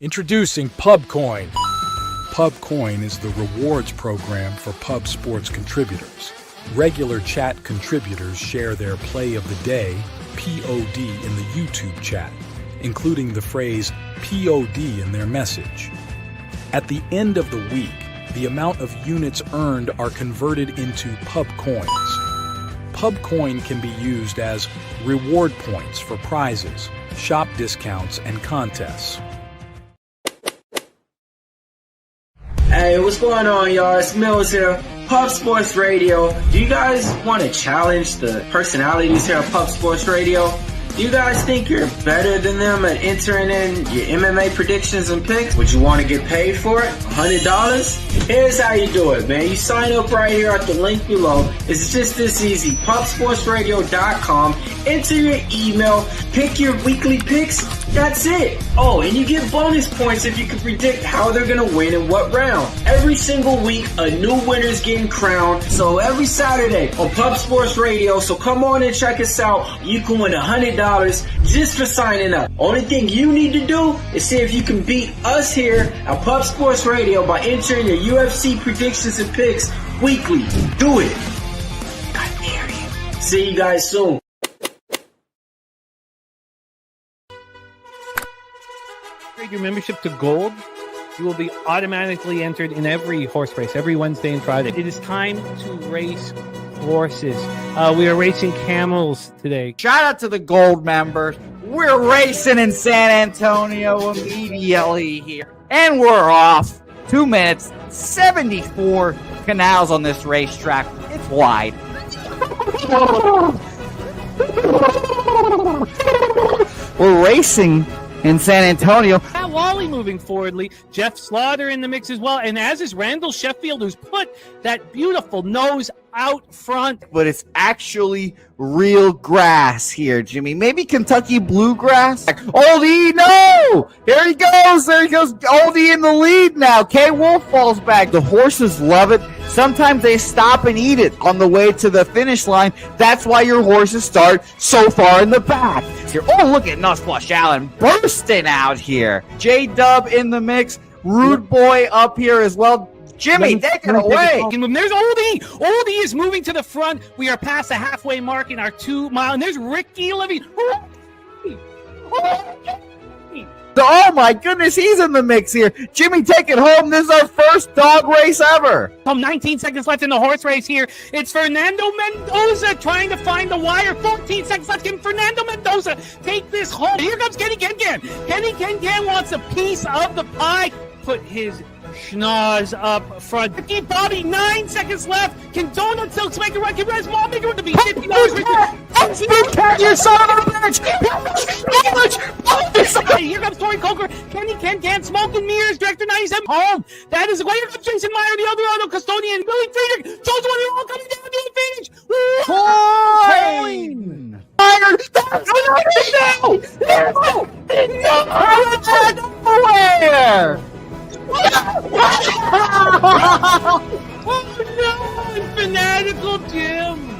Introducing PubCoin. PubCoin is the rewards program for pub sports contributors. Regular chat contributors share their play of the day, POD, in the YouTube chat, including the phrase POD in their message. At the end of the week, the amount of units earned are converted into PubCoins. PubCoin can be used as reward points for prizes, shop discounts, and contests. Hey, what's going on, y'all? It's Mills here, Pub Sports Radio. Do you guys want to challenge the personalities here at Pub Sports Radio? Do you guys think you're better than them at entering in your MMA predictions and picks? Would you want to get paid for it? $100? Here's how you do it, man. You sign up right here at the link below. It's just this easy. PubSportsRadio.com. Enter your email. Pick your weekly picks. That's it. Oh, and you get bonus points if you can predict how they're going to win in what round. Every single week, a new winner's getting crowned. So every Saturday on Pub Sports Radio. So come on and check us out. You can win $100 just for signing up. Only thing you need to do is see if you can beat us here at Pub Sports Radio by entering your UFC predictions and picks weekly. Do it. I dare you. See you guys soon. Your membership to Gold, you will be automatically entered in every horse race, every Wednesday and Friday. It is time to race horses. We are racing camels today. Shout out to the Gold members. We're racing in San Antonio immediately here. And we're off. 2 minutes, 74 canals on this racetrack. It's wide. We're racing in San Antonio. Pat Wally moving forwardly. Jeff Slaughter in the mix as well. And as is Randall Sheffield, who's put that beautiful nose out front. But it's actually real grass here, Jimmy. Maybe Kentucky bluegrass. Oldie, no! Here he goes. There he goes. Oldie in the lead now. K. Wolf falls back. The horses love it. Sometimes they stop and eat it on the way to the finish line. That's why your horses start so far in the back. Here. Oh, look at Nuss Flush Allen bursting out here. J-Dub in the mix. Rude Boy up here as well. Jimmy, take it away. There's Oldie. Oldie is moving to the front. We are past the halfway mark in our 2 mile. And there's Ricky Levy. Oh my goodness, he's in the mix here. Jimmy, take it home. This is our first dog race ever. 19 seconds left in the horse race here. It's Fernando Mendoza trying to find the wire. 14 seconds left. Can Fernando Mendoza take this home? Here comes Kenny Can. Kenny Can wants a piece of the pie. Put his schnoz up front. Ricky Bobby, 9 seconds left. Can Donut Silks make a run? Can Res Mall make a run to be $50? You son of a bitch! Here comes Tori Coker. Kenny Can Smoke and Mirrors. Director 97 home. That is here comes Jason Meyer, the other auto custodian. Billy Friedrich. Joe's one of all coming down to the finish. Coin! Fired! Nowhere! Oh no! Fanatical Jim!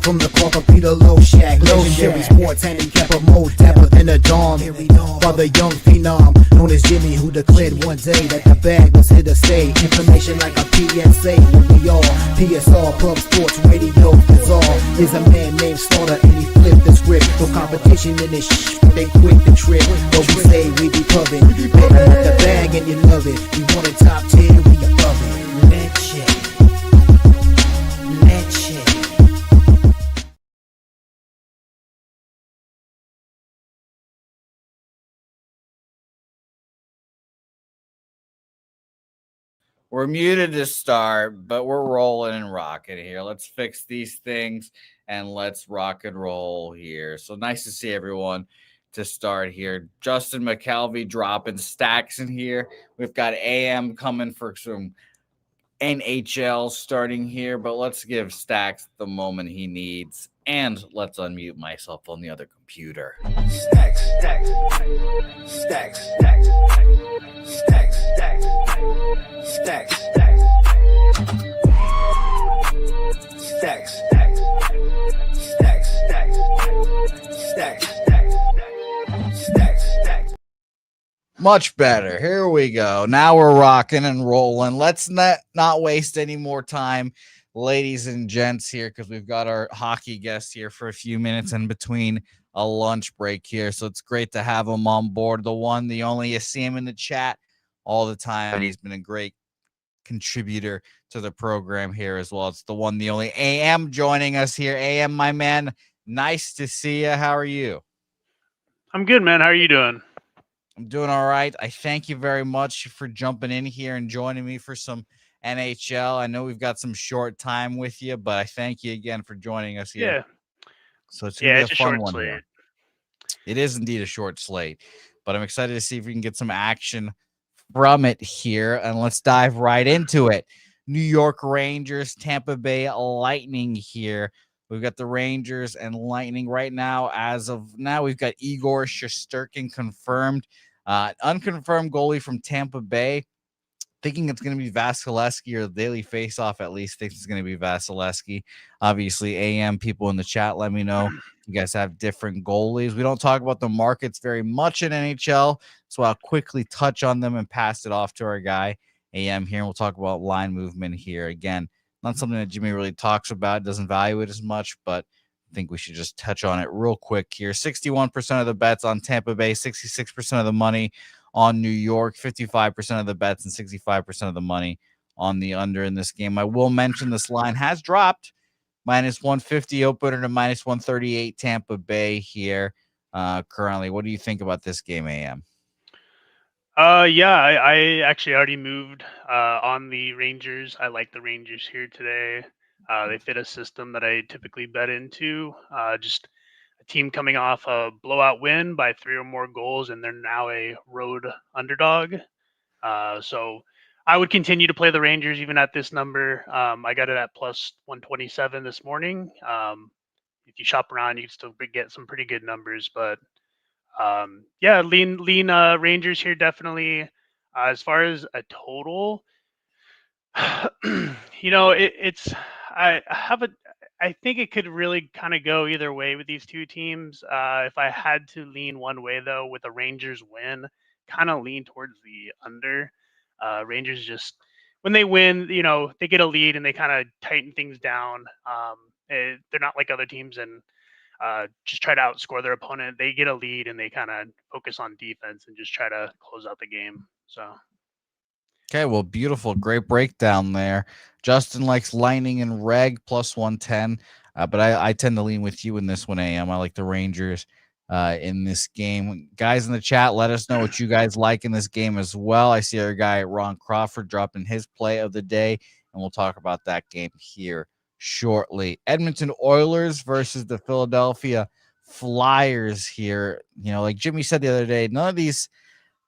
From the Clark up Peter Low Shack, legendary sports handicapper, more dapper than a dawn. By the young phenom known as Jimmy, who declared one day that the bag was here to stay. Information like a PSA when we all PSR Pub Sports Radio Bizarre is a man named Slaughter and he flipped the script. No competition in this they quick the trip. But we say we be pubbing, betting with the bag and you love it. We want a top 10, we above it. Let's check. We're muted to start, but we're rolling and rocking here. Let's fix these things and let's rock and roll here. So nice to see everyone to start here. Justin McKelvey dropping stacks in here. We've got AM coming for some NHL starting here, but let's give Stacks the moment he needs. And let's unmute myself on the other computer. Stacks, stacks, stacks, stacks, stacks, stacks, stacks, stacks, stacks, stacks, stacks, stacks, stacks, stacks. Much better. Here we go. Now we're rocking and rolling. Let's not waste any more time, ladies and gents, here, because we've got our hockey guest here for a few minutes in between a lunch break here. So it's great to have him on board. The one, the only. You see him in the chat all the time. He's been a great contributor to the program here as well. It's the one, the only. AM joining us here. AM, my man, nice to see you. How are you? I'm good, man. How are you doing? I'm doing all right. I thank you very much for jumping in here and joining me for some NHL. I know we've got some short time with you, but I thank you again for joining us here. Yeah. So it's going to be a fun short one slate. here. It is indeed a short slate, but I'm excited to see if we can get some action from it here. And let's dive right into it. New York Rangers, Tampa Bay Lightning here. We've got the Rangers and Lightning right now. As of now, we've got Igor Shesterkin confirmed. Unconfirmed goalie from Tampa Bay. Thinking it's going to be Vasilevsky, or the Daily Faceoff at least thinks it's going to be Vasilevsky. Obviously, AM people in the chat, let me know you guys have different goalies. We don't talk about the markets very much in NHL, so I'll quickly touch on them and pass it off to our guy AM here. And we'll talk about line movement here. Again, not something that Jimmy really talks about, doesn't value it as much, but I think we should just touch on it real quick here. 61% of the bets on Tampa Bay, 66% of the money on New York, 55% of the bets, and 65% of the money on the under in this game. I will mention this line has dropped. -150 opener to -138 Tampa Bay here currently. What do you think about this game, AM? Yeah, I actually already moved on the Rangers. I like the Rangers here today. They fit a system that I typically bet into. Just a team coming off a blowout win by 3 or more goals, and they're now a road underdog. So I would continue to play the Rangers even at this number. I got it at +127 this morning. If you shop around, you can still get some pretty good numbers, but yeah, lean Rangers here definitely. As far as a total, it's I think it could really kind of go either way with these two teams. If I had to lean one way though, with a Rangers win, kind of lean towards the under. Rangers just when they win, they get a lead and they kind of tighten things down. They're not like other teams and just try to outscore their opponent. They get a lead and they kind of focus on defense and just try to close out the game. So. Okay, well, beautiful. Great breakdown there. Justin likes Lightning and Reg +110, but I tend to lean with you in this one, AM. I like the Rangers in this game. Guys in the chat, let us know what you guys like in this game as well. I see our guy Ron Crawford dropping his play of the day, and we'll talk about that game here shortly. Edmonton Oilers versus the Philadelphia Flyers here. Like Jimmy said the other day, none of these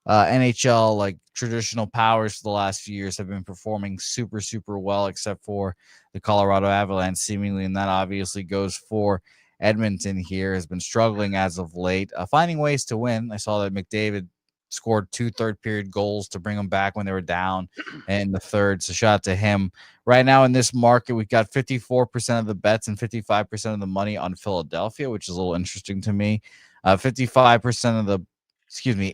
NHL like traditional powers for the last few years have been performing super, super well, except for the Colorado Avalanche seemingly. And that obviously goes for Edmonton here, has been struggling as of late, finding ways to win. I saw that McDavid scored 2 third-period goals to bring them back when they were down in the third. So shout out to him. Right now in this market, we've got 54% of the bets and 55% of the money on Philadelphia, which is a little interesting to me. 55% of the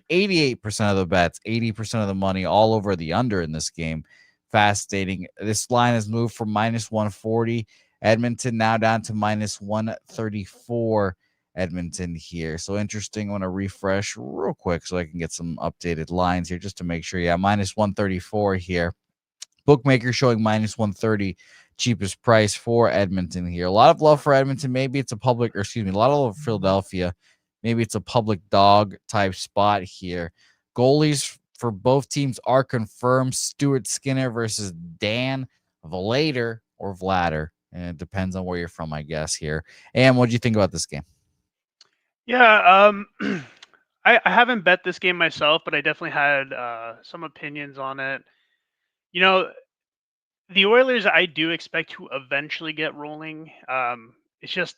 88% of the bets, 80% of the money all over the under in this game. Fascinating. This line has moved from -140 Edmonton now down to -134 Edmonton here. So interesting. I want to refresh real quick so I can get some updated lines here just to make sure. Yeah, -134 here. Bookmaker showing -130, cheapest price for Edmonton here. A lot of love for Edmonton. Maybe it's a public, a lot of love for Philadelphia. Maybe it's a public dog type spot here. Goalies for both teams are confirmed. Stuart Skinner versus Dan Vlader or Vladder. And it depends on where you're from, I guess, here. And what do you think about this game? Yeah, I haven't bet this game myself, but I definitely had some opinions on it. The Oilers, I do expect to eventually get rolling. It's just,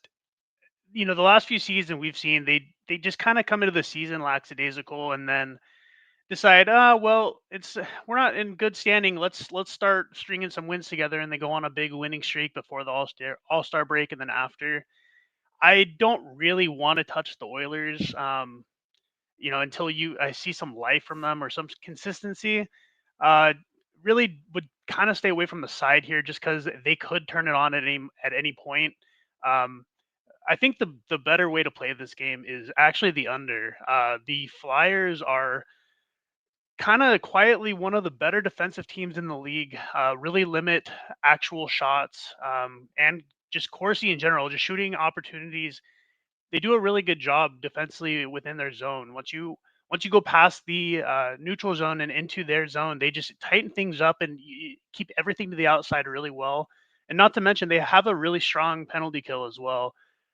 the last few seasons we've seen, they just kind of come into the season lackadaisical and then decide, well, it's we're not in good standing. Let's start stringing some wins together, and they go on a big winning streak before the All-Star break, and then after. I don't really want to touch the Oilers, until I see some life from them or some consistency. Uh, really would kind of stay away from the side here just because they could turn it on at any point. Um, I think the better way to play this game is actually the under. The Flyers are kind of quietly one of the better defensive teams in the league. Really limit actual shots, and just Corsi in general, just shooting opportunities. They do a really good job defensively within their zone. Once you go past the neutral zone and into their zone, they just tighten things up and keep everything to the outside really well. And not to mention, they have a really strong penalty kill as well.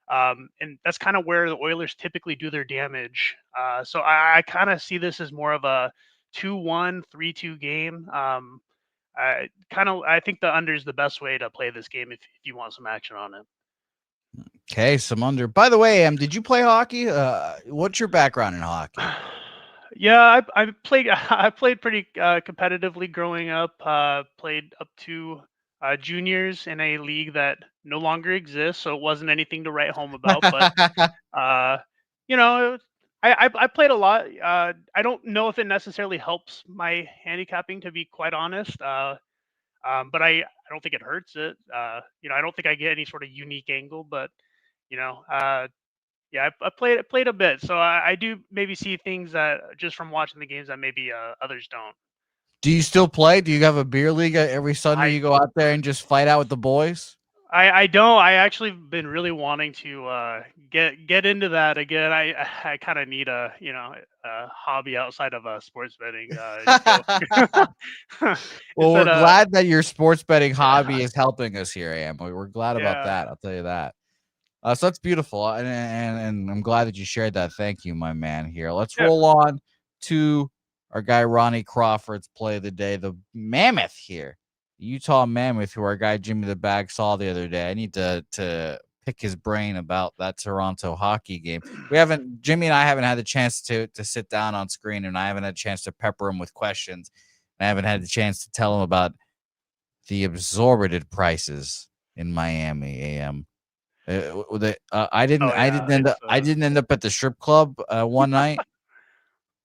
And that's kind of where the Oilers typically do their damage. So I kind of see this as more of a 2-1, 3-2 game. I think the under is the best way to play this game if you want some action on it. Okay, some under. By the way, did you play hockey? What's your background in hockey? Yeah, I played I played pretty competitively growing up. Played up to juniors in a league that no longer exists, so it wasn't anything to write home about. But uh, you know, I played a lot. I don't know if it necessarily helps my handicapping, to be quite honest. But I don't think it hurts it. I don't think I get any sort of unique angle, but you know, uh, yeah, I played a bit, so I do maybe see things that just from watching the games that maybe others don't. Do you still play? Do you have a beer league every Sunday? I You go out there and just fight out with the boys? I don't. I actually been really wanting to get into that again. I kind of need a hobby outside of sports betting. Well, It's we're that glad that your sports betting hobby yeah, is helping us here, Am. We're glad about yeah, that. I'll tell you that. So that's beautiful, and I'm glad that you shared that. Thank you, my man. Here, let's yeah. roll on to our guy Ronnie Crawford's play of the day, the Mammoth here, Utah Mammoth, who our guy Jimmy the Bag saw the other day. I need to pick his brain about that Toronto hockey game. Jimmy and I haven't had the chance to sit down on screen, and I haven't had a chance to pepper him with questions. I haven't had the chance to tell him about the exorbitant prices in Miami. I didn't Oh I yeah, didn't end up it's I didn't end up at the strip club one night,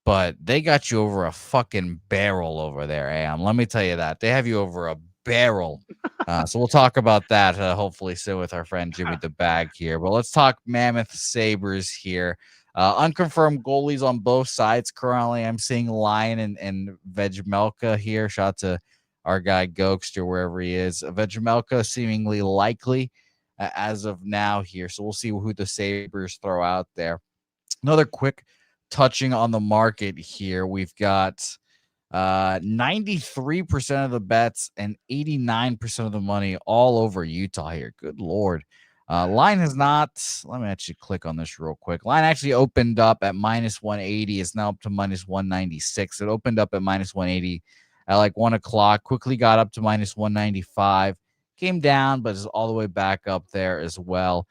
but they got you over a fucking barrel over there, Am. Let me tell you that. They have you over a barrel. So we'll talk about that hopefully soon with our friend Jimmy the Bag here. But let's talk Mammoth Sabres here. Unconfirmed goalies on both sides. Currently, I'm seeing Lion and Vejmelka here. Shout out to our guy Gokster, wherever he is. Vejmelka seemingly likely as of now here. So we'll see who the Sabres throw out there. Another quick touching on the market here. We've got 93% of the bets and 89% of the money all over Utah here. Good Lord. Line has not, let me actually click on this real quick. Line actually opened up at minus 180. It's now up to minus 196. It opened up at minus 180 at like 1 o'clock, quickly got up to minus 195, came down, but is all the way back up there as well.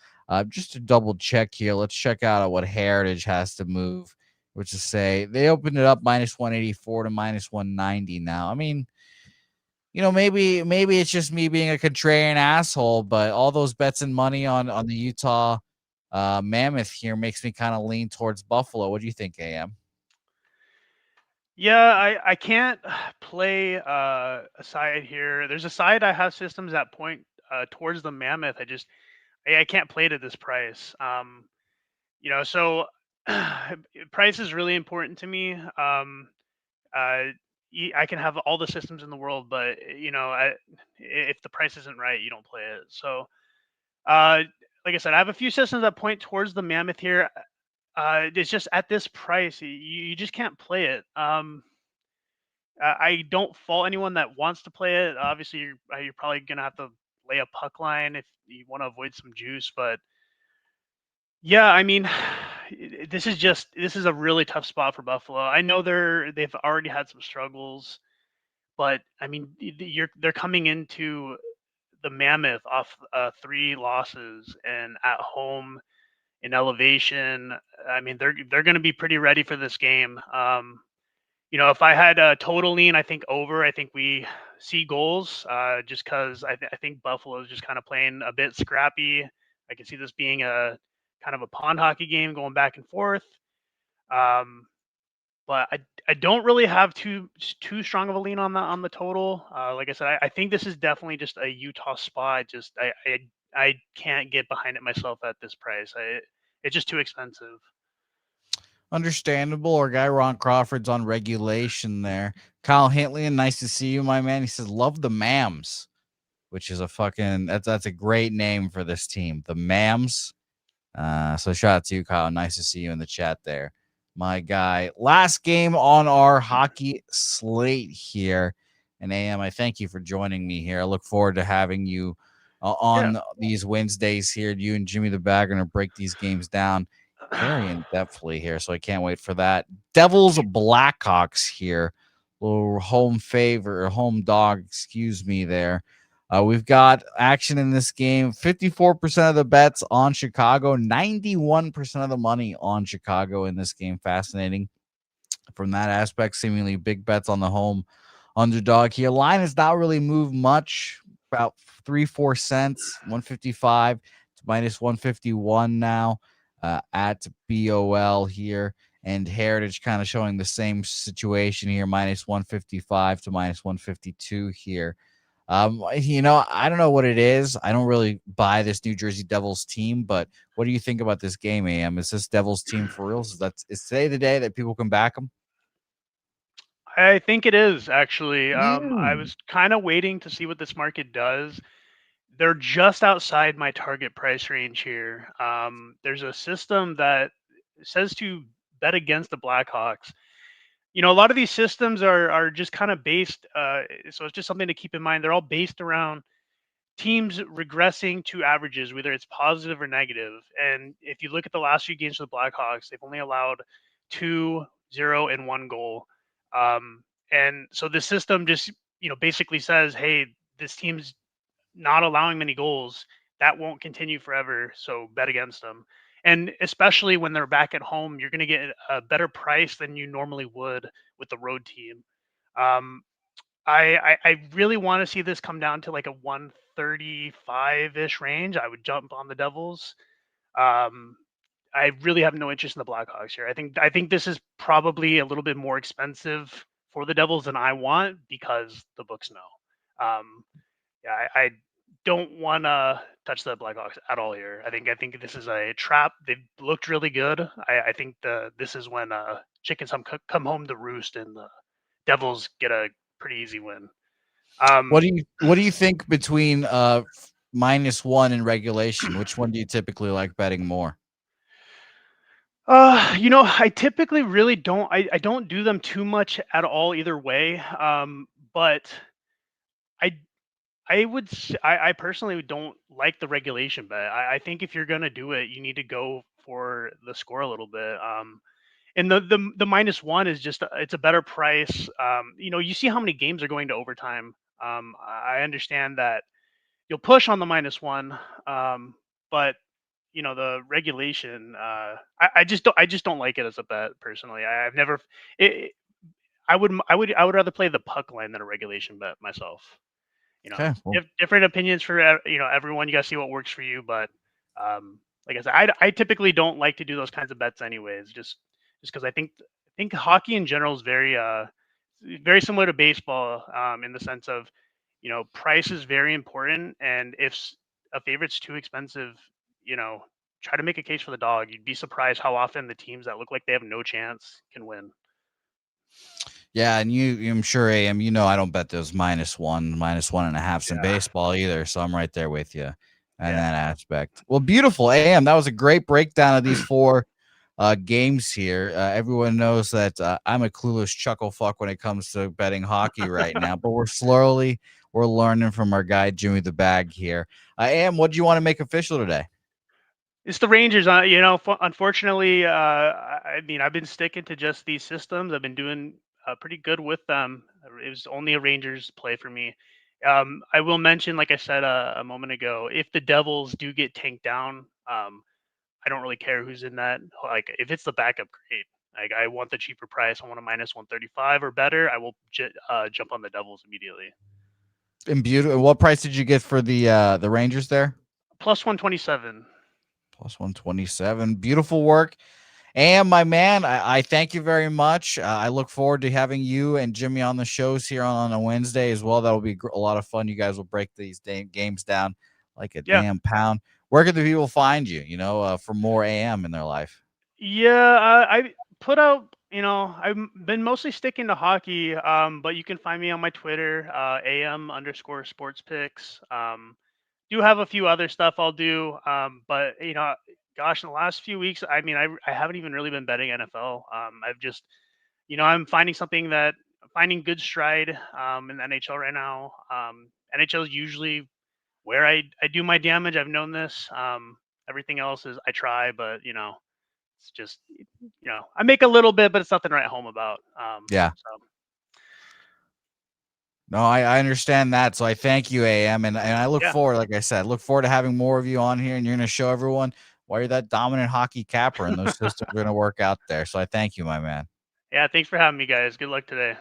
Just to double check here, let's check out what Heritage has to move, which is say they opened it up minus 184 to minus 190 now. I mean, maybe it's just me being a contrarian asshole, but all those bets and money on the Utah Mammoth here makes me kind of lean towards Buffalo. What do you think, AM? Yeah, I can't play a side here. There's a side I have systems that point towards the Mammoth. I can't play it at this price. So price is really important to me. Uh, I can have all the systems in the world, but if the price isn't right, you don't play it. So, uh, like I said, I have a few systems that point towards the Mammoth here. It's just at this price, you just can't play it. I don't fault anyone that wants to play it. Obviously, you're probably gonna have to lay a puck line if you want to avoid some juice, but yeah, I mean, this is a really tough spot for Buffalo. I know they've already had some struggles, But I mean, they're coming into the Mammoth off 3 losses and at home in elevation. I mean, they're going to be pretty ready for this game. If I had a total lean, I think over. I think we see goals, just because I think Buffalo is just kind of playing a bit scrappy. I can see this being a kind of a pond hockey game going back and forth. Um, but I don't really have too strong of a lean on the total. Like I said, I think this is definitely just a Utah spot. Just I can't get behind it myself at this price. It's just too expensive. Understandable. Our guy Ron Crawford's on regulation there. Kyle Hintley, nice to see you, my man. He says, love the Mams, which is that's a great name for this team. The Mams. So shout out to you, Kyle. Nice to see you in the chat there, my guy. Last game on our hockey slate here. And AM, I thank you for joining me here. I look forward to having you on these Wednesdays here. You and Jimmy the Bag are going to break these games down very in-depthly here, so I can't wait for that. Devils Blackhawks here. Little home favor, or home dog, excuse me there. We've got action in this game. 54% of the bets on Chicago, 91% of the money on Chicago in this game. Fascinating from that aspect. Seemingly big bets on the home underdog here. Line has not really moved much, about 3-4 cents, 155 to minus 151 now at BOL here. And Heritage kind of showing the same situation here, minus 155 to minus 152 here. I don't know what it is. I don't really buy this New Jersey Devils team, but what do you think about this game, AM? Is this Devils team for real? Is today the day that people can back them? I think it is actually. I was kind of waiting to see what this market does. They're just outside my target price range here. There's a system that says to bet against the Blackhawks. A lot of these systems are just kind of based. So it's just something to keep in mind. They're all based around teams regressing to averages, whether it's positive or negative. And if you look at the last few games for the Blackhawks, they've only allowed 2, 0, and 1 goal. And so the system just basically says, hey, this team's not allowing many goals. That won't continue forever, so bet against them. And especially when they're back at home, you're going to get a better price than you normally would with the road team. I really want to see this come down to like a 135-ish range. I would jump on the Devils. I really have no interest in the Blackhawks here. I think this is probably a little bit more expensive for the Devils than I want because the books know. I don't want to touch the Blackhawks at all here. I think this is a trap. They've looked really good. I think this is when chickens come home to roost and the Devils get a pretty easy win. What do you think between -1 in regulation? Which one do you typically like betting more? I typically really don't. I don't do them too much at all either way. But I personally don't like the regulation bet. I think if you're gonna do it, you need to go for the score a little bit. And the -1 is just it's a better price. You see how many games are going to overtime. I understand that you'll push on the -1, but the regulation. I just don't like it as a bet personally. I've never. I would rather play the puck line than a regulation bet myself. Okay, well. Different opinions for everyone. You gotta see what works for you, but like I said, I typically don't like to do those kinds of bets anyways. Just because I think hockey in general is very similar to baseball in the sense of price is very important, and if a favorite's too expensive, try to make a case for the dog. You'd be surprised how often the teams that look like they have no chance can win. Yeah, and I'm sure, AM, I don't bet those -1, -1.5 in baseball either. So I'm right there with you in that aspect. Well, beautiful, AM. That was a great breakdown of these 4 games here. Everyone knows that I'm a clueless chuckle fuck when it comes to betting hockey right now, but we're learning from our guy Jimmy the Bag here. AM, what do you want to make official today? It's the Rangers. Unfortunately, I mean, I've been sticking to just these systems. I've been doing pretty good with them. It was only a Rangers play for me. I will mention, like I said a moment ago, if the Devils do get tanked down, I don't really care who's in that. Like, if it's the backup, great. Like, I want the cheaper price. I want a minus 135 or better. I will jump on the Devils immediately. And beautiful. What price did you get for the Rangers there? Plus 127. Plus 127. Beautiful work. And my man, I thank you very much. I look forward to having you and Jimmy on the shows here on a Wednesday as well. That'll be a lot of fun. You guys will break these games down like a Yeah. damn pound. Where can the people find you, for more AM in their life? Yeah, I put out, I've been mostly sticking to hockey, but you can find me on my Twitter, AM_sports picks. Do have a few other stuff I'll do, but gosh, in the last few weeks, I mean, I haven't even really been betting NFL. I've just, I'm finding good stride in the NHL right now. NHL is usually where I do my damage. I've known this. Everything else is I try, but it's just I make a little bit, but it's nothing to write home about. Yeah. So. No, I understand that. So I thank you, AM, and I look forward, like I said, look forward to having more of you on here, and you're going to show everyone why you're that dominant hockey capper, and those systems are going to work out there. So I thank you, my man. Yeah, thanks for having me, guys. Good luck today.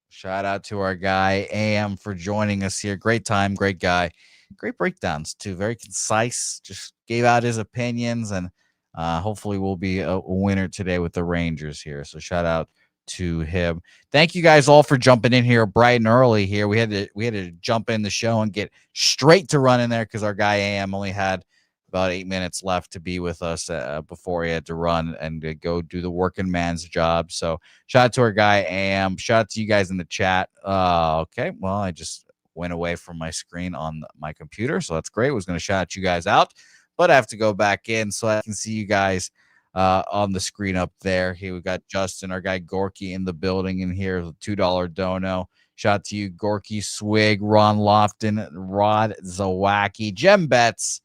Shout out to our guy, AM, for joining us here. Great time, great guy. Great breakdowns, too. Very concise. Just gave out his opinions, and hopefully we'll be a winner today with the Rangers here. So shout out to him. Thank you guys all for jumping in here bright and early here. We had to jump in the show and get straight to run in there because our guy AM only had about 8 minutes left to be with us before he had to run and go do the working man's job. So shout out to our guy AM. Shout out to you guys in the chat. Okay, well, I just went away from my screen on my computer, so that's great. I was going to shout you guys out, but I have to go back in so I can see you guys on the screen up there. Here we got Justin, our guy Gorky, in the building in here with $2 dono. Shout out to you, Gorky, Swig, Ron Lofton, Rod Zawacki, Gem Bets,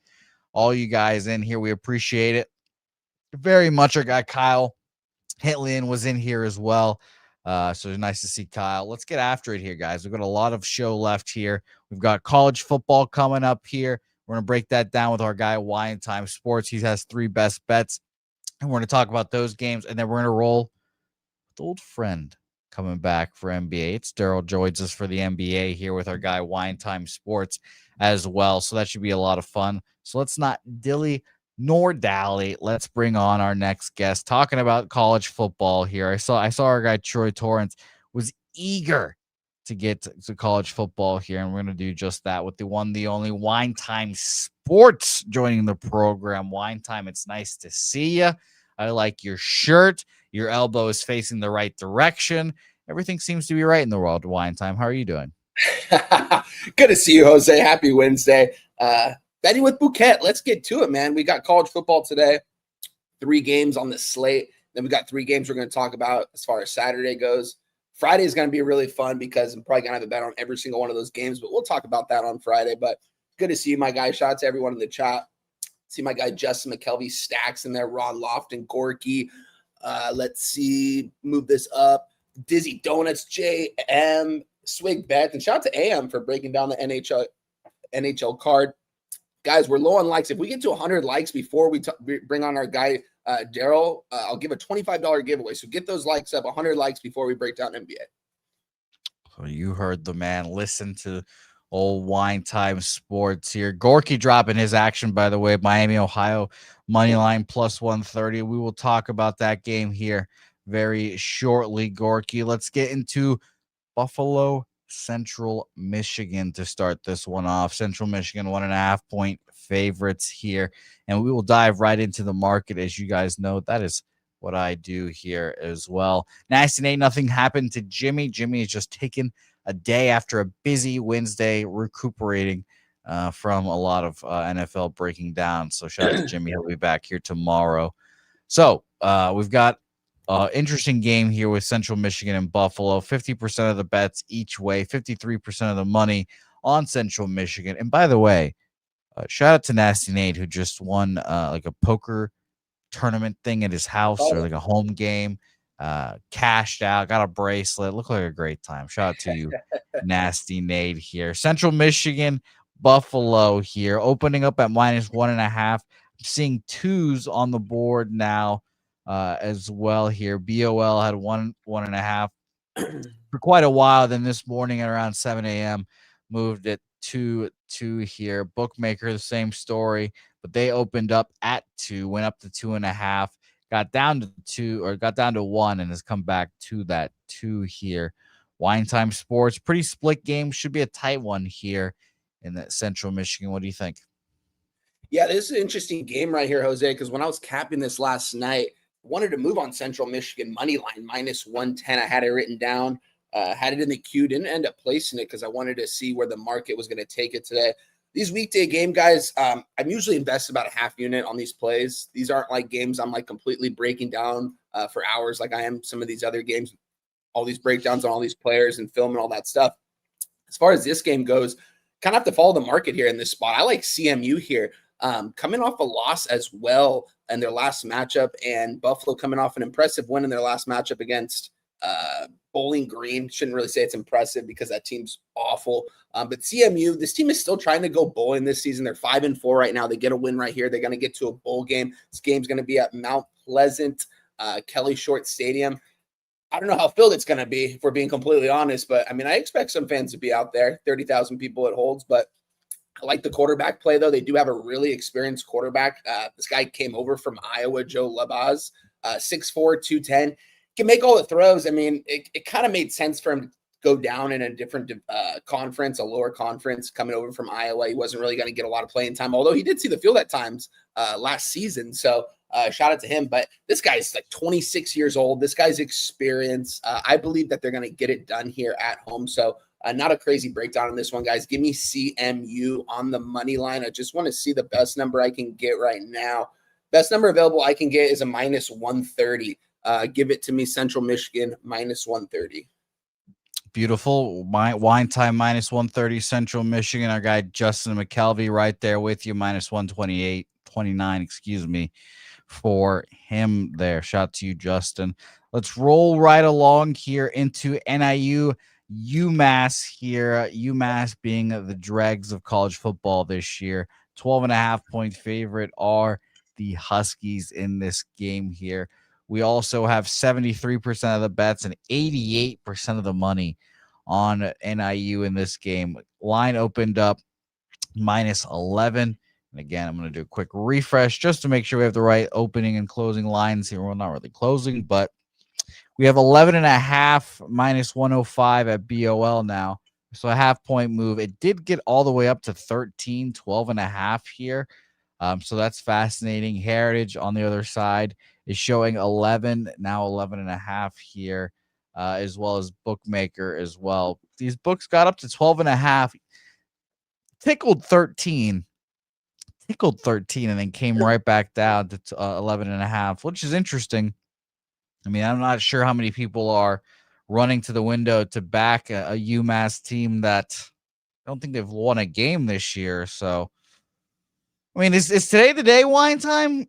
all you guys in here. We appreciate it very much. Our guy Kyle Hitlian was in here as well. So nice to see Kyle. Let's get after it here, guys. We've got a lot of show left here. We've got college football coming up here. We're going to break that down with our guy Wine Time Sports. He has 3 best bets, and we're going to talk about those games, and then we're going to roll with old friend coming back for NBA. It's Daryl joins us for the NBA here with our guy Wine Time Sports as well. So that should be a lot of fun. So let's not dilly nor dally. Let's bring on our next guest talking about college football here. I saw our guy Troy Torrance was eager to get to college football here, and we're going to do just that with the one, the only Wine Time Sports joining the program. Wine Time, it's nice to see you. I like your shirt. Your elbow is facing the right direction. Everything seems to be right in the world. Wine Time, how are you doing? Good to see you, Jose. Happy Wednesday. Betting with Bouquett. Let's get to it, man. We got college football today. 3 games on the slate. Then we got 3 games we're going to talk about as far as Saturday goes. Friday is going to be really fun because I'm probably going to have a bet on every single one of those games, but we'll talk about that on Friday. But good to see you, my guy. Shout out to everyone in the chat. See my guy Justin McKelvey, Stacks in there, Ron Lofton, Gorky. Let's see, move this up. Dizzy Donuts, JM, Swig Bet, and shout out to AM for breaking down the NHL card. Guys, we're low on likes. If we get to 100 likes before we bring on our guy Daryl, I'll give a $25 giveaway. So get those likes up, 100 likes before we break down NBA. So you heard the man. Listen to old Wine Time Sports here. Gorky dropping his action, by the way. Miami, Ohio, money line plus 130. We will talk about that game here very shortly, Gorky. Let's get into Buffalo, Central Michigan to start this one off. Central Michigan, 1.5-point favorites here. And we will dive right into the market. As you guys know, that is what I do here as well. Nasty Nate, nothing happened to Jimmy. Jimmy is just taking a day after a busy Wednesday, recuperating from a lot of NFL breaking down. So shout out to Jimmy. He'll be back here tomorrow. So we've got interesting game here with Central Michigan and Buffalo. 50% of the bets each way, 53% of the money on Central Michigan. And by the way, shout out to Nasty Nate, who just won like a poker tournament thing at his house or like a home game. cashed out, got a bracelet. Looked like a great time. Shout out to you, Nasty Nate here. Central Michigan, Buffalo here, opening up at -1.5. I'm seeing twos on the board now as well here. BOL had 1.5 for quite a while. Then this morning at around 7 a.m. moved it to 2 here. Bookmaker, the same story, but they opened up at 2, went up to 2.5, got down to 2 or got down to 1, and has come back to that 2 here. Wine Time Sports, pretty split game. Should be a tight one here in that Central Michigan. What do you think? Yeah, this is an interesting game right here, Jose, because when I was capping this last night, I wanted to move on Central Michigan money line -110. I had it written down, had it in the queue, didn't end up placing it because I wanted to see where the market was going to take it today. These weekday game guys, I'm usually invested about a half unit on these plays. These aren't like games I'm like completely breaking down for hours like I am some of these other games, all these breakdowns on all these players and film and all that stuff. As far as this game goes, kind of have to follow the market here in this spot. I like CMU here. Coming off a loss as well in their last matchup, and Buffalo coming off an impressive win in their last matchup against Bowling Green. Shouldn't really say it's impressive because that team's awful. But CMU, this team is still trying to go bowling this season. They're 5-4 right now. They get a win right here. They're going to get to a bowl game. This game's going to be at Mount Pleasant, Kelly Short Stadium. I don't know how filled it's going to be, if we're being completely honest. But, I mean, I expect some fans to be out there. 30,000 people it holds. But I like the quarterback play, though. They do have a really experienced quarterback. This guy came over from Iowa, Joe Labaz, 6'4", 210. Can make all the throws. I mean, it kind of made sense for him to go down in a different conference, a lower conference, coming over from Iowa. He wasn't really going to get a lot of playing time, although he did see the field at times last season. So shout out to him. But this guy's like 26 years old. This guy's experience. I believe that they're going to get it done here at home. So not a crazy breakdown on this one, guys. Give me CMU on the money line. I just want to see the best number I can get right now. Best number available I can get is a -130. Give it to me, Central Michigan, -130. Beautiful. Wine Time -130, Central Michigan. Our guy Justin McKelvey right there with you, -128.29, excuse me, for him there. Shout out to you, Justin. Let's roll right along here into NIU UMass here. UMass being the dregs of college football this year. 12.5-point favorite are the Huskies in this game here. We also have 73% of the bets and 88% of the money on NIU in this game. Line opened up -11. And again, I'm going to do a quick refresh just to make sure we have the right opening and closing lines here. Well, not really closing, but we have 11.5 -105 at BOL now. So a half-point move. It did get all the way up to 13, 12.5 here. So that's fascinating. Heritage on the other side is showing 11, now 11.5 here, as well as Bookmaker as well. These books got up to 12.5, tickled 13, and then came right back down to 11.5, which is interesting. I mean, I'm not sure how many people are running to the window to back a UMass team that I don't think they've won a game this year. So, I mean, is today the day, Wine Time?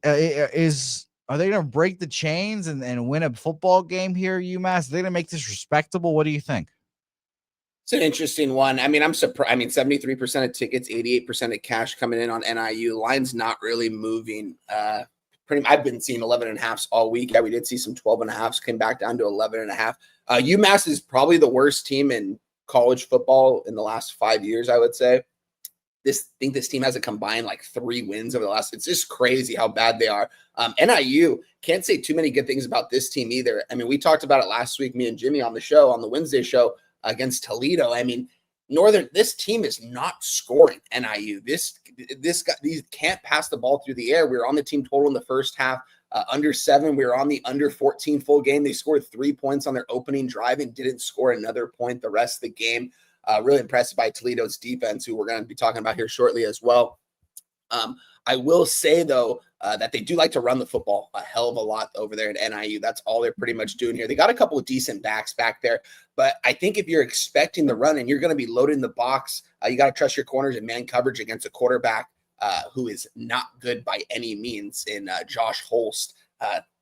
Are they going to break the chains and win a football game here, UMass? Are they going to make this respectable? What do you think? It's an interesting one. I mean, I'm surprised. I mean, 73% of tickets, 88% of cash coming in on NIU. Line's not really moving. I've been seeing 11.5s all week. Yeah, we did see some 12.5s, came back down to 11.5. UMass is probably the worst team in college football in the last 5 years, I would say. Think this team has a combined like 3 wins over the last. It's just crazy how bad they are. NIU can't say too many good things about this team either. I mean, we talked about it last week, me and Jimmy on the Wednesday show against Toledo. I mean, this team is not scoring. NIU. These can't pass the ball through the air. We were on the team total in the first half, under 7. We were on the under 14 full game. They scored 3 points on their opening drive and didn't score another point the rest of the game. Really impressed by Toledo's defense, who we're going to be talking about here shortly as well. I will say, though, that they do like to run the football a hell of a lot over there at NIU. That's all they're pretty much doing here. They got a couple of decent backs back there, but I think if you're expecting the run and you're going to be loading the box, you got to trust your corners and man coverage against a quarterback who is not good by any means in Josh Holst.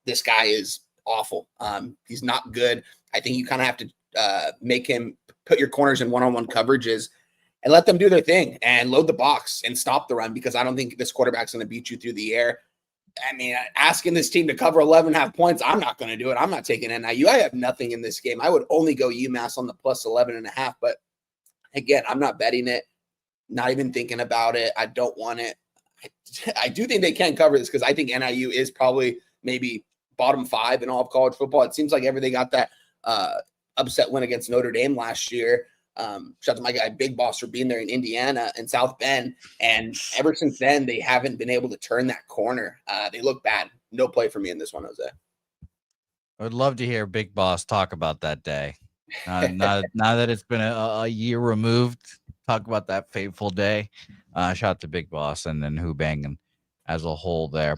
This guy is awful. He's not good. I think you kind of have to make him put your corners in one-on-one coverages and let them do their thing and load the box and stop the run, because I don't think this quarterback's going to beat you through the air. I mean, asking this team to cover 11.5 points, I'm not going to do it. I'm not taking NIU. I have nothing in this game. I would only go UMass on the plus 11.5. But again, I'm not betting it, not even thinking about it. I don't want it. I do think they can cover this, because I think NIU is probably maybe bottom 5 in all of college football. It seems like they got that upset win against Notre Dame last year. Shout out to my guy Big Boss for being there in Indiana and South Bend, and ever since then they haven't been able to turn that corner. They look bad. No play for me in this one, Jose. I would love to hear Big Boss talk about that day. Now that it's been a year removed, talk about that fateful day. Shout out to Big Boss and then Who Bangin' as a whole there.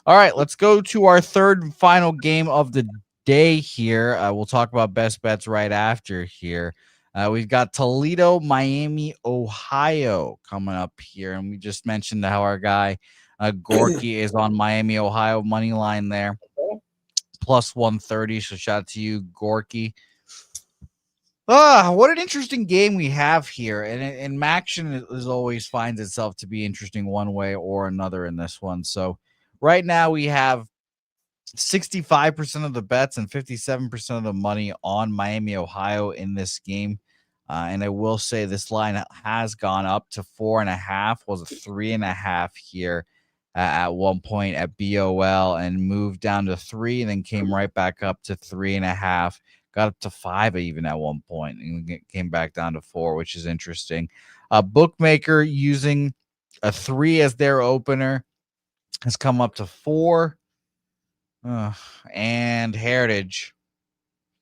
All right, let's go to our third and final game of the day here. We'll talk about best bets right after here. We've got Toledo, Miami, Ohio coming up here. And we just mentioned how our guy Gorky is on Miami, Ohio money line there. Plus 130. So shout out to you, Gorky. What an interesting game we have here. And Maction is always finds itself to be interesting one way or another in this one. So right now we have 65% of the bets and 57% of the money on Miami, Ohio in this game. And I will say this line has gone up to 4.5, was a 3.5 here at one point at BOL, and moved down to 3, and then came right back up to 3.5. Got up to 5 even at one point, and came back down to 4, which is interesting. Bookmaker using a 3 as their opener has come up to 4. And Heritage,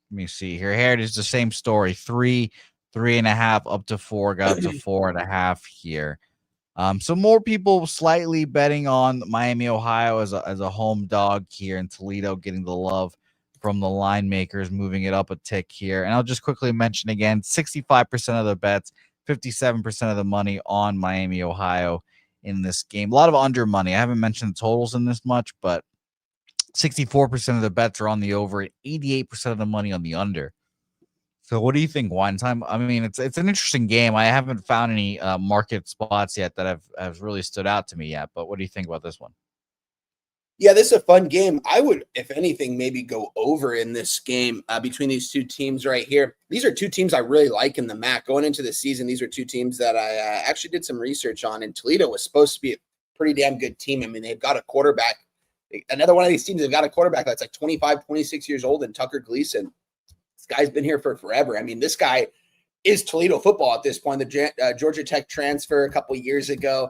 let me see here. Heritage, the same story. 3, 3.5 up to 4, got up to 4.5 here. So more people slightly betting on Miami, Ohio as a home dog here, and Toledo getting the love from the line makers, moving it up a tick here. And I'll just quickly mention again, 65% of the bets, 57% of the money on Miami, Ohio in this game. A lot of under money. I haven't mentioned the totals in this much, but 64% of the bets are on the over, 88% of the money on the under. So what do you think, Wine Time? I mean, it's an interesting game. I haven't found any market spots yet that have really stood out to me yet. But what do you think about this one? Yeah, this is a fun game. I would, if anything, maybe go over in this game between these two teams right here. These are two teams I really like in the MAC. Going into the season, these are two teams that I actually did some research on, and Toledo was supposed to be a pretty damn good team. I mean, they've got a quarterback. Another one of these teams have got a quarterback that's like 25, 26 years old, and Tucker Gleason. This guy's been here for forever. I mean, this guy is Toledo football at this point. The Georgia Tech transfer a couple years ago.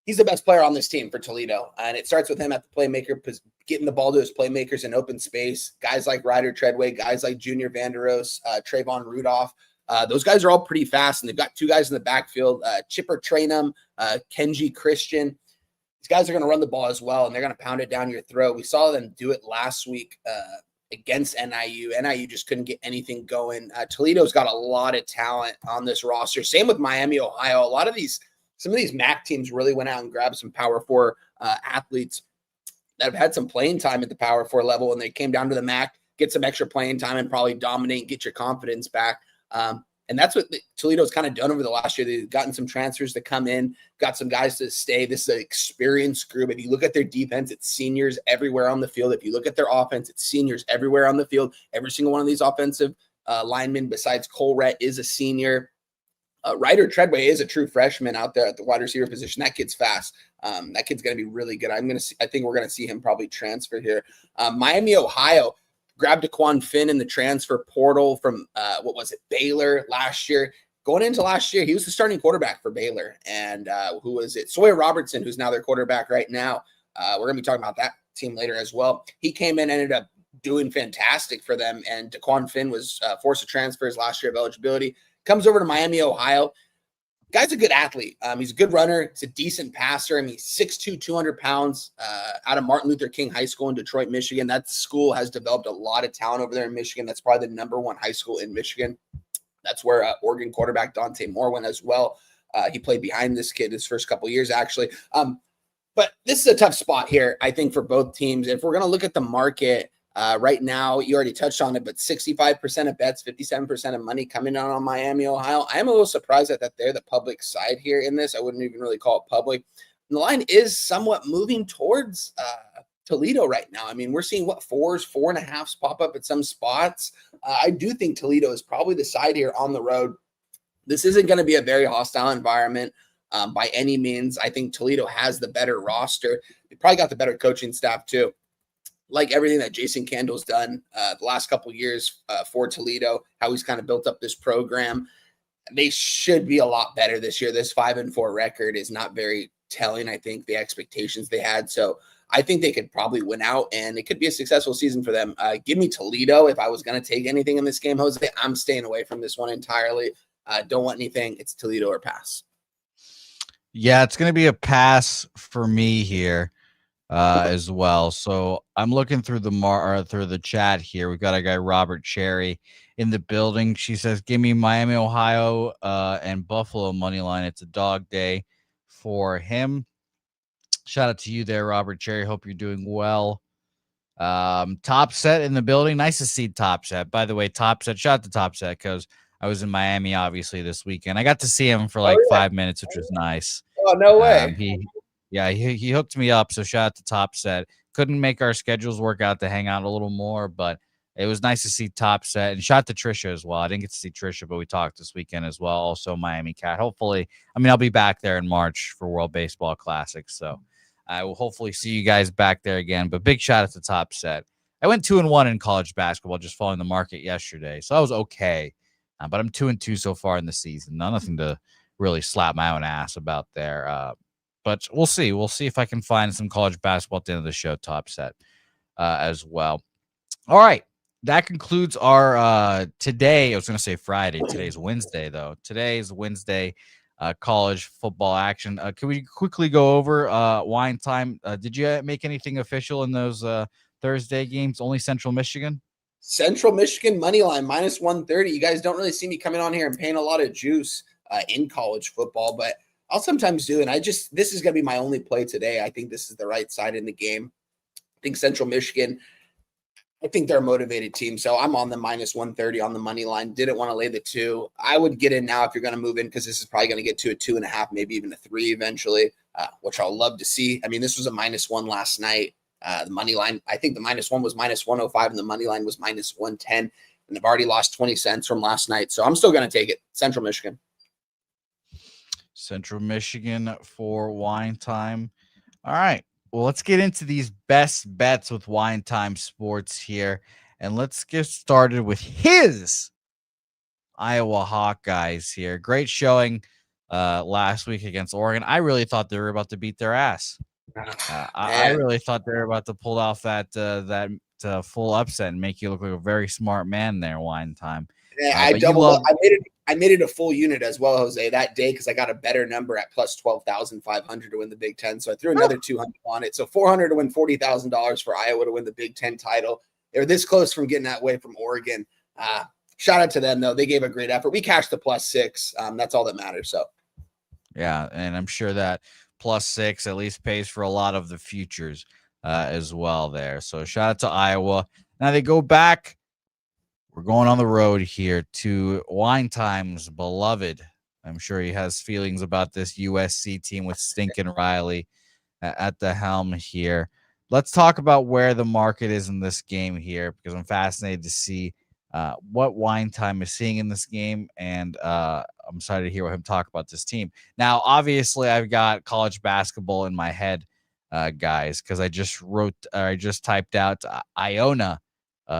He's the best player on this team for Toledo. And it starts with him at the playmaker, getting the ball to his playmakers in open space. Guys like Ryder Treadway, guys like Junior Vanderos, Trayvon Rudolph. Those guys are all pretty fast, and they've got two guys in the backfield, Chipper Trainum, Kenji Christian. These guys are going to run the ball as well, and they're going to pound it down your throat. We saw them do it last week against NIU. NIU just couldn't get anything going. Toledo's got a lot of talent on this roster. Same with Miami, Ohio. Some of these MAC teams really went out and grabbed some Power 4 athletes that have had some playing time at the Power 4 level, and they came down to the MAC, get some extra playing time, and probably dominate, get your confidence back. And that's what Toledo's kind of done over the last year. They've gotten some transfers to come in, got some guys to stay. This is an experienced group. If you look at their defense, it's seniors everywhere on the field. If you look at their offense, it's seniors everywhere on the field. Every single one of these offensive linemen, besides Cole Rhett, is a senior. Ryder Treadway is a true freshman out there at the wide receiver position. That kid's fast. That kid's going to be really good. I think we're going to see him probably transfer here. Miami, Ohio grabbed Daquan Finn in the transfer portal from Baylor last year. Going into last year, he was the starting quarterback for Baylor. And who was it? Sawyer Robertson, who's now their quarterback right now. We're going to be talking about that team later as well. He came in, ended up doing fantastic for them. And Daquan Finn was forced to transfer his last year of eligibility. Comes over to Miami, Ohio. Guy's a good athlete. He's a good runner. He's a decent passer. I mean, he's 6'2", 200 pounds out of Martin Luther King High School in Detroit, Michigan. That school has developed a lot of talent over there in Michigan. That's probably the #1 high school in Michigan. That's where Oregon quarterback Dante Moore went as well. He played behind this kid his first couple of years, actually. But this is a tough spot here, I think, for both teams. If we're going to look at the market, Right now, you already touched on it, but 65% of bets, 57% of money coming down on Miami, Ohio. I'm a little surprised that they're the public side here in this. I wouldn't even really call it public. And the line is somewhat moving towards Toledo right now. I mean, we're seeing fours, 4.5s pop up at some spots. I do think Toledo is probably the side here on the road. This isn't going to be a very hostile environment by any means. I think Toledo has the better roster. They probably got the better coaching staff too. Like everything that Jason Candle's done the last couple of years for Toledo, how he's kind of built up this program. They should be a lot better this year. This 5-4 record is not very telling, I think, the expectations they had. So I think they could probably win out, and it could be a successful season for them. Give me Toledo. If I was going to take anything in this game, Jose, I'm staying away from this one entirely. Don't want anything. It's Toledo or pass. Yeah, it's going to be a pass for me here. As well. So I'm looking through the chat here. We've got a guy, Robert Cherry, in the building. She says, give me Miami, Ohio, and Buffalo money line. It's a dog day for him. Shout out to you there, Robert Cherry. Hope you're doing well. Top Set in the building. Nice to see Top Set. By the way, Top Set, shout out to Top Set, because I was in Miami, obviously, this weekend. I got to see him for like 5 minutes, which was nice. Oh, no way. He hooked me up, so shout out to Top Set. Couldn't make our schedules work out to hang out a little more, but it was nice to see Top Set. And shout out to Trisha as well. I didn't get to see Trisha, but we talked this weekend as well. Also, Miami Cat. Hopefully, I'll be back there in March for World Baseball Classic, so I will hopefully see you guys back there again. But big shout out to Top Set. I went 2-1 in college basketball, just following the market yesterday, so I was okay. But I'm 2-2 so far in the season. Nothing to really slap my own ass about there. But we'll see. We'll see if I can find some college basketball at the end of the show, Top Set, as well. All right. That concludes our today. I was going to say Friday. Today's Wednesday, though. Today's Wednesday college football action. Can we quickly go over wine time? Did you make anything official in those Thursday games? Only Central Michigan? Central Michigan money line -130. You guys don't really see me coming on here and paying a lot of juice in college football, but I'll sometimes do. And this is going to be my only play today. I think this is the right side in the game. I think Central Michigan, I think they're a motivated team. So I'm on the -130 on the money line. Didn't want to lay the 2. I would get in now if you're going to move in, because this is probably going to get to a 2.5, maybe even a 3 eventually, which I'll love to see. I mean, this was a -1 last night. The money line, I think the -1 was -105 and the money line was -110. And they've already lost 20 cents from last night. So I'm still going to take it. Central Michigan. Central Michigan for wine time. All right. Well, let's get into these best bets with Wine Time Sports here. And let's get started with his Iowa Hawkeyes here. Great showing last week against Oregon. I really thought they were about to beat their ass. I really thought they were about to pull off that full upset and make you look like a very smart man there, Wine Time. Yeah, I made it a full unit as well, Jose, that day, because I got a better number at plus 12,500 to win the Big Ten. So I threw another 200 on it. So 400 to win $40,000 for Iowa to win the Big Ten title. They were this close from getting that way from Oregon. Shout out to them, though. They gave a great effort. We cashed the +6. That's all that matters. So, yeah, and I'm sure that +6 at least pays for a lot of the futures as well there. So shout out to Iowa. Now they go back. We're going on the road here to Wine Time's beloved. I'm sure he has feelings about this USC team with Stinkin' Riley at the helm here. Let's talk about where the market is in this game here, because I'm fascinated to see what Wine Time is seeing in this game, and I'm excited to hear him talk about this team. Now, obviously, I've got college basketball in my head, guys, because I just typed out Iona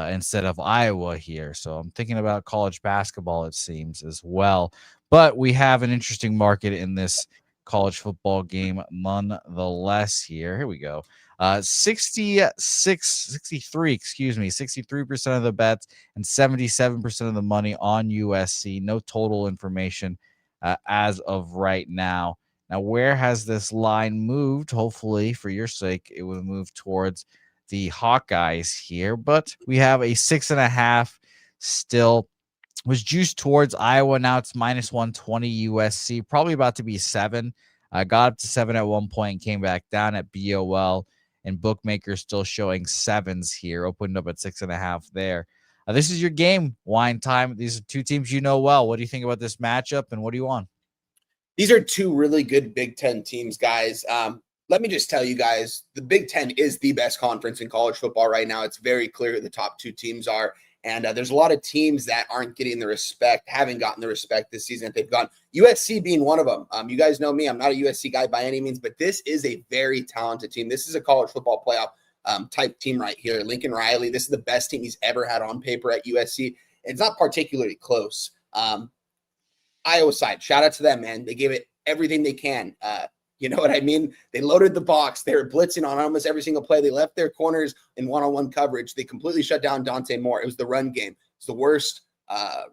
instead of Iowa here. So I'm thinking about college basketball, it seems, as well. But we have an interesting market in this college football game nonetheless here. Here we go. 63% of the bets and 77% of the money on USC. No total information as of right now. Now, where has this line moved? Hopefully, for your sake, it will move towards the Hawkeyes here, but we have a 6.5 still. Was juiced towards Iowa. Now it's -120 USC, probably about to be 7. Got up to 7 at one point, came back down at BOL, and bookmakers still showing 7s here, opened up at 6.5 there. This is your game, Wine Time. These are two teams you know well. What do you think about this matchup, and what do you want? These are two really good Big Ten teams, guys. Let me just tell you guys, the Big Ten is the best conference in college football right now. It's very clear who the top two teams are. And there's a lot of teams that aren't getting the respect, haven't gotten the respect this season that they've gotten. USC being one of them. You guys know me. I'm not a USC guy by any means, but this is a very talented team. This is a college football playoff type team right here. Lincoln Riley, this is the best team he's ever had on paper at USC. It's not particularly close. Iowa side, shout out to them, man. They gave it everything they can. You know what I mean? They loaded the box. They were blitzing on almost every single play. They left their corners in one-on-one coverage. They completely shut down Dante Moore. It was the run game. It's the worst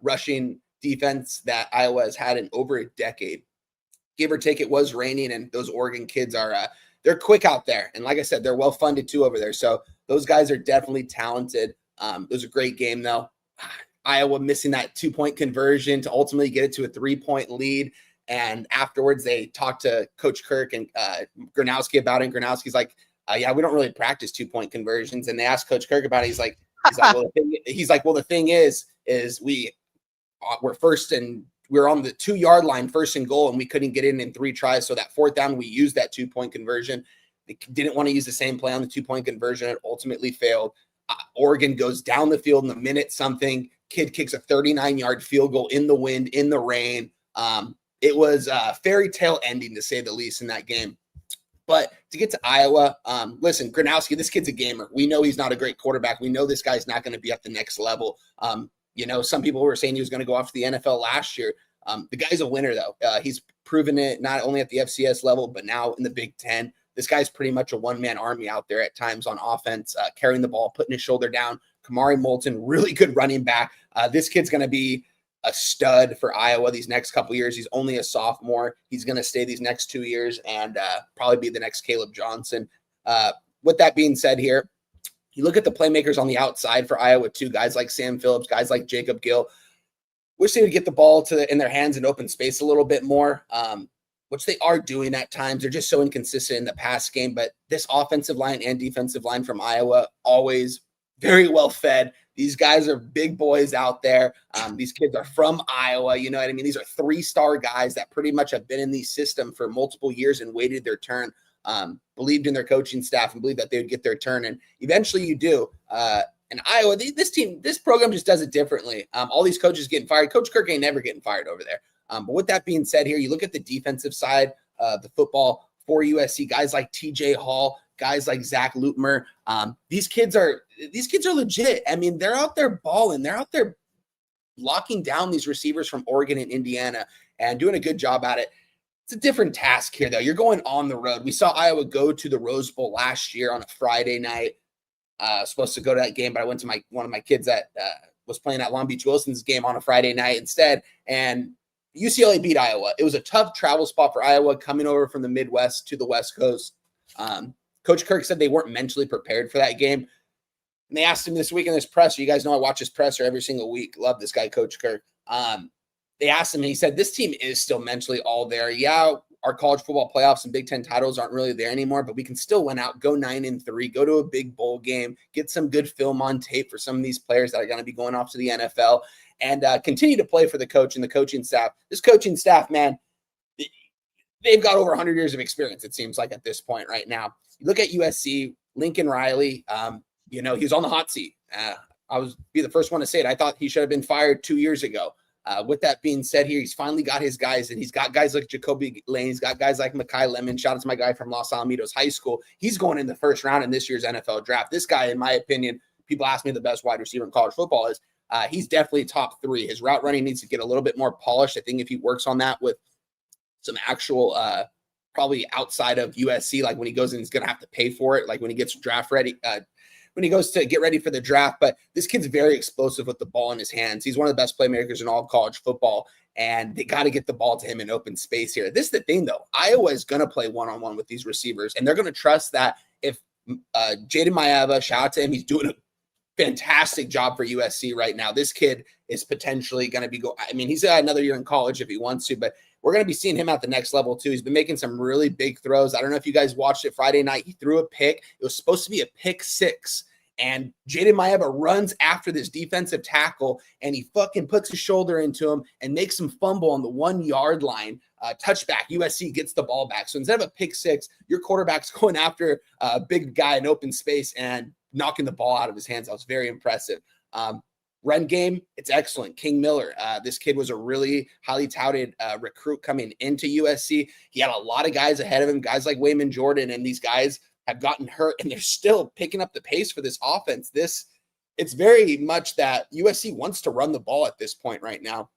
rushing defense that Iowa has had in over a decade. Give or take, it was raining, and those Oregon kids are they're quick out there. And like I said, they're well-funded too over there. So those guys are definitely talented. It was a great game, though. Iowa missing that 2-point conversion to ultimately get it to a 3-point lead. And afterwards, they talked to Coach Kirk and Gronowski about it. And Gronowski's like, yeah, we don't really practice 2-point conversions. And they asked Coach Kirk about it. He's like, well, the thing is we're first and we're on the 2-yard line, first and goal, and we couldn't get in 3 tries. So that 4th down, we used that 2-point conversion. They didn't want to use the same play on the 2-point conversion. It ultimately failed. Oregon goes down the field in the minute something. Kid kicks a 39-yard field goal in the wind, in the rain. It was a fairy tale ending, to say the least, in that game. But to get to Iowa, listen, Gronowski, this kid's a gamer. We know he's not a great quarterback. We know this guy's not going to be at the next level. Some people were saying he was going to go off to the NFL last year. The guy's a winner, though. He's proven it not only at the FCS level, but now in the Big Ten. This guy's pretty much a one-man army out there at times on offense, carrying the ball, putting his shoulder down. Kamari Moulton, really good running back. This kid's going to be a stud for Iowa these next couple years. He's only a sophomore. He's going to stay these next 2 years and probably be the next Caleb Johnson. With that being said here, you look at the playmakers on the outside for Iowa too, guys like Sam Phillips, guys like Jacob Gill. Wish they would get the ball in their hands in open space a little bit more, which they are doing at times. They're just so inconsistent in the pass game, but this offensive line and defensive line from Iowa, always very well fed. These guys are big boys out there. These kids are from Iowa. You know what I mean? These are 3-star guys that pretty much have been in the system for multiple years and waited their turn, believed in their coaching staff and believed that they would get their turn. And eventually you do. And Iowa, this program just does it differently. All these coaches getting fired. Coach Kirk ain't never getting fired over there. But with that being said here, you look at the defensive side of the football for USC, guys like TJ Hall, guys like Zach Lutmer. These kids are legit. I mean, they're out there balling. They're out there locking down these receivers from Oregon and Indiana and doing a good job at it. It's a different task here, though. You're going on the road. We saw Iowa go to the Rose Bowl last year on a Friday night. Supposed to go to that game, but I went to one of my kids that was playing at Long Beach Wilson's game on a Friday night instead. And UCLA beat Iowa. It was a tough travel spot for Iowa coming over from the Midwest to the West Coast. Coach Kirk said they weren't mentally prepared for that game. And they asked him this week in this presser. You guys know I watch his presser every single week. Love this guy, Coach Kirk. They asked him, and he said, this team is still mentally all there. Yeah, our college football playoffs and Big Ten titles aren't really there anymore, but we can still win out, go 9-3, go to a big bowl game, get some good film on tape for some of these players that are going to be going off to the NFL, and continue to play for the coach and the coaching staff. This coaching staff, man, they've got over 100 years of experience, it seems like, at this point right now. You look at USC, Lincoln Riley, he was on the hot seat. I was be the first one to say it. I thought he should have been fired 2 years ago. With that being said here, he's finally got his guys, and he's got guys like Jacoby Lane. He's got guys like Mekhi Lemon. Shout out to my guy from Los Alamitos High School. He's going in the first round in this year's NFL draft. This guy, in my opinion, people ask me the best wide receiver in college football is. He's definitely top 3. His route running needs to get a little bit more polished. I think if he works on that with some actual, probably outside of USC, like when he goes in, he's going to have to pay for it. Like when he gets draft ready, when he goes to get ready for the draft. But this kid's very explosive with the ball in his hands. He's one of the best playmakers in all of college football, and they got to get the ball to him in open space here. This is the thing, though. Iowa is going to play one-on-one with these receivers, and they're going to trust that if Jaden Maeva, shout out to him, he's doing a fantastic job for USC right now. This kid is potentially going to be he's got another year in college if he wants to, but we're going to be seeing him at the next level too. He's been making some really big throws. I don't know if you guys watched it Friday night. He threw a pick. It was supposed to be a pick 6. And Jaden Maeba runs after this defensive tackle, and he fucking puts his shoulder into him and makes him fumble on the 1 yard line. Touchback. USC gets the ball back. So instead of a pick 6, your quarterback's going after a big guy in open space and knocking the ball out of his hands. That was very impressive. Run game, it's excellent. King Miller, this kid was a really highly touted recruit coming into USC. He had a lot of guys ahead of him, guys like Wayman Jordan, and these guys have gotten hurt, and they're still picking up the pace for this offense. It's very much that USC wants to run the ball at this point right now.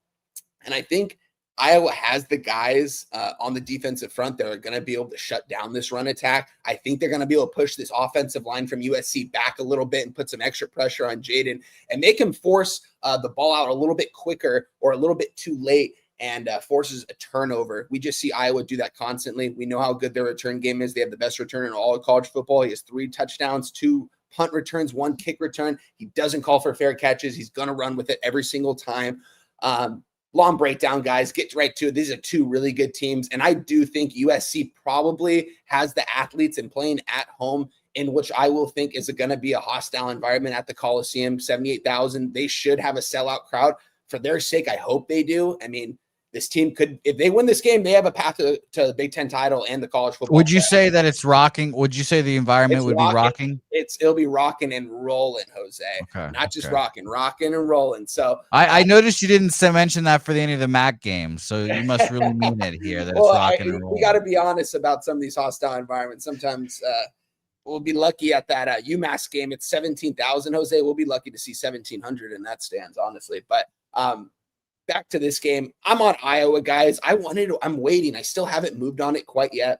And I think Iowa has the guys on the defensive front that are going to be able to shut down this run attack. I think they're going to be able to push this offensive line from USC back a little bit and put some extra pressure on Jaden and make him force the ball out a little bit quicker or a little bit too late and forces a turnover. We just see Iowa do that constantly. We know how good their return game is. They have the best return in all of college football. He has 3 touchdowns, 2 punt returns, 1 kick return. He doesn't call for fair catches. He's going to run with it every single time. Long breakdown, guys. Get right to it. These are 2 really good teams. And I do think USC probably has the athletes and playing at home, in which I will think is going to be a hostile environment at the Coliseum. 78,000. They should have a sellout crowd. For their sake, I hope they do. I mean, this team could, if they win this game, they have a path to the Big Ten title and the college football. Would you say that it's rocking? Would you say the environment would be rocking? It'll be rocking and rolling, Jose. Okay, not just rocking and rolling. So I noticed you didn't mention that for any of the MAC games, so you must really mean it here. That it's rocking and rolling. We got to be honest about some of these hostile environments. Sometimes we'll be lucky at that UMass game. It's 17,000, Jose. We'll be lucky to see 1,700 in that stands, honestly. But back to this game. I'm on Iowa, guys. I'm waiting. I still haven't moved on it quite yet.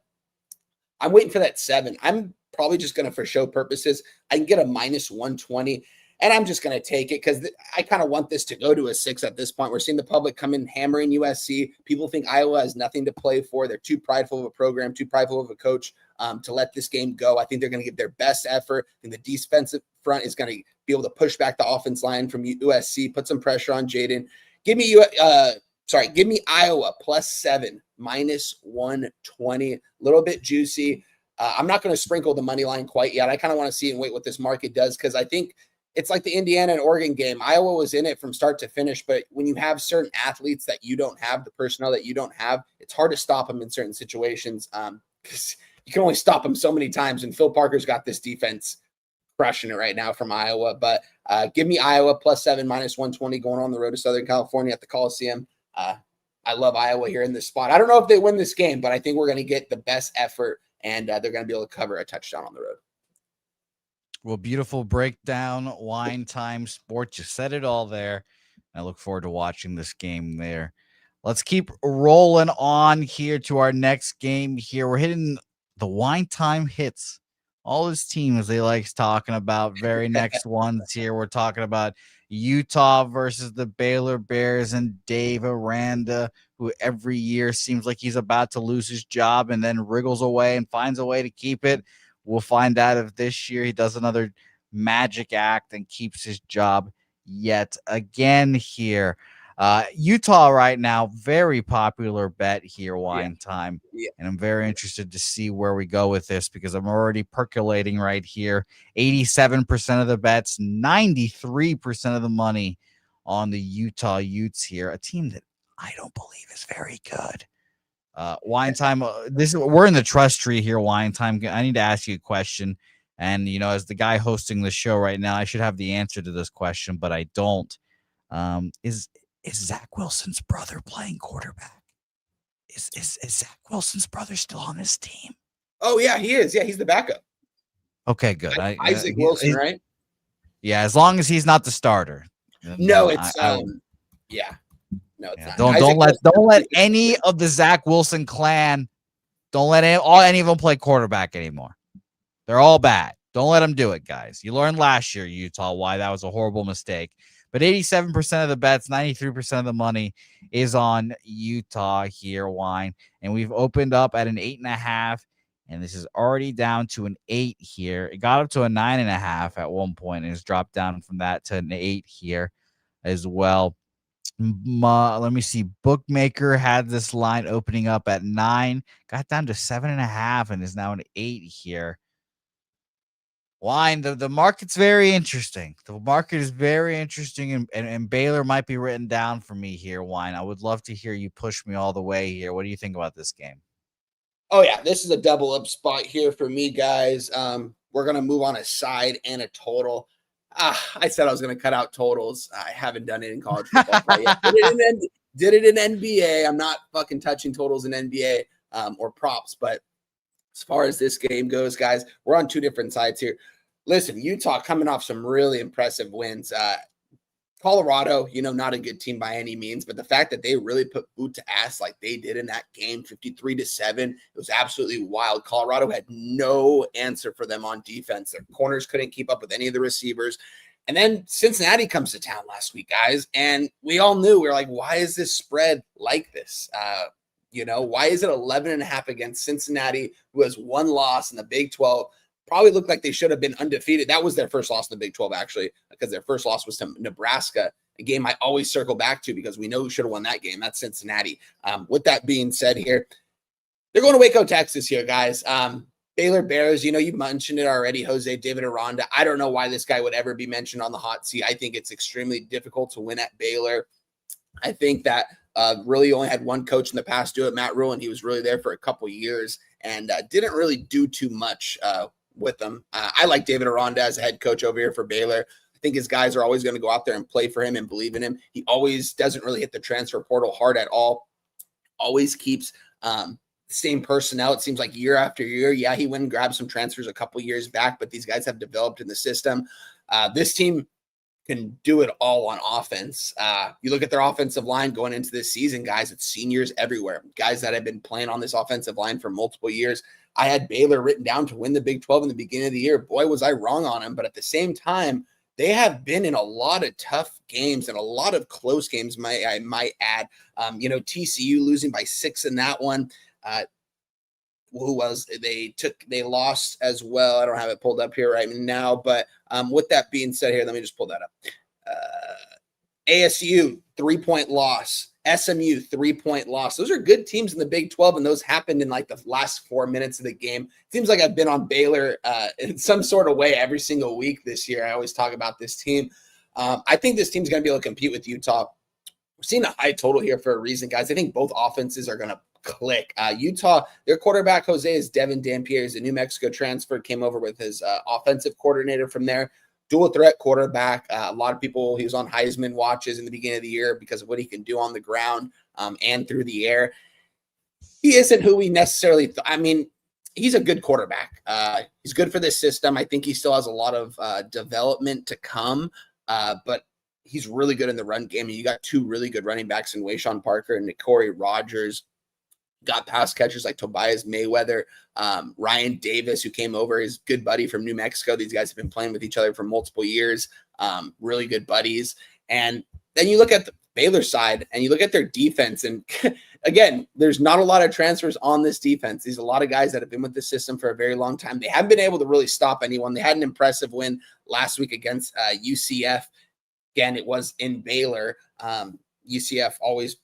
I'm waiting for that 7. I'm probably just going to, for show purposes, I can get a -120, and I'm just going to take it because I kind of want this to go to a 6 at this point. We're seeing the public come in hammering USC. People think Iowa has nothing to play for. They're too prideful of a program, too prideful of a coach to let this game go. I think they're going to give their best effort, and the defensive front is going to be able to push back the offense line from USC, put some pressure on Jaden. Give me Iowa +7, -120, a little bit juicy. I'm not going to sprinkle the money line quite yet. I kind of want to see and wait what this market does because I think it's like the Indiana and Oregon game. Iowa was in it from start to finish, but when you have certain athletes that you don't have, the personnel that you don't have, it's hard to stop them in certain situations because you can only stop them so many times, and Phil Parker's got this defense crushing it right now from Iowa. But give me Iowa +7, -120 going on the road to Southern California at the Coliseum. I love Iowa here in this spot. I don't know if they win this game, but I think we're going to get the best effort, and they're going to be able to cover a touchdown on the road. Well, beautiful breakdown, Wine Time Sports. You said it all there. I look forward to watching this game there. Let's keep rolling on here to our next game here. We're hitting the Wine Time hits. All his teams he likes talking about. Very next ones here. We're talking about Utah versus the Baylor Bears and Dave Aranda, who every year seems like he's about to lose his job and then wriggles away and finds a way to keep it. We'll find out if this year he does another magic act and keeps his job yet again here. Utah right now, very popular bet here, Wine Time. Yeah. And I'm very interested to see where we go with this because I'm already percolating right here. 87% of the bets, 93% of the money on the Utah Utes here, a team that I don't believe is very good. Wine Time, we're in the trust tree here, Wine Time. I need to ask you a question. And, as the guy hosting the show right now, I should have the answer to this question, but I don't. Is Zach Wilson's brother playing quarterback? Is Zach Wilson's brother still on this team? Oh, yeah, he is. Yeah, he's the backup. Okay, good. Isaac Wilson, right? Yeah, as long as he's not the starter. No, it's yeah. No, it's not. Don't let any of the Zach Wilson clan. Don't let any of them play quarterback anymore. They're all bad. Don't let them do it, guys. You learned last year, Utah, why that was a horrible mistake. But 87% of the bets, 93% of the money is on Utah here, Wine. And we've opened up at an 8.5, and this is already down to an 8 here. It got up to a 9.5 at one point, and it's dropped down from that to an 8 here as well. Let me see. Bookmaker had this line opening up at 9, got down to 7.5, and is now an 8 here. Wine, the market's very interesting. The market is very interesting, and Baylor might be written down for me here, Wine. I would love to hear you push me all the way here. What do you think about this game? Oh yeah, this is a double up spot here for me, guys. We're gonna move on a side and a total. I said I was gonna cut out totals. I haven't done it in college football play yet. Did it in NBA. I'm not fucking touching totals in NBA or props. But as far as this game goes, guys, we're on two different sides here. Listen, Utah coming off some really impressive wins. Colorado, not a good team by any means, but the fact that they really put boot to ass like they did in that game, 53-7, it was absolutely wild. Colorado had no answer for them on defense. Their corners couldn't keep up with any of the receivers. And then Cincinnati comes to town last week, guys, and we all knew, we were like, why is this spread like this? Why is it 11.5 against Cincinnati, who has one loss in the Big 12? Probably looked like they should have been undefeated. That was their first loss in the Big 12, actually, because their first loss was to Nebraska, a game I always circle back to because we know who should have won that game. That's Cincinnati. With that being said here, they're going to Waco, Texas here, guys. Baylor Bears, you mentioned it already, Jose David Aranda. I don't know why this guy would ever be mentioned on the hot seat. I think it's extremely difficult to win at Baylor. I think that really only had one coach in the past do it, Matt Rule, and he was really there for a couple years and didn't really do too much with them. I like David Aranda as a head coach over here for Baylor. I think his guys are always going to go out there and play for him and believe in him. He always doesn't really hit the transfer portal hard at all. Always keeps the same personnel. It seems like year after year. Yeah, he went and grabbed some transfers a couple years back, but these guys have developed in the system. This team can do it all on offense. You look at their offensive line going into this season, guys, it's seniors everywhere. Guys that have been playing on this offensive line for multiple years. I had Baylor written down to win the Big 12 in the beginning of the year. Boy, was I wrong on them. But at the same time, they have been in a lot of tough games and a lot of close games, I might add. TCU losing by 6 in that one. They lost as well. I don't have it pulled up here right now. But with that being said here, let me just pull that up. ASU, 3-point loss. SMU, 3-point loss. Those are good teams in the Big 12, and those happened in like the last 4 minutes of the game. Seems like I've been on Baylor in some sort of way every single week this year. I always talk about this team. I think this team's going to be able to compete with Utah. We're seeing a high total here for a reason, guys. I think both offenses are going to click. Utah, their quarterback, Jose, is Devin Dampier. He's a New Mexico transfer, came over with his offensive coordinator from there. Dual threat quarterback. A lot of people, he was on Heisman watches in the beginning of the year because of what he can do on the ground and through the air. He isn't who we necessarily he's a good quarterback. He's good for this system. I think he still has a lot of development to come, but he's really good in the run game. And you got two really good running backs in Wayshawn Parker and Nicorey Rogers. Got pass catchers like Tobias Mayweather, Ryan Davis, who came over, his good buddy from New Mexico. These guys have been playing with each other for multiple years, really good buddies. And then you look at the Baylor side and you look at their defense. And again, there's not a lot of transfers on this defense. There's a lot of guys that have been with the system for a very long time. They haven't been able to really stop anyone. They had an impressive win last week against UCF. Again, it was in Baylor. UCF always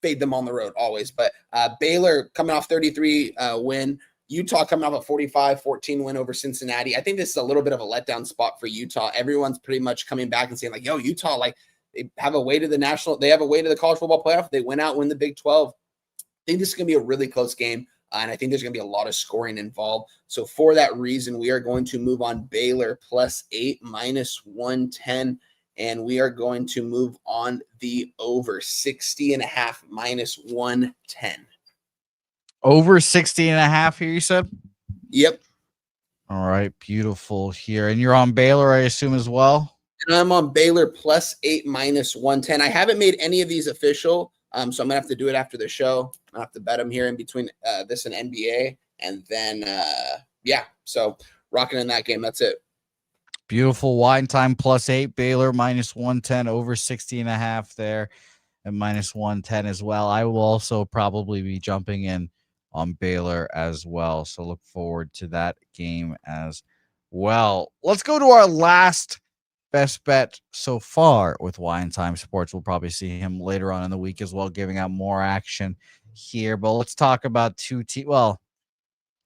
fade them on the road always, but Baylor coming off 33 win, Utah coming off a 45-14 win over Cincinnati. I think this is a little bit of a letdown spot for Utah. Everyone's pretty much coming back and saying like, yo, Utah, like they have a way to the college football playoff. They went out, win the Big 12. I think this is going to be a really close game. And I think there's going to be a lot of scoring involved. So for that reason, we are going to move on Baylor +8 -110. And we are going to move on the over 60.5 -110. Over 60.5 here, you said? Yep. All right, beautiful here. And you're on Baylor, I assume, as well? And I'm on Baylor +8 -110. I haven't made any of these official, so I'm going to have to do it after the show. I'm going to have to bet them here in between this and NBA. And then, so rocking in that game. That's it. Beautiful. Wine time +8, Baylor -110, over 60.5 there, and -110 as well. I will also probably be jumping in on Baylor as well. So look forward to that game as well. Let's go to our last best bet so far with Wine Time Sports. We'll probably see him later on in the week as well, giving out more action here. But let's talk about two teams. Well,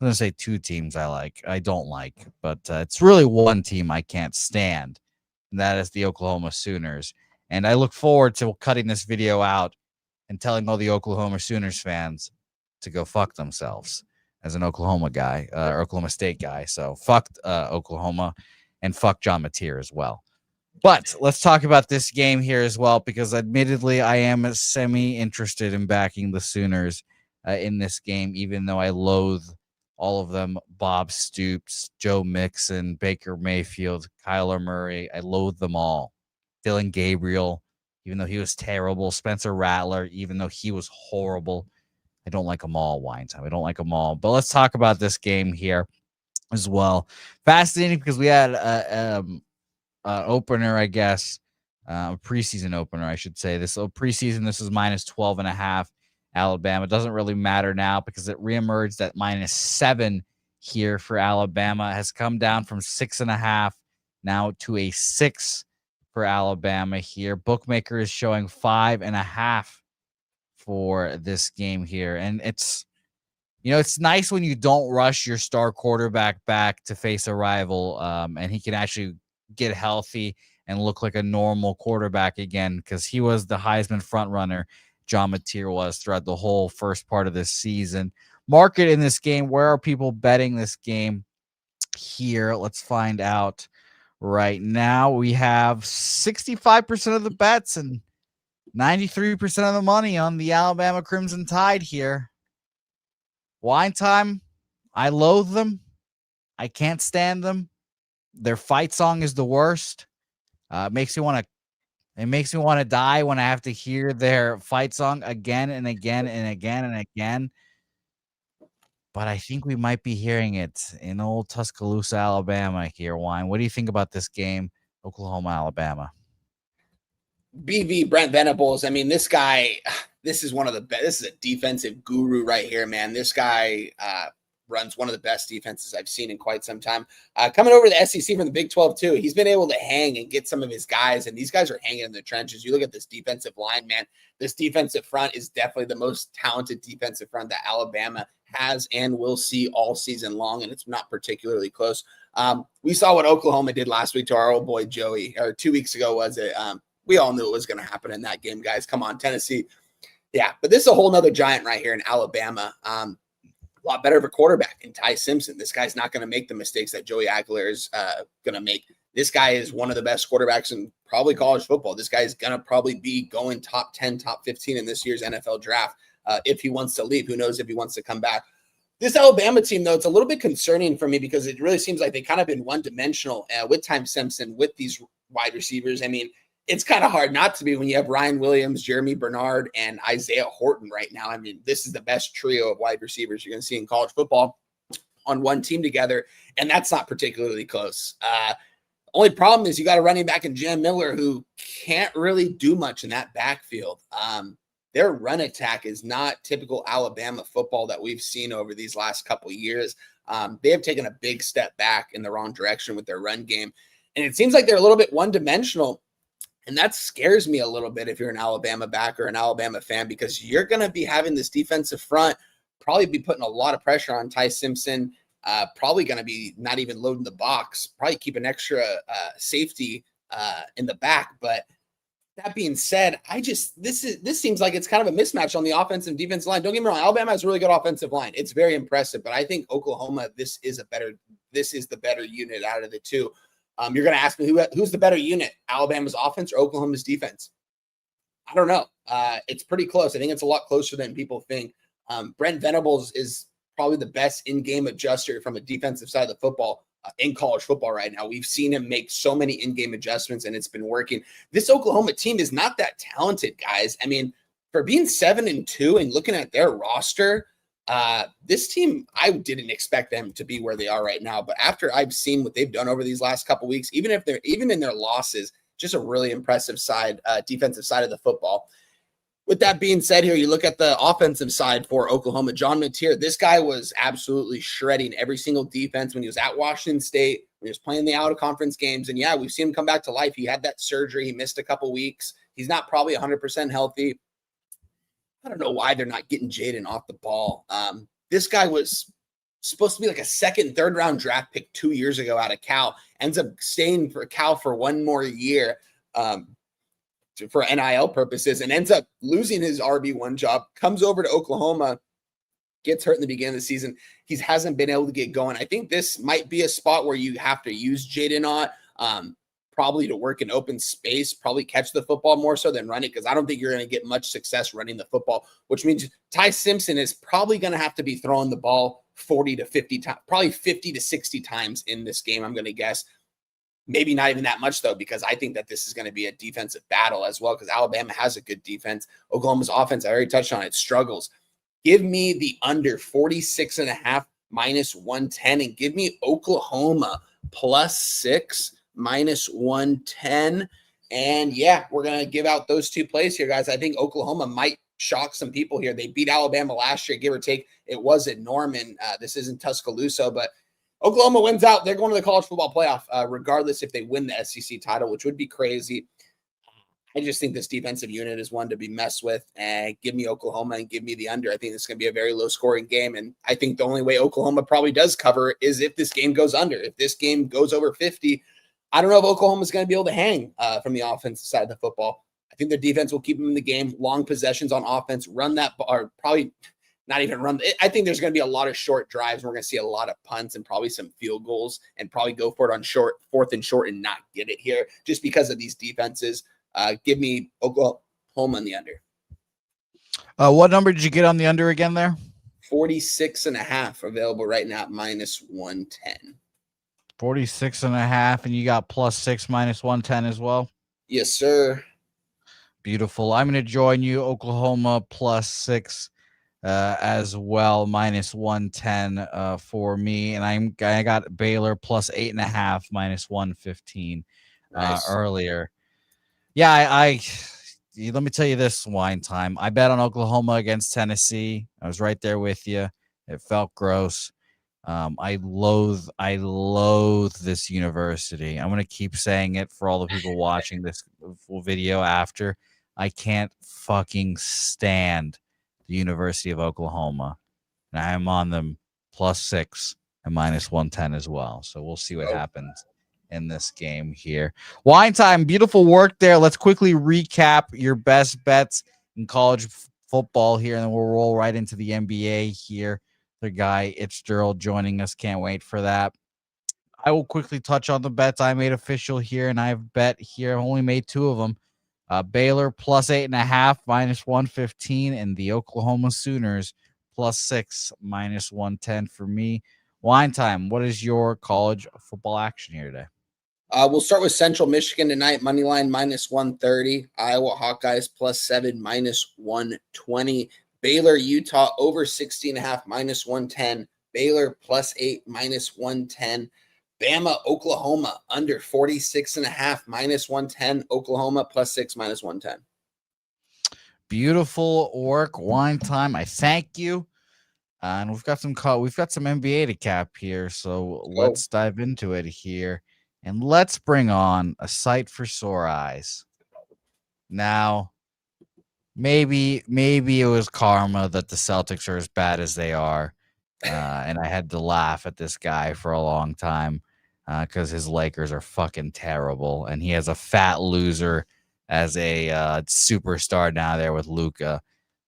I'm going to say two teams I don't like, but it's really one team I can't stand, and that is the Oklahoma Sooners. And I look forward to cutting this video out and telling all the Oklahoma Sooners fans to go fuck themselves as an Oklahoma guy, or Oklahoma State guy. So fuck Oklahoma and fuck John Mateer as well. But let's talk about this game here as well, because admittedly I am semi-interested in backing the Sooners in this game, even though I loathe all of them. Bob Stoops, Joe Mixon, Baker Mayfield, Kyler Murray. I loathe them all. Dylan Gabriel, even though he was terrible. Spencer Rattler, even though he was horrible. I don't like them all, Wine Time. I don't like them all. But let's talk about this game here as well. Fascinating because we had opener, I guess, a preseason opener, I should say. This preseason, this is minus 12.5. Alabama. It doesn't really matter now because it reemerged at -7 here for Alabama. It has come down from 6.5 now to a 6 for Alabama here. Bookmaker is showing 5.5 for this game here. And it's nice when you don't rush your star quarterback back to face a rival, and he can actually get healthy and look like a normal quarterback again, because he was the Heisman frontrunner. John Mateer was throughout the whole first part of this season. Market in this game. Where are people betting this game here? Let's find out right now. We have 65% of the bets and 93% of the money on the Alabama Crimson Tide here. Wine Time. I loathe them. I can't stand them. Their fight song is the worst. It makes me want to die when I have to hear their fight song again and again and again and again. But I think we might be hearing it in old Tuscaloosa, Alabama here, Wine. What do you think about this game, Oklahoma, Alabama? BV Brent Venables. I mean, this guy, this is one of the best. This is a defensive guru right here, man. This guy runs one of the best defenses I've seen in quite some time. Coming over to the SEC from the Big 12 too, he's been able to hang and get some of his guys, and these guys are hanging in the trenches. You look at this defensive line, man. This defensive front is definitely the most talented defensive front that Alabama has and will see all season long, and it's not particularly close. We saw what Oklahoma did last week to our old boy Joey, or 2 weeks ago, was it? We all knew it was going to happen in that game, guys. Come on, Tennessee. Yeah, but this is a whole nother giant right here in Alabama. A lot better of a quarterback in Ty Simpson. This guy's not going to make the mistakes that Joey Aguilar is going to make. This guy is one of the best quarterbacks in probably college football. This guy is going to probably be going top 10, top 15 in this year's NFL draft if he wants to leave. Who knows if he wants to come back. This Alabama team, though, it's a little bit concerning for me because it really seems like they kind of been one-dimensional with Ty Simpson, with these wide receivers. I mean, it's kind of hard not to be when you have Ryan Williams, Jeremy Bernard, and Isaiah Horton right now. I mean, this is the best trio of wide receivers you're going to see in college football on one team together, and that's not particularly close. Only problem is you got a running back in Jam Miller who can't really do much in that backfield. Their run attack is not typical Alabama football that we've seen over these last couple of years. They have taken a big step back in the wrong direction with their run game, and it seems like they're a little bit one-dimensional. And that scares me a little bit if you're an Alabama backer, an Alabama fan, because you're going to be having this defensive front probably be putting a lot of pressure on Ty Simpson, probably going to be not even loading the box, probably keep an extra safety in the back. But that being said, this seems like it's kind of a mismatch on the offensive and defensive line. Don't get me wrong, Alabama has a really good offensive line. It's very impressive, but I think Oklahoma, this is the better unit out of the two. You're going to ask me who's the better unit, Alabama's offense or Oklahoma's defense? I don't know. It's pretty close. I think it's a lot closer than people think. Brent Venables is probably the best in-game adjuster from a defensive side of the football in college football right now. We've seen him make so many in-game adjustments, and it's been working. This Oklahoma team is not that talented, guys. I mean, for being 7-2 and looking at their roster, this team, I didn't expect them to be where they are right now. But after I've seen what they've done over these last couple weeks, even in their losses, just a really impressive defensive side of the football. With that being said here, you look at the offensive side for Oklahoma, John Mateer. This guy was absolutely shredding every single defense when he was at Washington State, when he was playing the out-of-conference games. And, yeah, we've seen him come back to life. He had that surgery. He missed a couple weeks. He's not probably 100% healthy. I don't know why they're not getting Jaden off the ball. This guy was supposed to be like a second, third-round draft pick 2 years ago out of Cal. Ends up staying for Cal for one more year. For NIL purposes, and ends up losing his RB1 job, comes over to Oklahoma, gets hurt in the beginning of the season. He hasn't been able to get going. I think this might be a spot where you have to use Jaden Ott, probably to work in open space, probably catch the football more so than run it, because I don't think you're going to get much success running the football, which means Ty Simpson is probably going to have to be throwing the ball 40 to 50 times, probably 50 to 60 times in this game, I'm going to guess. Maybe not even that much, though, because I think that this is going to be a defensive battle as well, because Alabama has a good defense. Oklahoma's offense, I already touched on it, struggles. Give me the under 46.5 minus 110, and give me Oklahoma +6 minus 110. And, yeah, we're going to give out those two plays here, guys. I think Oklahoma might shock some people here. They beat Alabama last year, give or take. It was at Norman. This isn't Tuscaloosa, but Oklahoma wins out. They're going to the college football playoff, regardless if they win the SEC title, which would be crazy. I just think this defensive unit is one to be messed with. And give me Oklahoma and give me the under. I think it's going to be a very low-scoring game. And I think the only way Oklahoma probably does cover is if this game goes under. If this game goes over 50, I don't know if Oklahoma's going to be able to hang from the offensive side of the football. I think their defense will keep them in the game. Long possessions on offense. Run that, or probably not even run. I think there's going to be a lot of short drives. We're going to see a lot of punts and probably some field goals, and probably go for it on fourth and short and not get it here just because of these defenses. Give me Oklahoma on the under. What number did you get on the under again there? 46.5 available right now at minus 110. 46.5, and you got +6 minus 110 as well. Yes, sir. Beautiful. I'm going to join you. Oklahoma +6. As well, minus 110 for me, and I got Baylor +8.5 minus 115 Nice. earlier. Yeah, I let me tell you this, Wine Time. I bet on Oklahoma against Tennessee. I was right there with you. It felt gross. I loathe this university. I'm gonna keep saying it for all the people watching this video after. I can't fucking stand the University of Oklahoma, and I am on them +6 and minus 110 as well. So we'll see what happens in this game here. Wine Time, beautiful work there. Let's quickly recap your best bets in college football here, and then we'll roll right into the NBA here. The guy, it's Daryl, joining us. Can't wait for that. I will quickly touch on the bets I made official here, and I've bet here. I've only made 2 of them. Baylor +8.5 minus 115, and the Oklahoma Sooners +6 minus 110 for me. Wine Time, what is your college football action here today? We'll start with Central Michigan tonight. Money line minus 130. Iowa Hawkeyes +7 minus 120. Baylor Utah over 60.5 minus 110. Baylor +8 minus 110. Bama, Oklahoma, under 46.5, minus 110. Oklahoma, +6, minus 110. Beautiful work, Wine Time. I thank you. And we've got some NBA to cap here, so let's dive into it here. And let's bring on a sight for sore eyes. Now, maybe it was karma that the Celtics are as bad as they are. And I had to laugh at this guy for a long time because his Lakers are fucking terrible, and he has a fat loser as a superstar now there with Luka.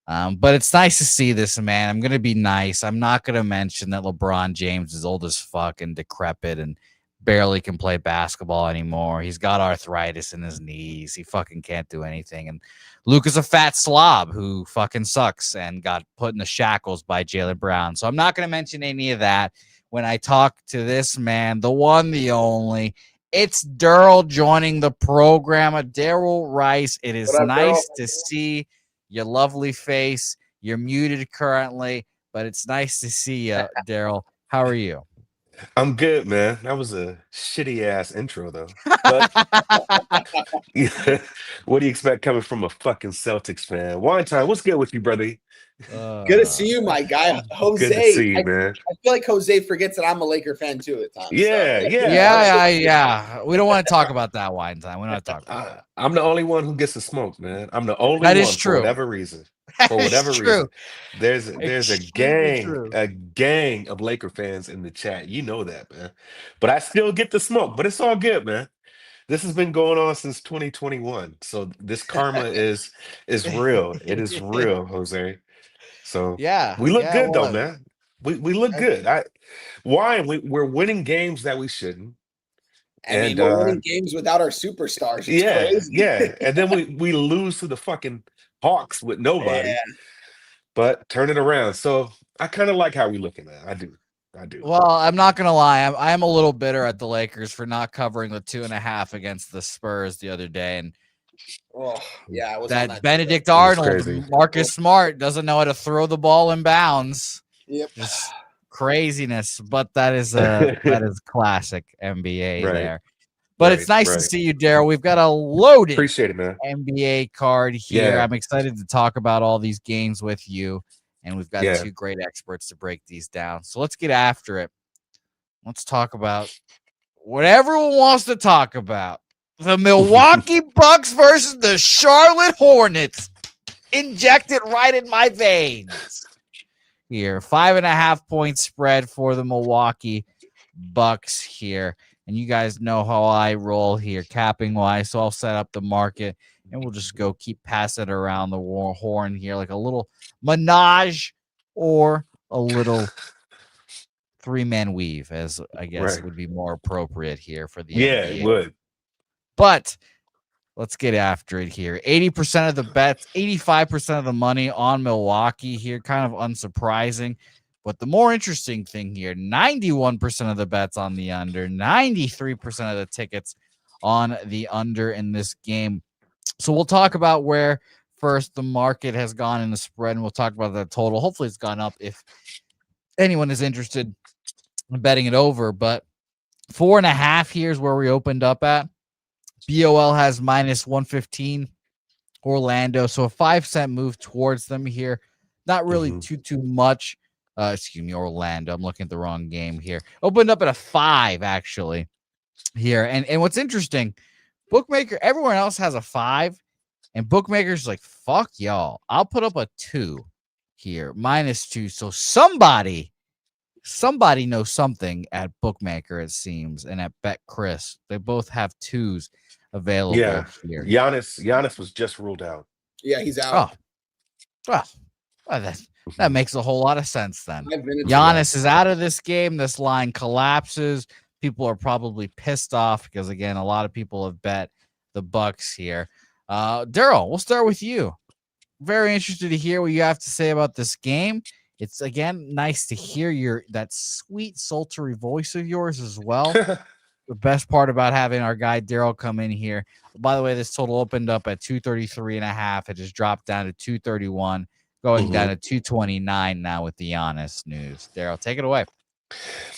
But it's nice to see this, man. I'm gonna be nice. I'm not gonna mention that LeBron James is old as fuck and decrepit and barely can play basketball anymore. He's got arthritis in his knees. He fucking can't do anything. And Luka's a fat slob who fucking sucks and got put in the shackles by Jaylen Brown. So I'm not going to mention any of that when I talk to this man, the one, the only. It's Daryl joining the program. Daryl Rice. It is nice to see your lovely face. You're muted currently, but it's nice to see you, Daryl. How are you? I'm good, man. That was a shitty ass intro though. But what do you expect coming from a fucking Celtics fan? Wine time, what's good with you, brother? Good to see you, my guy, Good to Jose. see you, man. I feel like Jose forgets that I'm a Laker fan too at times. So. Yeah, yeah. Yeah. We don't want to talk about that wine time. We don't want to talk about that. I'm the only one who gets the smoke, man. I'm the only That is one for true. whatever reason. That For is whatever true. reason, there's a Extremely true. gang of Laker fans in the chat. You know that, man. But I still get the smoke. But it's all good, man. This has been going on since 2021. So this karma is real. It is real, Jose. So Yeah. we look Yeah. good though, Well, man. We look good. We're winning games that we shouldn't. I mean, And we're winning games without our superstars. It's yeah, crazy. yeah. And then we lose to the fucking Hawks with nobody, Yeah. but turn it around. So I kind of like how we looking at. I do. well, I'm not gonna lie. I am a little bitter at the Lakers for not covering the 2.5 against the Spurs the other day, and Oh, yeah. I was on that that. Benedict was Arnold, crazy. Marcus Smart doesn't know how to throw the ball in bounds. Yep. Just craziness. But that is classic NBA Right. there. But it's nice to right. see you, Daryl. We've got a loaded Appreciate it, man. NBA card here. Yeah. I'm excited to talk about all these games with you, and we've got Yeah. two great experts to break these down. So let's get after it. Let's talk about what everyone wants to talk about. The Milwaukee Bucks versus the Charlotte Hornets. Inject it right in my veins. Here, 5.5-point spread for the Milwaukee Bucks here. And you guys know how I roll here, capping wise. So I'll set up the market and we'll just go keep passing around the horn here like a little menage or a little three-man weave, as I guess Right. would be more appropriate here for the Yeah, NBA. it would. But let's get after it here. 80% of the bets, 85% of the money on Milwaukee here. Kind of unsurprising. But the more interesting thing here, 91% of the bets on the under, 93% of the tickets on the under in this game. So we'll talk about where first the market has gone in the spread, and we'll talk about the total. Hopefully it's gone up if anyone is interested in betting it over. But 4.5 here is where we opened up at. BOL has minus 115 Orlando. So a 5-cent move towards them here. Not really too much. Excuse me, Orlando. I'm looking at the wrong game here. Opened up at a 5, actually, here. And what's interesting, bookmaker, everyone else has a 5, and bookmakers like, fuck y'all. I'll put up a 2 here, -2. So somebody knows something at bookmaker, it seems, and at Bet Chris. They both have 2s available Yeah. here. Giannis was just ruled out. Yeah, he's out. Well, that makes a whole lot of sense then. 5 minutes Giannis is out of this game. This line collapses. People are probably pissed off because, again, a lot of people have bet the Bucks here. Daryl, we'll start with you. Very interested to hear what you have to say about this game. It's, again, nice to hear that sweet, sultry voice of yours as well. The best part about having our guy Daryl come in here. By the way, this total opened up at 233.5. It just dropped down to 231, going down to 229 now with the Giannis news. Daryl, take it away.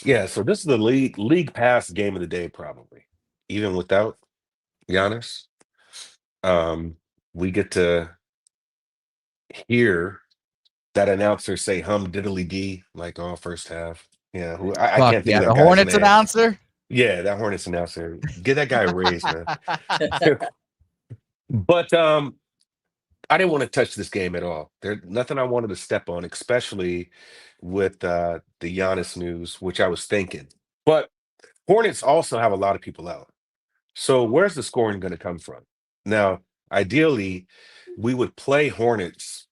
Yeah, so this is the league pass game of the day, probably. Even without Giannis. We get to hear that announcer say hum diddly dee like all first half. Yeah, I can't think of that the guy's Hornets name. announcer. Yeah, that Hornets announcer. Get that guy a raise, man. But I didn't want to touch this game at all. There's nothing I wanted to step on, especially with the Giannis news, which I was thinking. But Hornets also have a lot of people out. So where's the scoring going to come from? Now, ideally, we would play Hornets.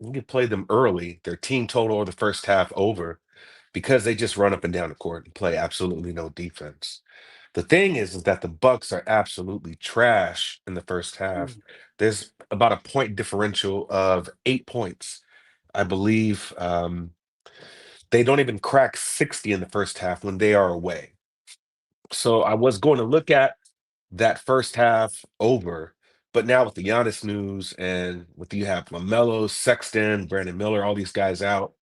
We could play them early, their team total or the first half over, because they just run up and down the court and play absolutely no defense. The thing is that the Bucks are absolutely trash in the first half. There's about a point differential of 8 points. I believe they don't even crack 60 in the first half when they are away. So I was going to look at that first half over, but now with the Giannis news and with you have LaMelo, Sexton, Brandon Miller, all these guys out,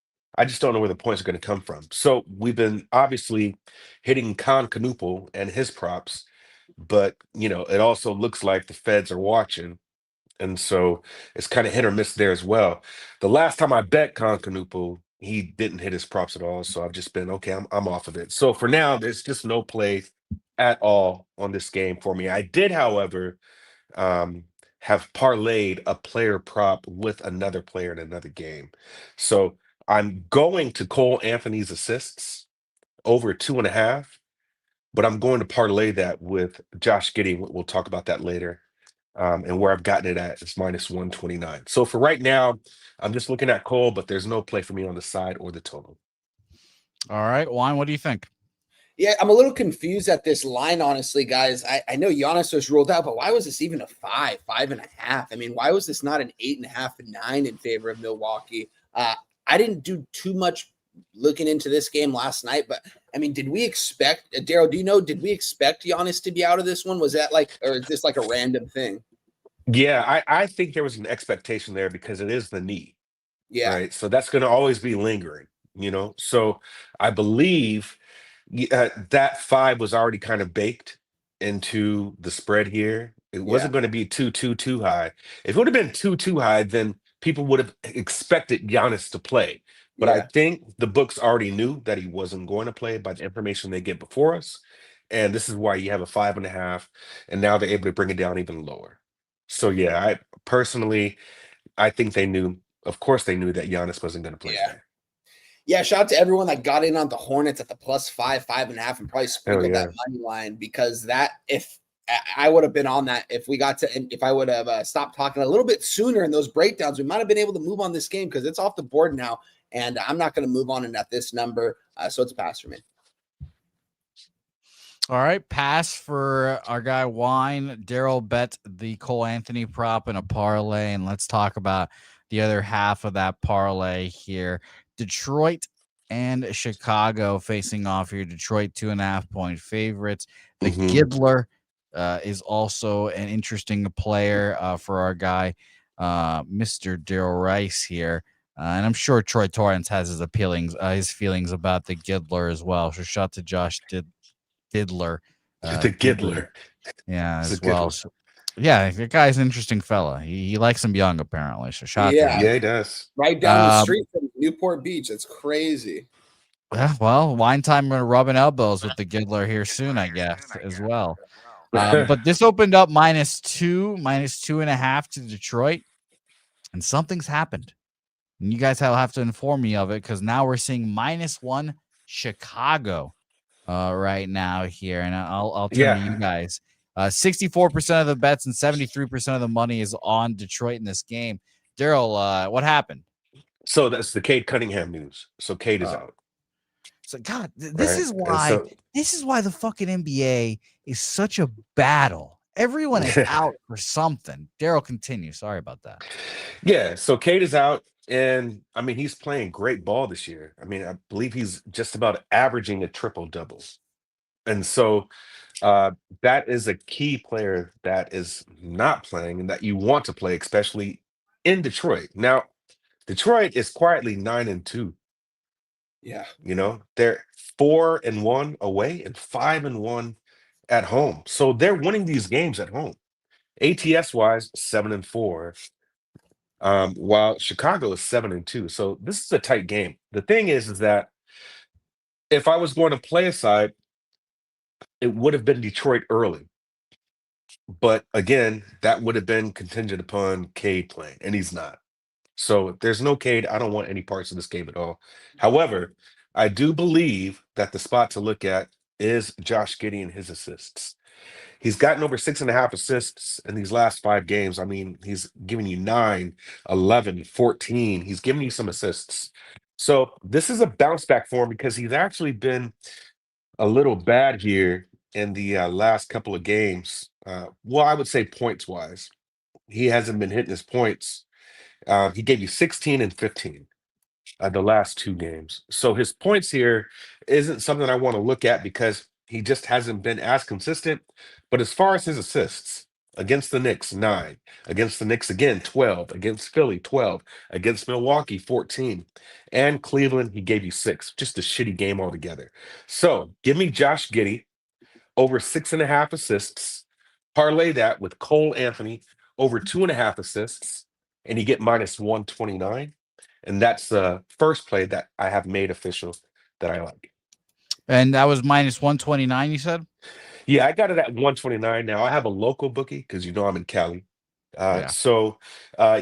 I just don't know where the points are going to come from. So we've been obviously hitting Con Canoopel and his props, but it also looks like the feds are watching, and so it's kind of hit or miss there as well. The last time I bet Con Canoopel, he didn't hit his props at all, so I've just been okay. I'm off of it. So for now, there's just no play at all on this game for me. I did, however, um, have parlayed a player prop with another player in another game. So I'm going to Cole Anthony's assists over 2.5, but I'm going to parlay that with Josh Giddey. We'll talk about that later. And where I've gotten it at is -129. So for right now, I'm just looking at Cole, but there's no play for me on the side or the total. All right, Juan, what do you think? Yeah, I'm a little confused at this line, honestly, guys. I know Giannis was ruled out, but why was this even a 5.5? I mean, why was this not an 8.5 and 9 in favor of Milwaukee? I didn't do too much looking into this game last night, but I mean, did we expect Daryl? Do you know? Did we expect Giannis to be out of this one? Was that or is this like a random thing? Yeah, I think there was an expectation there because it is the knee, Yeah, right? So that's going to always be lingering, So I believe that 5 was already kind of baked into the spread here. It yeah, wasn't going to be too high. If it would have been too high, then people would have expected Giannis to play. But I yeah, think the books already knew that he wasn't going to play by the information they get before us. And this is why you have a 5.5, and now they're able to bring it down even lower. So yeah, I personally, I think they knew. Of course, they knew that Giannis wasn't going to play yeah. today. Yeah, shout out to everyone that got in on the Hornets at the +5, 5.5, and probably Hell sprinkled yeah. that money line because if I would have been on that, if I would have stopped talking a little bit sooner in those breakdowns, we might have been able to move on this game because it's off the board now, and I'm not going to move on it at this number, so it's a pass for me. All right, pass for our guy Wine. Daryl bet the Cole Anthony prop in a parlay, and let's talk about the other half of that parlay here. Detroit and Chicago facing off here. Detroit 2.5-point favorites. The Mhm. Giddler is also an interesting player for our guy, Mr. Daryl Rice here. And I'm sure Troy Torrance has his feelings about the Giddler as well. So shout out to Josh Diddler. The Giddler. Yeah, It's a as good well. one. So, yeah, the guy's an interesting fella. He likes him young, apparently. So shout out to Yeah. him. Yeah, he does. Right down the street from Newport Beach. It's crazy. Yeah, well, wine time. We're rubbing elbows with the Giddler here soon, I guess, as well. But this opened up -2.5 to Detroit, and something's happened. And you guys have to inform me of it because now we're seeing -1 Chicago right now here, and I'll turn to you guys. 64% of the bets and 73% of the money is on Detroit in this game. Daryl, what happened? So that's the Cade Cunningham news. So Cade is out. So God, Right? this is why the fucking NBA is such a battle. Everyone is out for something. Daryl, continue. Sorry about that. Yeah, so Cade is out, and I mean he's playing great ball this year. I mean, I believe he's just about averaging a triple-double. And so that is a key player that is not playing and that you want to play, especially in Detroit. Now, Detroit is quietly 9-2. Yeah. They're 4-1 away and 5-1 at home. So they're winning these games at home. ATS wise, 7-4. While Chicago is 7-2. So this is a tight game. The thing is that if I was going to play a side, it would have been Detroit early. But again, that would have been contingent upon Cade playing, and he's not. So if there's no Cade, I don't want any parts of this game at all. However, I do believe that the spot to look at is Josh Giddey and his assists. He's gotten over 6.5 assists in these last 5 games. I mean, he's giving you 9, 11, 14. He's giving you some assists. So this is a bounce back for him because he's actually been a little bad here in the last couple of games. Well, I would say points wise, he hasn't been hitting his points. He gave you 16 and 15 the last 2 games. So his points here isn't something I want to look at because he just hasn't been as consistent. But as far as his assists, Against the Knicks, 9. Against the Knicks again, 12. Against Philly, 12. Against Milwaukee, 14. And Cleveland, he gave you 6. Just a shitty game altogether. So give me Josh Giddey over 6.5 assists. Parlay that with Cole Anthony over 2.5 assists, and you get -129. And that's the first play that I have made official that I like. And that was -129, you said? Yeah, I got it at 129 now. I have a local bookie because I'm in Cali. Yeah. So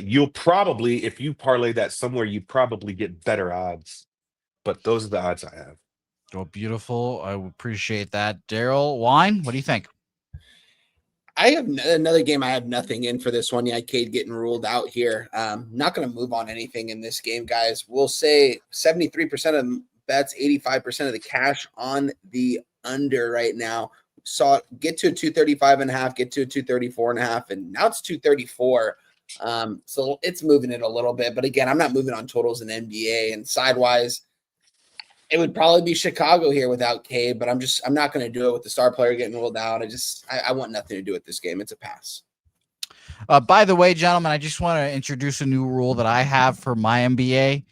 you'll probably, if you parlay that somewhere, you probably get better odds. But those are the odds I have. Oh, beautiful. I appreciate that. Daryl, Wine, what do you think? I have another game. I have nothing in for this one. Yeah, Cade getting ruled out here. Not going to move on anything in this game, guys. We'll say 73% of bets, 85% of the cash on the under right now. Saw it get to a 235.5, get to a 234.5, and now it's 234. So it's moving it a little bit. But again, I'm not moving on totals in NBA and sidewise. It would probably be Chicago here without Cade, but I'm not going to do it with the star player getting ruled out. I want nothing to do with this game. It's a pass. By the way, gentlemen, I just want to introduce a new rule that I have for my NBA.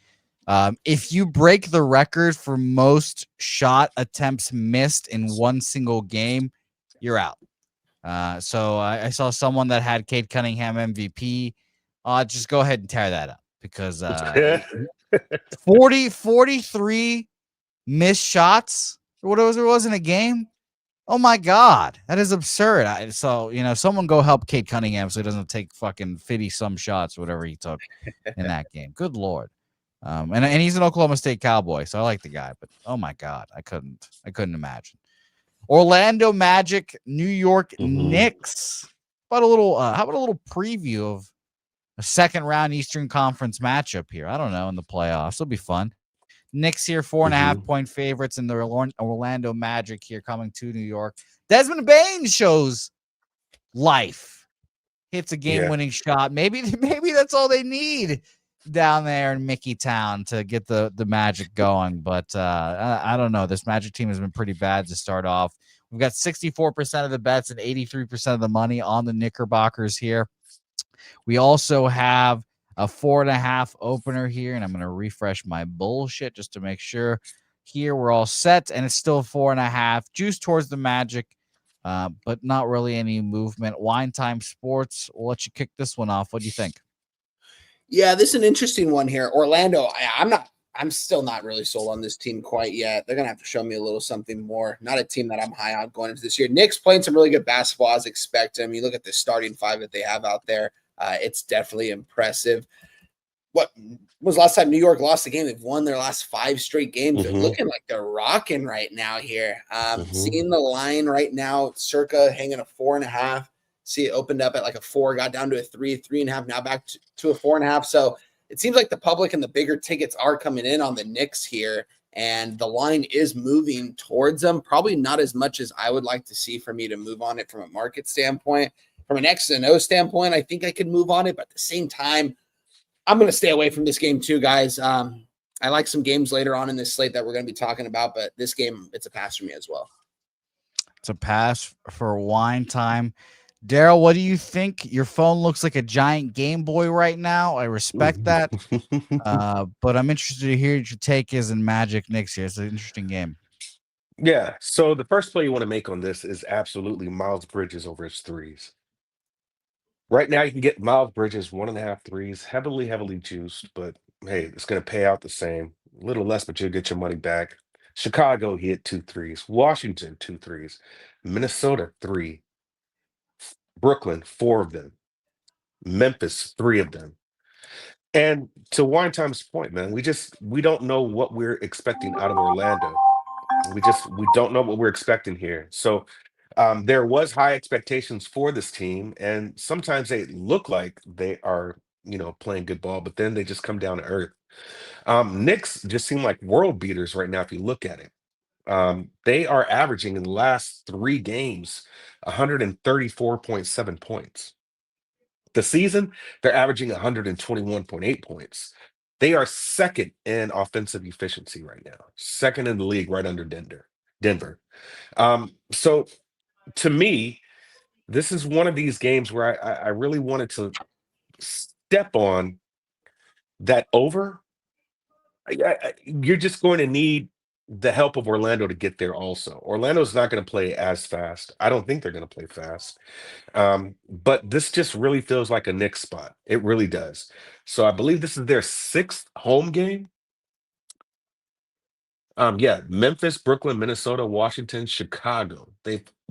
If you break the record for most shot attempts missed in one single game, you're out. So I saw someone that had Cade Cunningham MVP. Just go ahead and tear that up because 43 missed shots. What it was in a game. Oh my God, that is absurd. Someone go help Cade Cunningham so he doesn't take fucking 50 some shots, whatever he took in that game. Good Lord. And he's an Oklahoma State Cowboy, so I like the guy, but oh my God, I couldn't imagine. Orlando Magic, New York Knicks. How about a little preview of a second round Eastern Conference matchup here? I don't know, in the playoffs. It'll be fun. Knicks here, 4.5 point favorites, and the Orlando Magic here coming to New York. Desmond Bain shows life. Hits a game-winning shot. Maybe that's all they need down there in Mickey Town to get the Magic going. But I don't know. This Magic team has been pretty bad to start off. We've got 64% of the bets and 83% of the money on the Knickerbockers here. We also have a 4.5 opener here, and I'm going to refresh my bullshit just to make sure. Here we're all set, and it's still 4.5. Juice towards the Magic, but not really any movement. Wine Time Sports, we'll let you kick this one off. What do you think? Yeah, this is an interesting one here. Orlando, I'm still not really sold on this team quite yet. They're going to have to show me a little something more. Not a team that I'm high on going into this year. Knicks playing some really good basketball as expected. You look at the starting five that they have out there. It's definitely impressive. What was the last time New York lost a game? They've won their last 5 straight games. They're looking like they're rocking right now here. Seeing the line right now, circa hanging a 4.5. See, it opened up at like a 4, got down to a 3, 3.5, now back to a 4.5. So it seems like the public and the bigger tickets are coming in on the Knicks here, and the line is moving towards them. Probably not as much as I would like to see for me to move on it from a market standpoint. From an X and O standpoint, I think I could move on it, but at the same time, I'm going to stay away from this game too, guys. I like some games later on in this slate that we're going to be talking about, but this game, it's a pass for me as well. It's a pass for Wine Time. Daryl, what do you think? Your phone looks like a giant Game Boy right now. I respect that, but I'm interested to hear what your take is in Magic Knicks here. It's an interesting game. Yeah, so the first play you want to make on this is absolutely Miles Bridges over his threes. Right now, you can get Miles Bridges 1.5 threes, heavily juiced, but hey, it's going to pay out the same. A little less, but you'll get your money back. Chicago, he hit 2 threes. Washington, 2 threes. Minnesota, 3. Brooklyn, 4 of them. Memphis, 3 of them. And to Wine Time's point, man, we don't know what we're expecting out of Orlando. We don't know what we're expecting here. So there was high expectations for this team, and sometimes they look like they are, playing good ball, but then they just come down to earth. Knicks just seem like world beaters right now if you look at it. They are averaging in the last 3 games 134.7 points. The season, they're averaging 121.8 points. They are second in offensive efficiency right now, second in the league, right under Denver. So to me, This is one of these games where I really wanted to step on that over. You're just going to need the help of Orlando to get there also. Orlando's not going to play as fast. I don't think they're going to play fast. But this just really feels like a Knicks spot. It really does. So I believe this is their 6th home game. Yeah, Memphis, Brooklyn, Minnesota, Washington, Chicago.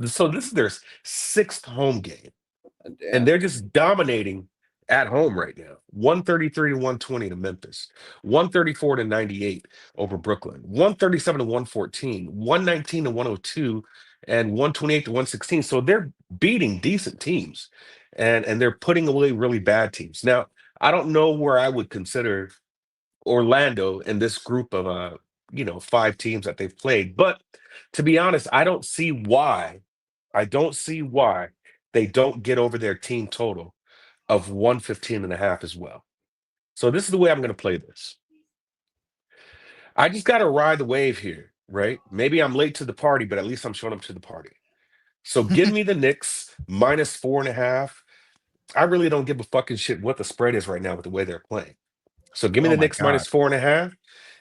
So this is their 6th home game. And they're just dominating at home right now. 133 to 120 to Memphis, 134 to 98 over Brooklyn, 137 to 114, 119 to 102, and 128 to 116. So they're beating decent teams, and they're putting away really bad teams. Now, I don't know where I would consider Orlando in this group of 5 teams that they've played, but to be honest, I don't see why. I don't see why they don't get over their team total of 115.5 as well. So this is the way I'm going to play this. I just got to ride the wave here, right? Maybe I'm late to the party, but at least I'm showing up to the party. So give me the Knicks -4.5. I really don't give a fucking shit what the spread is right now with the way they're playing. So give me the Knicks -4.5,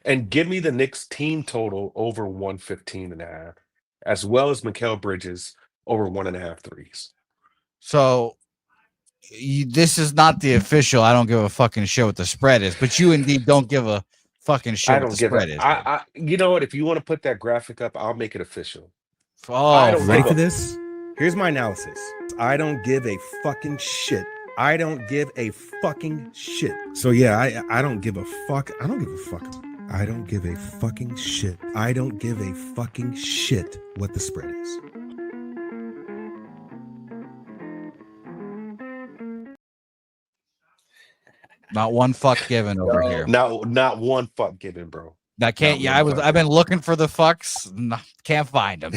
and give me the Knicks team total over 115.5, as well as Mikal Bridges over 1.5 threes. So this is not the official. I don't give a fucking shit what the spread is, but you indeed don't give a fucking shit I what don't the give spread it. is. You know what? If you want to put that graphic up, I'll make it official. Oh, ready for this? Here's my analysis. I don't give a fucking shit. I don't give a fucking shit. So yeah, I don't give a fuck. I don't give a fuck. I don't give a fucking shit. I don't give a fucking shit what the spread is. Not one fuck given over here. Not one fuck given, bro. I can't. Yeah, I've been looking for the fucks. Can't find them.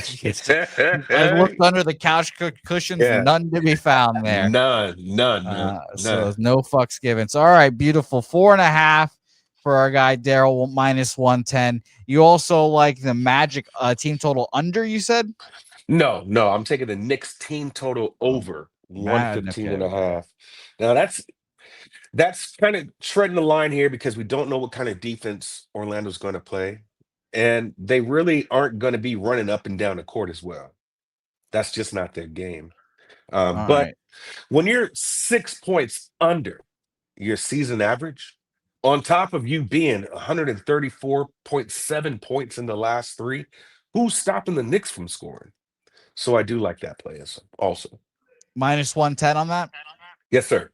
I looked under the couch cushions. Yeah. None to be found there. None. So no fucks given. So all right, beautiful. 4.5 for our guy Daryl, -110. You also like the Magic team total under? You said No. I'm taking the Knicks team total over 115.5. Now that's kind of treading the line here because we don't know what kind of defense Orlando's going to play, and they really aren't going to be running up and down the court as well. That's just not their game. But when you're 6 points under your season average, on top of you being 134.7 points in the last 3, who's stopping the Knicks from scoring? So I do like that play also. -110 on that? Yes, sir.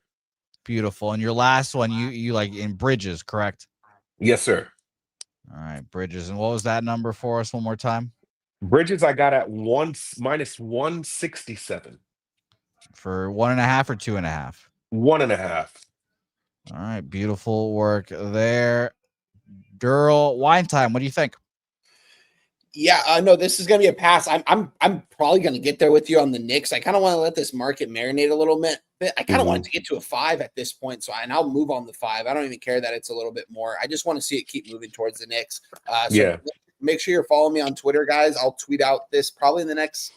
Beautiful. And your last one, you like in Bridges, correct? Yes, sir. All right, Bridges. And what was that number for us one more time? Bridges, I got at -167 for 1.5 or 2.5. 1.5. All right, beautiful work there, Durl. Wine time. What do you think? Yeah, no, this is gonna be a pass. I'm probably gonna get there with you on the Knicks. I kind of want to let this market marinate a little bit. I kind of want it to get to a 5 at this point. And I'll move on the 5. I don't even care that it's a little bit more. I just want to see it keep moving towards the Knicks. Make sure you're following me on Twitter, guys. I'll tweet out this probably in the next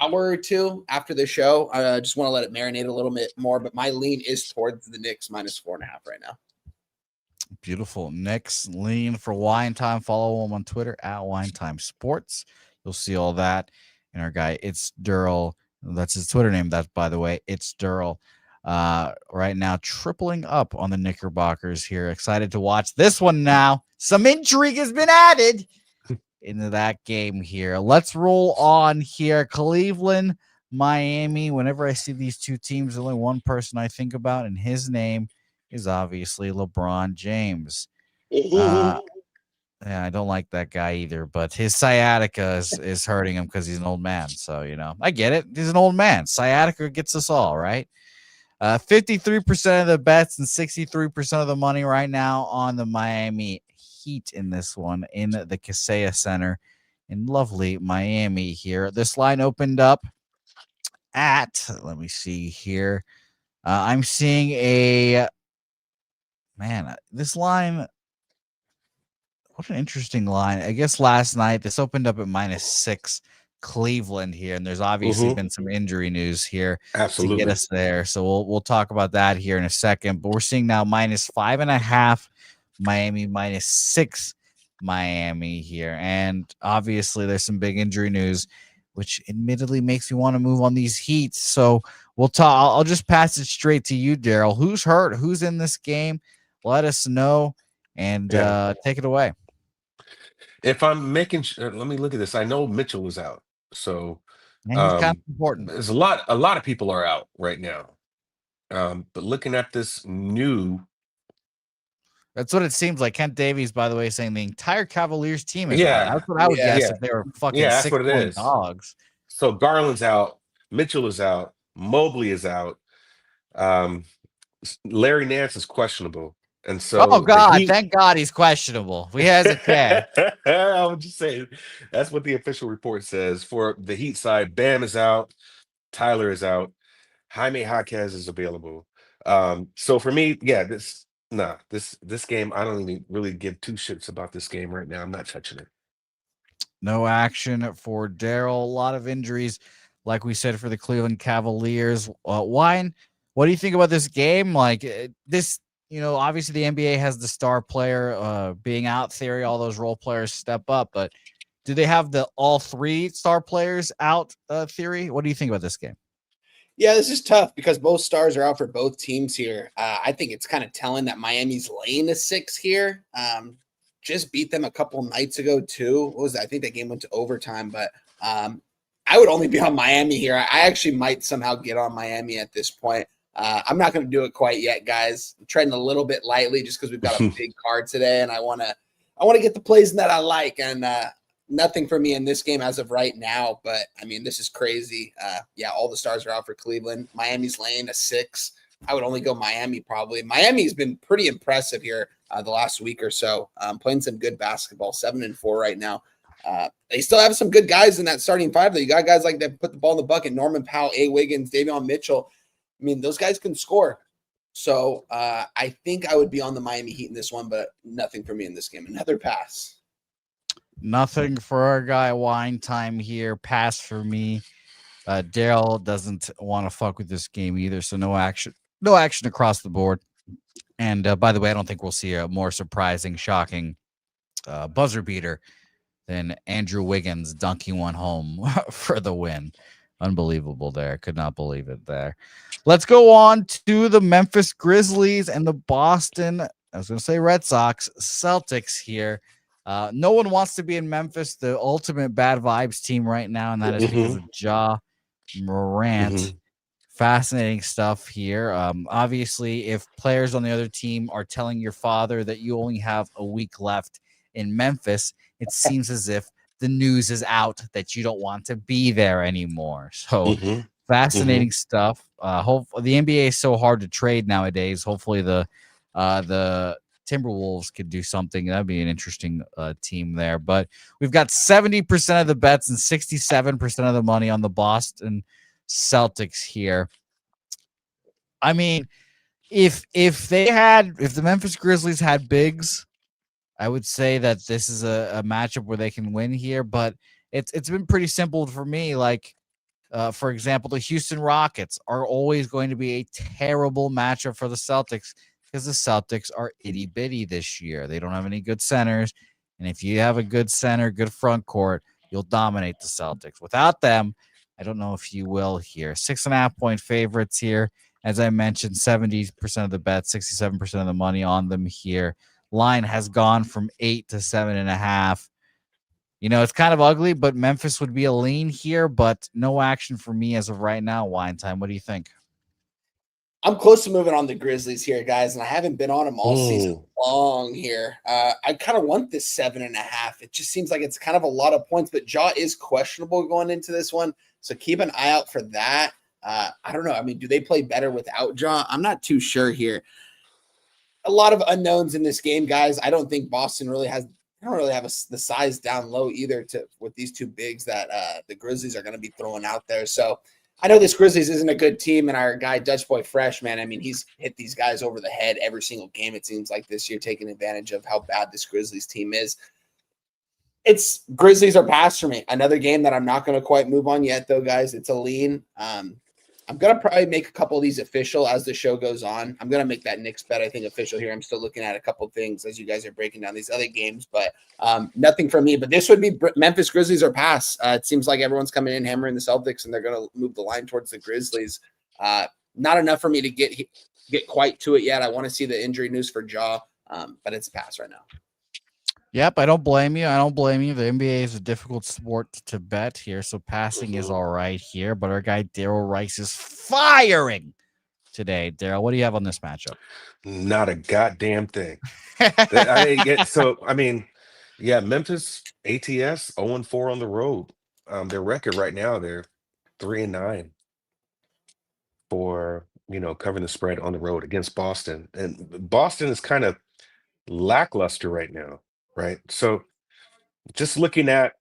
hour or 2 after the show. I just want to let it marinate a little bit more, but my lean is towards the Knicks -4.5 right now. Beautiful. Knicks lean for Wine Time. Follow him on Twitter at Wine Time Sports. You'll see all that. And our guy, it's Durl. That's his Twitter name. That's, by the way, it's Durl. Right now, tripling up on the Knickerbockers here. Excited to watch this one now. Some intrigue has been added into that game here. Let's roll on here. Cleveland, Miami. Whenever I see these two teams, there's only one person I think about, and his name is obviously LeBron James. Yeah, I don't like that guy either, but his sciatica is hurting him because he's an old man. So, I get it. He's an old man. Sciatica gets us all, right? 53% of the bets and 63% of the money right now on the Miami Heat in this one in the Kaseya Center in lovely Miami here. This line opened up at, let me see here. I'm seeing this line, what an interesting line. I guess last night this opened up at -6. Cleveland here, and there's obviously been some injury news here to get Absolutely. us there. So we'll talk about that here in a second. But we're seeing now -5.5 Miami, -6 Miami here, and obviously there's some big injury news, which admittedly makes me want to move on these Heats. So we'll talk. I'll just pass it straight to you, Daryl. Who's hurt? Who's in this game? Let us know and take it away. If I'm making sure, let me look at this. I know Mitchell was out, so And he's kind of important. there's a lot of people are out right now. But looking at this new, That's what it seems like. Kent Davies, by the way, saying the entire Cavaliers team is out. yeah, That's what I would guess yeah, if they were fucking yeah, that's what it 6-point is. dogs. So Garland's out, Mitchell is out, Mobley is out, um, Larry Nance is questionable, and so Oh God, Heat. thank God he's questionable. He has a can. I would just say that's what the official report says. For the Heat side, Bam is out, Tyler is out, Jaime Jaquez is available. So for me, yeah, this game, I don't even really give two shits about this game right now. I'm not touching it. No action for Daryl. A lot of injuries, like we said, for the Cleveland Cavaliers. Wine, what do you think about this game? Like this, obviously the NBA has the star player being out theory. All those role players step up, but do they have the all three star players out theory? What do you think about this game? Yeah, this is tough because both stars are out for both teams here. I think it's kind of telling that Miami's laying a 6 here. Just beat them a couple nights ago too. What was that? I think that game went to overtime, but I would only be on Miami here. I actually might somehow get on Miami at this point. I'm not going to do it quite yet, guys. I'm treading a little bit lightly just because we've got a big card today, and I want to get the plays that I like, and nothing for me in this game as of right now. But I mean, this is crazy. Yeah, all the stars are out for Cleveland. Miami's laying a 6. I would only go Miami probably. Miami's been pretty impressive here the last week or so, playing some good basketball, 7-4 right now. They still have some good guys in that starting five, though. You got guys like that put the ball in the bucket, Norman Powell, A. Wiggins, Davion Mitchell. I mean, those guys can score. So I think I would be on the Miami Heat in this one, but nothing for me in this game. Another pass. Nothing for our guy. Wine time here. Pass for me. Daryl doesn't want to fuck with this game either, so no action. No action across the board. And by the way, I don't think we'll see a more surprising, shocking buzzer beater than Andrew Wiggins dunking one home for the win. Unbelievable there. Could not believe it there. Let's go on to the Memphis Grizzlies and the Boston, I was going to say Red Sox, Celtics here. No one wants to be in Memphis, the ultimate bad vibes team right now, and that is because of Ja Morant. Fascinating stuff here. Obviously, if players on the other team are telling your father that you only have a week left in Memphis, it seems as if the news is out that you don't want to be there anymore. So fascinating stuff. The NBA is so hard to trade nowadays. Hopefully the Timberwolves could do something. That'd be an interesting team there. But we've got 70% of the bets and 67% of the money on the Boston Celtics here. I mean, if the Memphis Grizzlies had bigs, I would say that this is a matchup where they can win here, but it's been pretty simple for me. Like, for example, the Houston Rockets are always going to be a terrible matchup for the Celtics because the Celtics are itty bitty this year. They don't have any good centers, and if you have a good center, good front court, you'll dominate the Celtics. Without them, I don't know if you will here. 6.5-point favorites here. As I mentioned, 70% of the bets, 67% of the money on them here. Line has gone from 8 to 7.5. It's kind of ugly, but Memphis would be a lean here, but no action for me as of right now. Wine time. What do you think? I'm close to moving on the Grizzlies here, guys, and I haven't been on them all season long here. I kind of want this 7.5. It just seems like it's kind of a lot of points, but Ja is questionable going into this one, so keep an eye out for that. I don't know. I mean, do they play better without Ja? I'm not too sure here. A lot of unknowns in this game, guys. I don't think Boston really has. I don't really have the size down low either with these two bigs that the Grizzlies are going to be throwing out there. So I know this Grizzlies isn't a good team, and our guy Dutch Boy Fresh, man. I mean, he's hit these guys over the head every single game. It seems like this year, taking advantage of how bad this Grizzlies team is. It's Grizzlies are pass for me. Another game that I'm not going to quite move on yet, though, guys. It's a lean. I'm going to probably make a couple of these official as the show goes on. I'm going to make that Knicks bet, I think, official here. I'm still looking at a couple of things as you guys are breaking down these other games, but nothing from me. But this would be Memphis Grizzlies or pass. It seems like everyone's coming in hammering the Celtics, and they're going to move the line towards the Grizzlies. Not enough for me to get quite to it yet. I want to see the injury news for Ja, but it's a pass right now. Yep, I don't blame you. I don't blame you. The NBA is a difficult sport to bet here, so passing is all right here. But our guy Daryl Rice is firing today. Daryl, what do you have on this matchup? Not a goddamn thing. Memphis ATS 0-4 on the road. Their record right now, they're 3-9 for covering the spread on the road against Boston. And Boston is kind of lackluster right now, right? So just looking at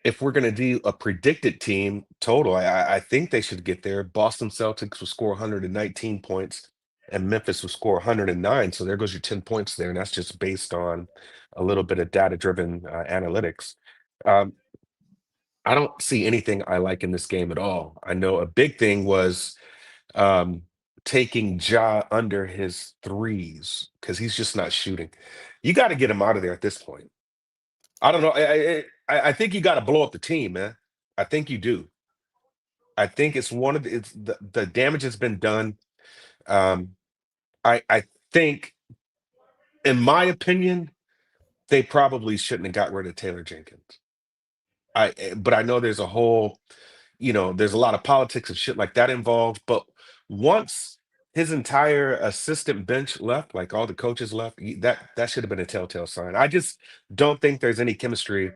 if we're going to do a predicted team total, I think they should get there. Boston Celtics will score 119 points and Memphis will score 109. So there goes your 10 points there. And that's just based on a little bit of data-driven analytics. I don't see anything I like in this game at all. I know a big thing was taking Ja under his threes because he's just not shooting. You got to get him out of there at this point. I don't know. I think you got to blow up the team, man. I think you do. I think it's the damage has been done. I think, in my opinion, they probably shouldn't have got rid of Taylor Jenkins. But I know there's a whole, there's a lot of politics and shit like that involved. But once his entire assistant bench left, like all the coaches left, that should have been a telltale sign. I just don't think there's any chemistry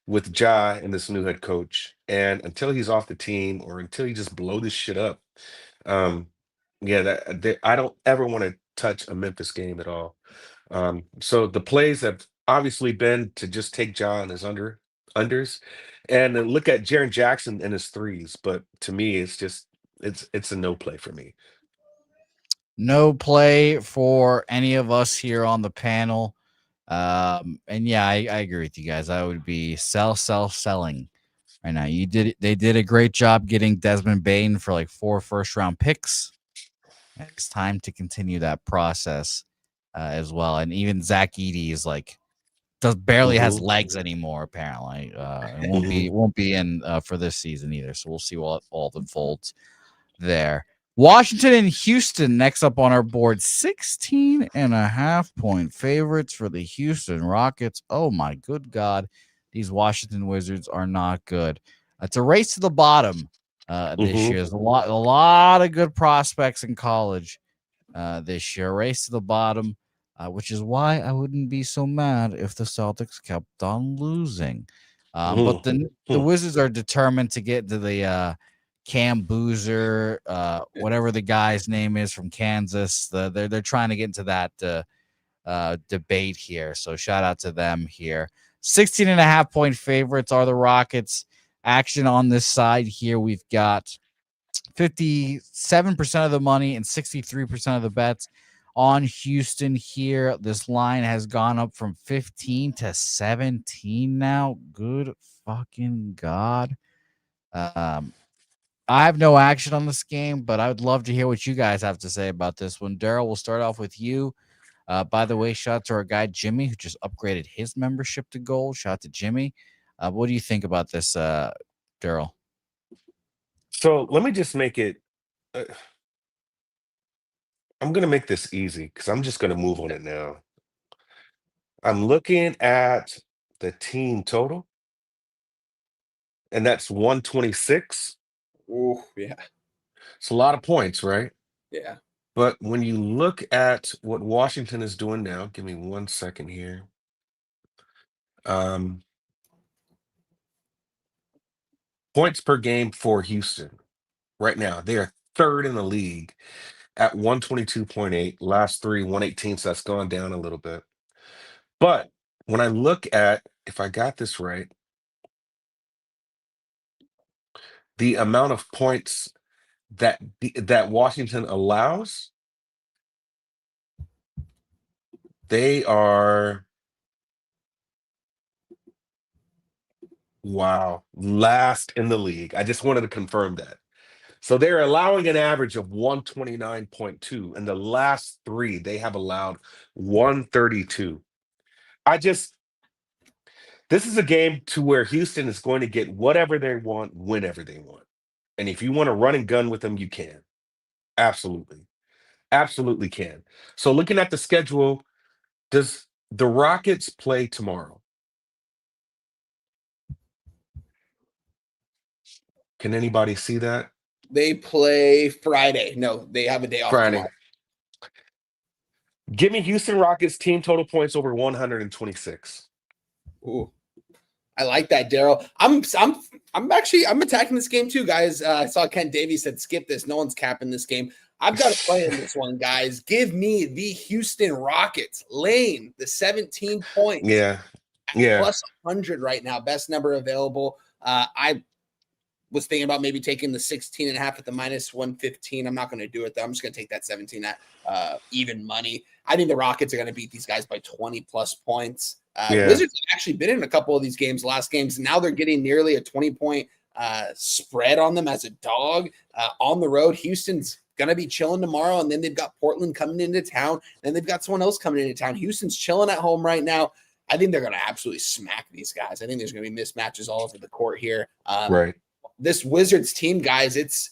with Ja and this new head coach. And until he's off the team or until he just blow this shit up, I don't ever want to touch a Memphis game at all. So the plays have obviously been to just take Ja and his unders and then look at Jaren Jackson and his threes. But to me, it's a no play for me. No play for any of us here on the panel. And yeah, I agree with you guys. I would be selling right now. They did a great job getting Desmond Bain for like 4 first-round picks. It's time to continue that process as well. And even Zach Edey is like barely has legs anymore. Apparently, it won't be in for this season either. So we'll see what all unfolds there. Washington and Houston next up on our board. 16.5-point favorites for the Houston Rockets. Oh my good God. These Washington Wizards are not good. It's a race to the bottom this year. There's a lot of good prospects in college this year. Race to the bottom, which is why I wouldn't be so mad if the Celtics kept on losing. But the Wizards are determined to get to the Cam Boozer, whatever the guy's name is from Kansas. They're trying to get into that debate here. So shout out to them here. 16.5-point favorites are the Rockets. Action on this side here, we've got 57% of the money and 63% of the bets on Houston here. This line has gone up from 15 to 17 now. Good fucking God. I have no action on this game, but I would love to hear what you guys have to say about this one. Daryl, we'll start off with you. By the way, shout out to our guy Jimmy, who just upgraded his membership to gold. Shout out to Jimmy. What do you think about this, Daryl? So let me just make it. I'm going to make this easy because I'm just going to move on it now. I'm looking at the team total, and that's 126. Oh, yeah. It's a lot of points, right? Yeah. But when you look at what Washington is doing now, give me 1 second here. Points per game for Houston right now, they are third in the league at 122.8. Last 3, 118, so that's gone down a little bit. But when I look at, if I got this right, the amount of points that Washington allows, they are Wow. Last in the league. I just wanted to confirm that. So they're allowing an average of 129.2. In the last three, they have allowed 132. This is a game to where Houston is going to get whatever they want, whenever they want. And if you want to run and gun with them, you can. Absolutely. Absolutely can. So looking at the schedule, does the Rockets play tomorrow? Can anybody see that? They play Friday. No, they have a day off Friday. tomorrow. Give me Houston Rockets team total points over 126. Ooh. I like that, Daryl. I'm attacking this game too, guys. I saw Kent Davies said skip this. No one's capping this game. I've got to play in this one, guys. Give me the Houston Rockets laying the 17 points. Yeah. Plus 100 right now. Best number available. I was thinking about maybe taking the 16.5 at the minus 115. I'm not going to do it though. I'm just going to take that 17 at even money. I think the Rockets are going to beat these guys by 20 plus points. Wizards have actually been in a couple of these games, last games. Now they're getting nearly a 20-point spread on them as a dog on the road. Houston's going to be chilling tomorrow, and then they've got Portland coming into town. Then they've got someone else coming into town. Houston's chilling at home right now. I think they're going to absolutely smack these guys. I think there's going to be mismatches all over the court here. Right. This Wizards team, guys, it's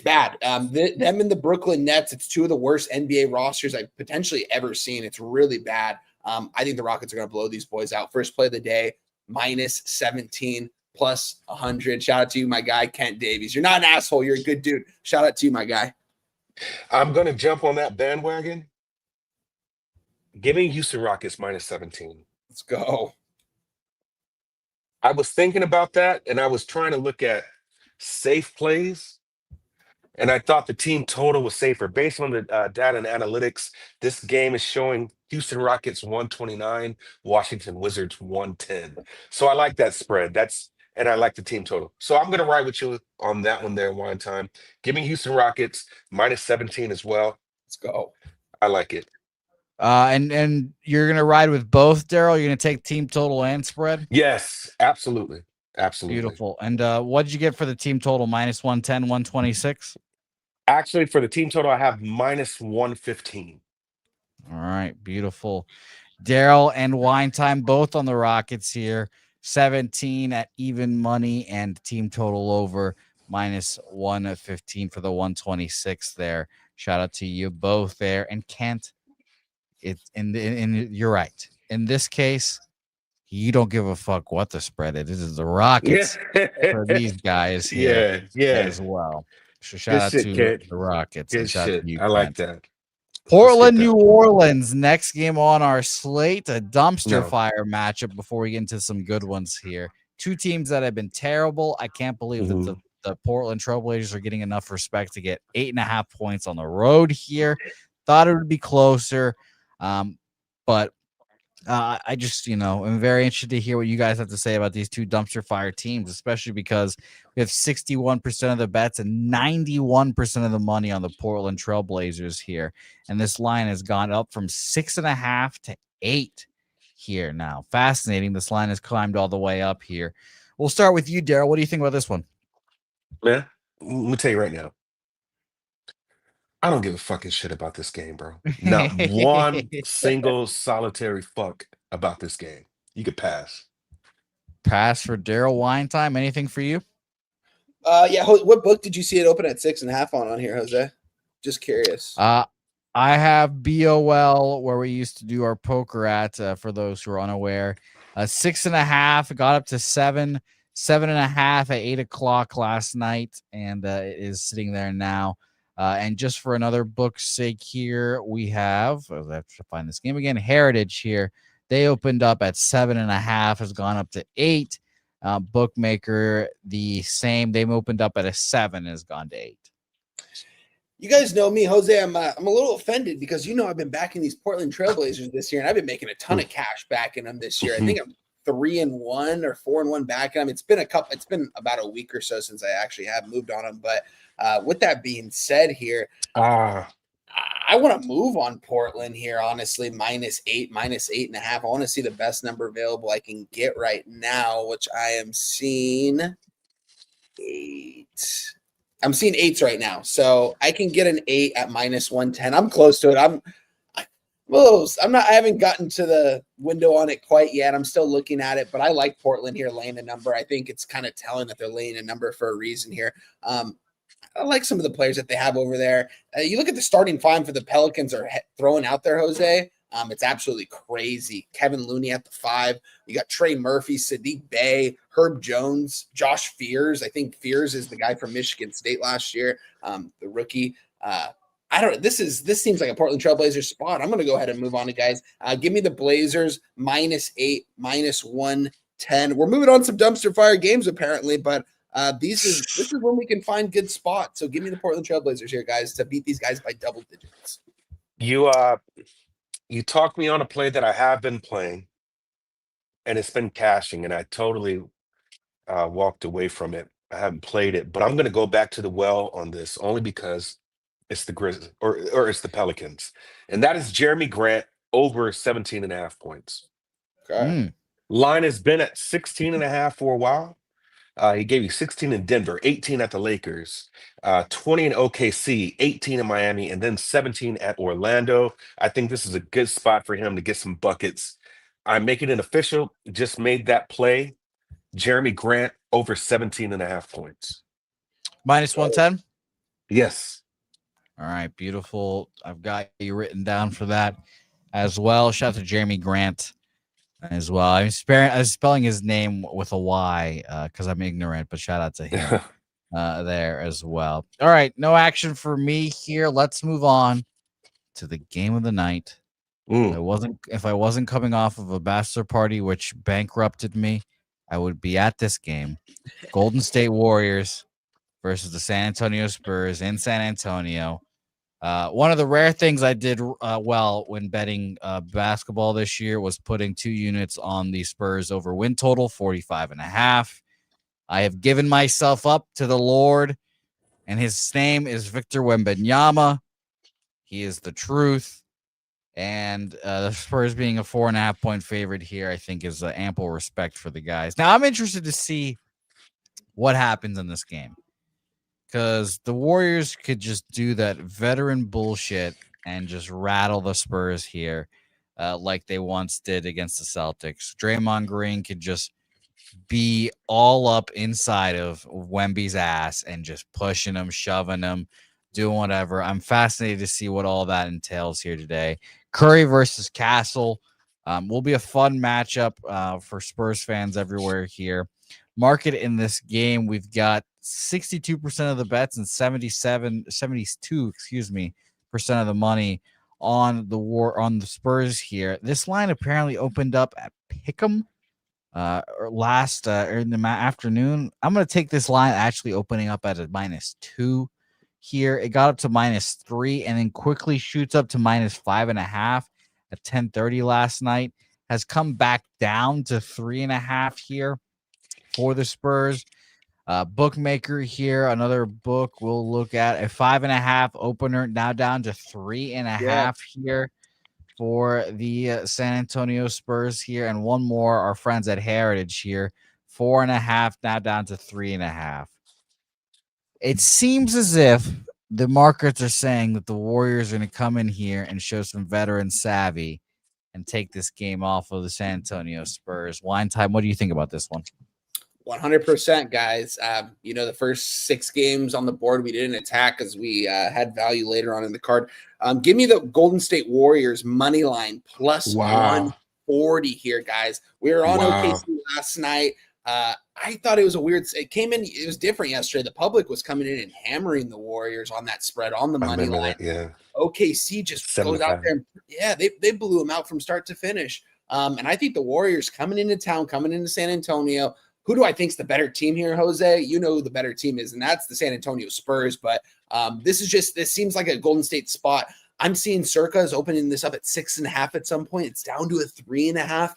bad. Them and the Brooklyn Nets, it's two of the worst NBA rosters I've potentially ever seen. It's really bad. I think the Rockets are going to blow these boys out. First play of the day, minus 17, plus 100. Shout out to you, my guy, Kent Davies. You're not an asshole. You're a good dude. Shout out to you, my guy. I'm going to jump on that bandwagon. Give me Houston Rockets minus 17. Let's go. I was thinking about that, and I was trying to look at safe plays, and I thought the team total was safer. Based on the data and analytics, this game is showing Houston Rockets 129, Washington Wizards 110. So I like that spread. And I like the team total. So I'm going to ride with you on that one there, Wine Time. Give me Houston Rockets minus 17 as well. Let's go. I like it. And you're gonna ride with both, Daryl. You're gonna take team total and spread. Yes, absolutely. Beautiful. And what did you get for the team total? Minus 110, 126. Actually, for the team total, I have minus 115. All right, beautiful. Daryl and Wine Time both on the Rockets here. 17 at even money and team total over minus 115 for the 126 there. Shout out to you both there. And Kent, you're right. In this case, you don't give a fuck what the spread is. This is the Rockets for these guys here as well. So shout out to the Rockets. Good shit. I like that. Portland, New Orleans, next game on our slate, a dumpster fire matchup before we get into some good ones here. Two teams that have been terrible. I can't believe that the Portland Trailblazers are getting enough respect to get 8.5 points on the road here. Thought it would be closer, but I just, I'm very interested to hear what you guys have to say about these two dumpster fire teams, especially because we have 61% of the bets and 91% of the money on the Portland Trailblazers here. And this line has gone up from 6.5 to 8 here now. Fascinating. This line has climbed all the way up here. We'll start with you, Daryl. What do you think about this one? Man, let me tell you right now. I don't give a fucking shit about this game, bro. Not one single solitary fuck about this game. You could pass. Pass for Daryl. Wine Time. Anything for you? Yeah. What book did you see it open at 6.5 on here, Jose? Just curious. I have BOL where we used to do our poker at. For those who are unaware, 6.5 got up to 7, 7.5 at 8 o'clock last night, and it is sitting there now. And just for another book's sake here, we have, I have to find this game again, Heritage here. They opened up at 7.5, has gone up to 8. Bookmaker, the same. They opened up at a 7, has gone to 8. You guys know me, Jose. I'm a little offended because I've been backing these Portland Trailblazers this year, and I've been making a ton of cash backing them this year. I think I'm 3-1 or 4-1 backing them. It's been about a week or so since I actually have moved on them, but with that being said here, I want to move on Portland here, honestly. -8, -8.5. I want to see the best number available I can get right now, which I am seeing 8. I'm seeing 8s right now. So I can get an 8 at -110. I'm close to it. I haven't gotten to the window on it quite yet. I'm still looking at it, but I like Portland here laying a number. I think it's kind of telling that they're laying a number for a reason here. I like some of the players that they have over there. You look at the starting five for the Pelicans are throwing out there, Jose. It's absolutely crazy. Kevin Looney at the 5. You got Trey Murphy, Sadiq Bey, Herb Jones, Josh Fears. I think Fears is the guy from Michigan State last year, the rookie. This seems like a Portland Trailblazers spot. I'm going to go ahead and move on to guys. Give me the Blazers -8, -110. We're moving on some dumpster fire games apparently, but this is when we can find good spots. So give me the Portland Trailblazers here, guys, to beat these guys by double digits. You talked me on a play that I have been playing, and it's been cashing, and I totally walked away from it. I haven't played it, but I'm going to go back to the well on this only because it's the Grizzlies or it's the Pelicans, and that is Jeremy Grant over 17.5 points. Okay. Line has been at 16.5 for a while. He gave you 16 in Denver, 18 at the Lakers, 20 in OKC, 18 in Miami, and then 17 at Orlando. I think this is a good spot for him to get some buckets. I'm making it official. Just made that play. Jeremy Grant over 17.5 points. -110. Yes. All right, beautiful. I've got you written down for that as well. Shout out to Jeremy Grant as well. I'm spelling his name with a Y because I'm ignorant, but shout out to him there as well. All right, no action for me here. Let's move on to the game of the night. If I wasn't coming off of a bachelor party which bankrupted me, I would be at this game. Golden State Warriors versus the San Antonio Spurs in San Antonio. One of the rare things I did well when betting basketball this year was putting 2 units on the Spurs over win total, 45.5. I have given myself up to the Lord, and his name is Victor Wembanyama. He is the truth. And the Spurs being a 4.5 point favorite here, I think is ample respect for the guys. Now, I'm interested to see what happens in this game, because the Warriors could just do that veteran bullshit and just rattle the Spurs here like they once did against the Celtics. Draymond Green could just be all up inside of Wemby's ass and just pushing him, shoving him, doing whatever. I'm fascinated to see what all that entails here today. Curry versus Castle will be a fun matchup for Spurs fans everywhere here. Market in this game, we've got 62% of the bets and 72% of the money on the Spurs here. This line apparently opened up at Pick'em last in the afternoon. I'm going to take this line actually opening up at a -2 here. It got up to -3 and then quickly shoots up to -5.5 at 10:30 last night. Has come back down to 3.5 here for the Spurs. Bookmaker here, another book we'll look at a 5.5 opener, now down to 3.5 here for the San Antonio Spurs here, and one more, our friends at Heritage here, 4.5 now down to 3.5. It seems as if the markets are saying that the Warriors are going to come in here and show some veteran savvy and take this game off of the San Antonio Spurs. Wine time, what do you think about this one? 100%, guys. The first 6 games on the board we didn't attack because we had value later on in the card. Give me the Golden State Warriors money line plus 140 here, guys. We were on OKC last night. I thought it was it came in, it was different yesterday. The public was coming in and hammering the Warriors on that spread on the money line. OKC just goes out there and they blew them out from start to finish. And I think the Warriors coming into town, coming into San Antonio. Who do I think is the better team here, Jose? You know who the better team is, and that's the San Antonio Spurs. But this seems like a Golden State spot. I'm seeing Circa is opening this up at 6.5 at some point. It's down to a 3.5.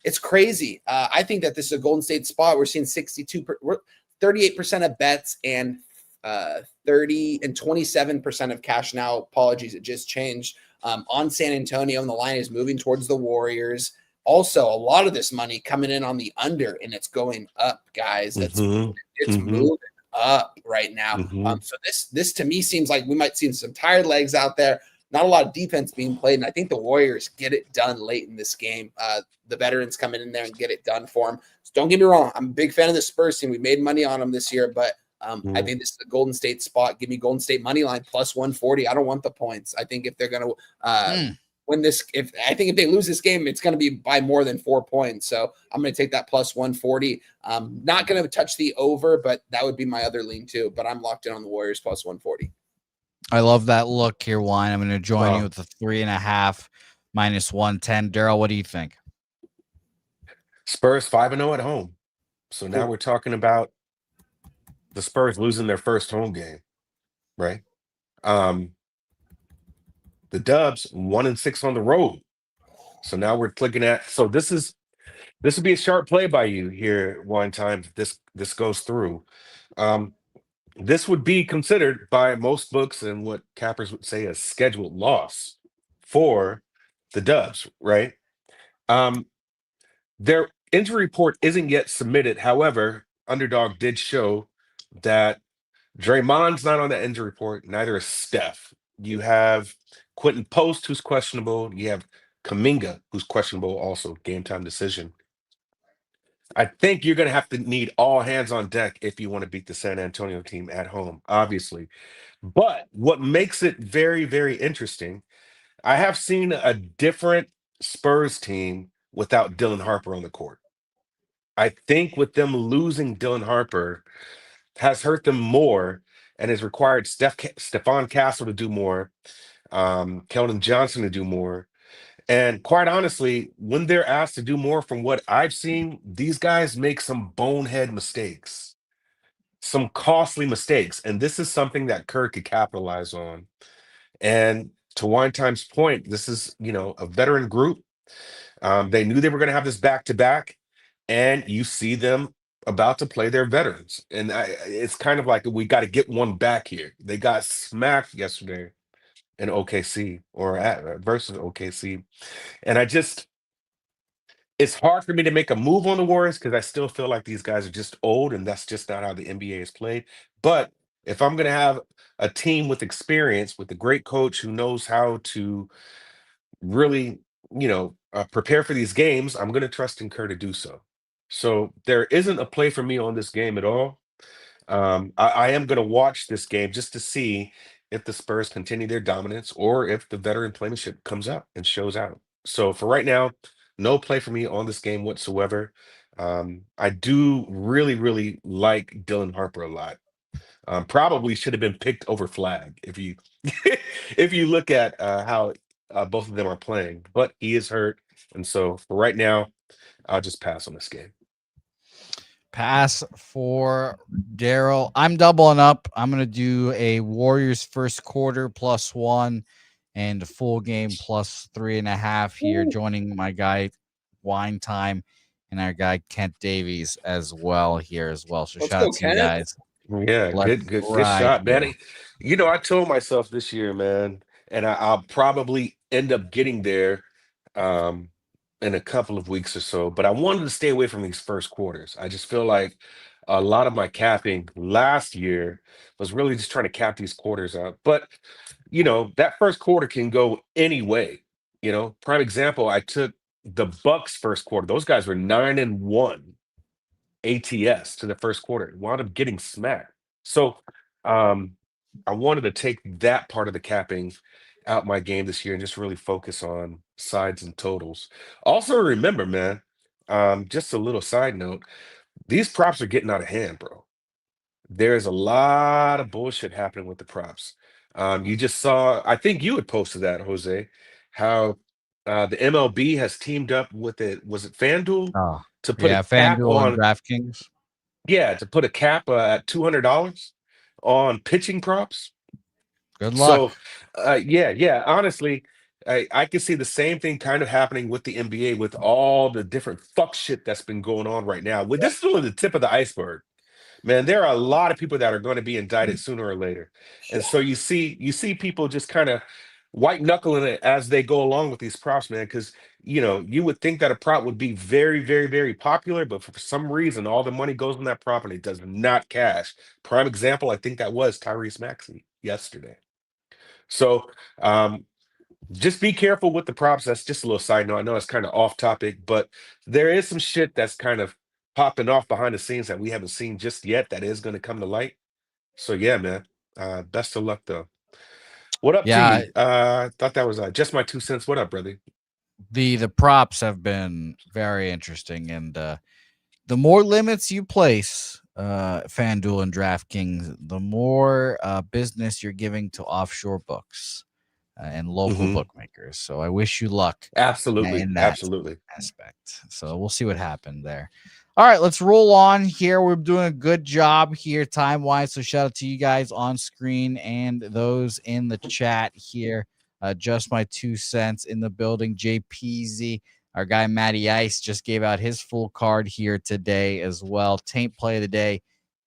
It's crazy. I think that this is a Golden State spot. We're seeing 38% of bets and 30 and 27% of cash now. Apologies, it just changed on San Antonio, and the line is moving towards the Warriors. Also, a lot of this money coming in on the under, and it's going up, guys. It's moving up right now. So this to me seems like we might see some tired legs out there. Not a lot of defense being played, and I think the Warriors get it done late in this game. The veterans coming in there and get it done for them. So don't get me wrong, I'm a big fan of the Spurs team. We made money on them this year, but I think this is a Golden State spot. Give me Golden State money line plus 140. I don't want the points. I think if they're going to win this, if they lose this game, it's going to be by more than 4 points. So I'm going to take that plus 140. Not going to touch the over, but that would be my other lean too. But I'm locked in on the Warriors plus 140. I love that look here, Wine. I'm going to join you with the 3.5 minus 110. Daryl, what do you think? Spurs 5-0 at home. So now we're talking about the Spurs losing their first home game, right? The Dubs 1-6 on the road. So now we're looking at. So this would be a sharp play by you here. One time this goes through. This would be considered by most books and what cappers would say a scheduled loss for the Dubs, right? Their injury report isn't yet submitted. However, Underdog did show that Draymond's not on the injury report. Neither is Steph. You have Quentin Post, who's questionable. You have Kuminga, who's questionable also, game time decision. I think you're going to have to need all hands on deck if you want to beat the San Antonio team at home, obviously. But what makes it very, very interesting, I have seen a different Spurs team without Dylan Harper on the court. I think with them losing Dylan Harper has hurt them more and has required Stephon Castle to do more, Keldon Johnson to do more. And quite honestly, when they're asked to do more from what I've seen, these guys make some bonehead mistakes, some costly mistakes. And this is something that Kerr could capitalize on. And to Wine Time's point, this is, a veteran group. They knew they were going to have this back-to-back, and you see them about to play their veterans. And it's kind of like we got to get one back here. They got smacked yesterday in OKC versus OKC. And it's hard for me to make a move on the Warriors because I still feel like these guys are just old, and that's just not how the NBA is played. But if I'm going to have a team with experience, with a great coach who knows how to really, prepare for these games, I'm going to trust in Kerr to do so. So there isn't a play for me on this game at all. I am going to watch this game just to see if the Spurs continue their dominance or if the veteran playmanship comes out and shows out. So for right now, no play for me on this game whatsoever. I do really, really like Dylan Harper a lot. Probably should have been picked over Flag if you if you look at how both of them are playing. But he is hurt, and so for right now, I'll just pass on this game. Pass for Daryl. I'm doubling up. I'm going to do a Warriors first quarter +1 and a full game +3.5 here, joining my guy Wine Time and our guy Kent Davies as well here as well. So shout out to you guys. Yeah, good shot, man. I told myself this year, man, and I'll probably end up getting there in a couple of weeks or so, but I wanted to stay away from these first quarters. I just feel like a lot of my capping last year was really just trying to cap these quarters out. But, that first quarter can go any way. Prime example, I took the Bucks first quarter. Those guys were 9-1 ATS to the first quarter. Wound up getting smacked. So I wanted to take that part of the capping out my game this year and just really focus on sides and totals. Also remember, man, just a little side note, these props are getting out of hand, bro. There's a lot of bullshit happening with the props. You just saw, I think you had posted that, Jose, how the MLB has teamed up with was it FanDuel? To put a cap FanDuel on and DraftKings. Yeah, to put a cap at $200 on pitching props. Good luck. So, yeah. Honestly, I can see the same thing kind of happening with the NBA with all the different fuck shit that's been going on right now. This is only the tip of the iceberg Man, there are a lot of people that are going to be indicted sooner or later. And so you see people just kind of white knuckling it as they go along with these props, man, because you would think that a prop would be very, very, very popular, but for some reason, all the money goes in that prop and it does not cash. Prime example, I think that was Tyrese Maxey yesterday. So just be careful with the props. That's just a little side note. I know it's kind of off topic, but there is some shit that's kind of popping off behind the scenes that we haven't seen just yet that is going to come to light. So yeah, man. Best of luck though. What up, Yeah, T? Thought that was just my 2 cents. What up, brother? the props have been very interesting, and the more limits you place, FanDuel and DraftKings, the more business you're giving to offshore books and local Hmm. bookmakers. So I wish you luck Absolutely, in that absolutely. aspect. So we'll see what happened there. All right, let's roll on here. We're doing a good job here time wise. So shout out to you guys on screen and those in the chat here. Just my 2 cents in the building. JPZ, our guy Matty Ice, just gave out his full card here today as well. Taint play of the day,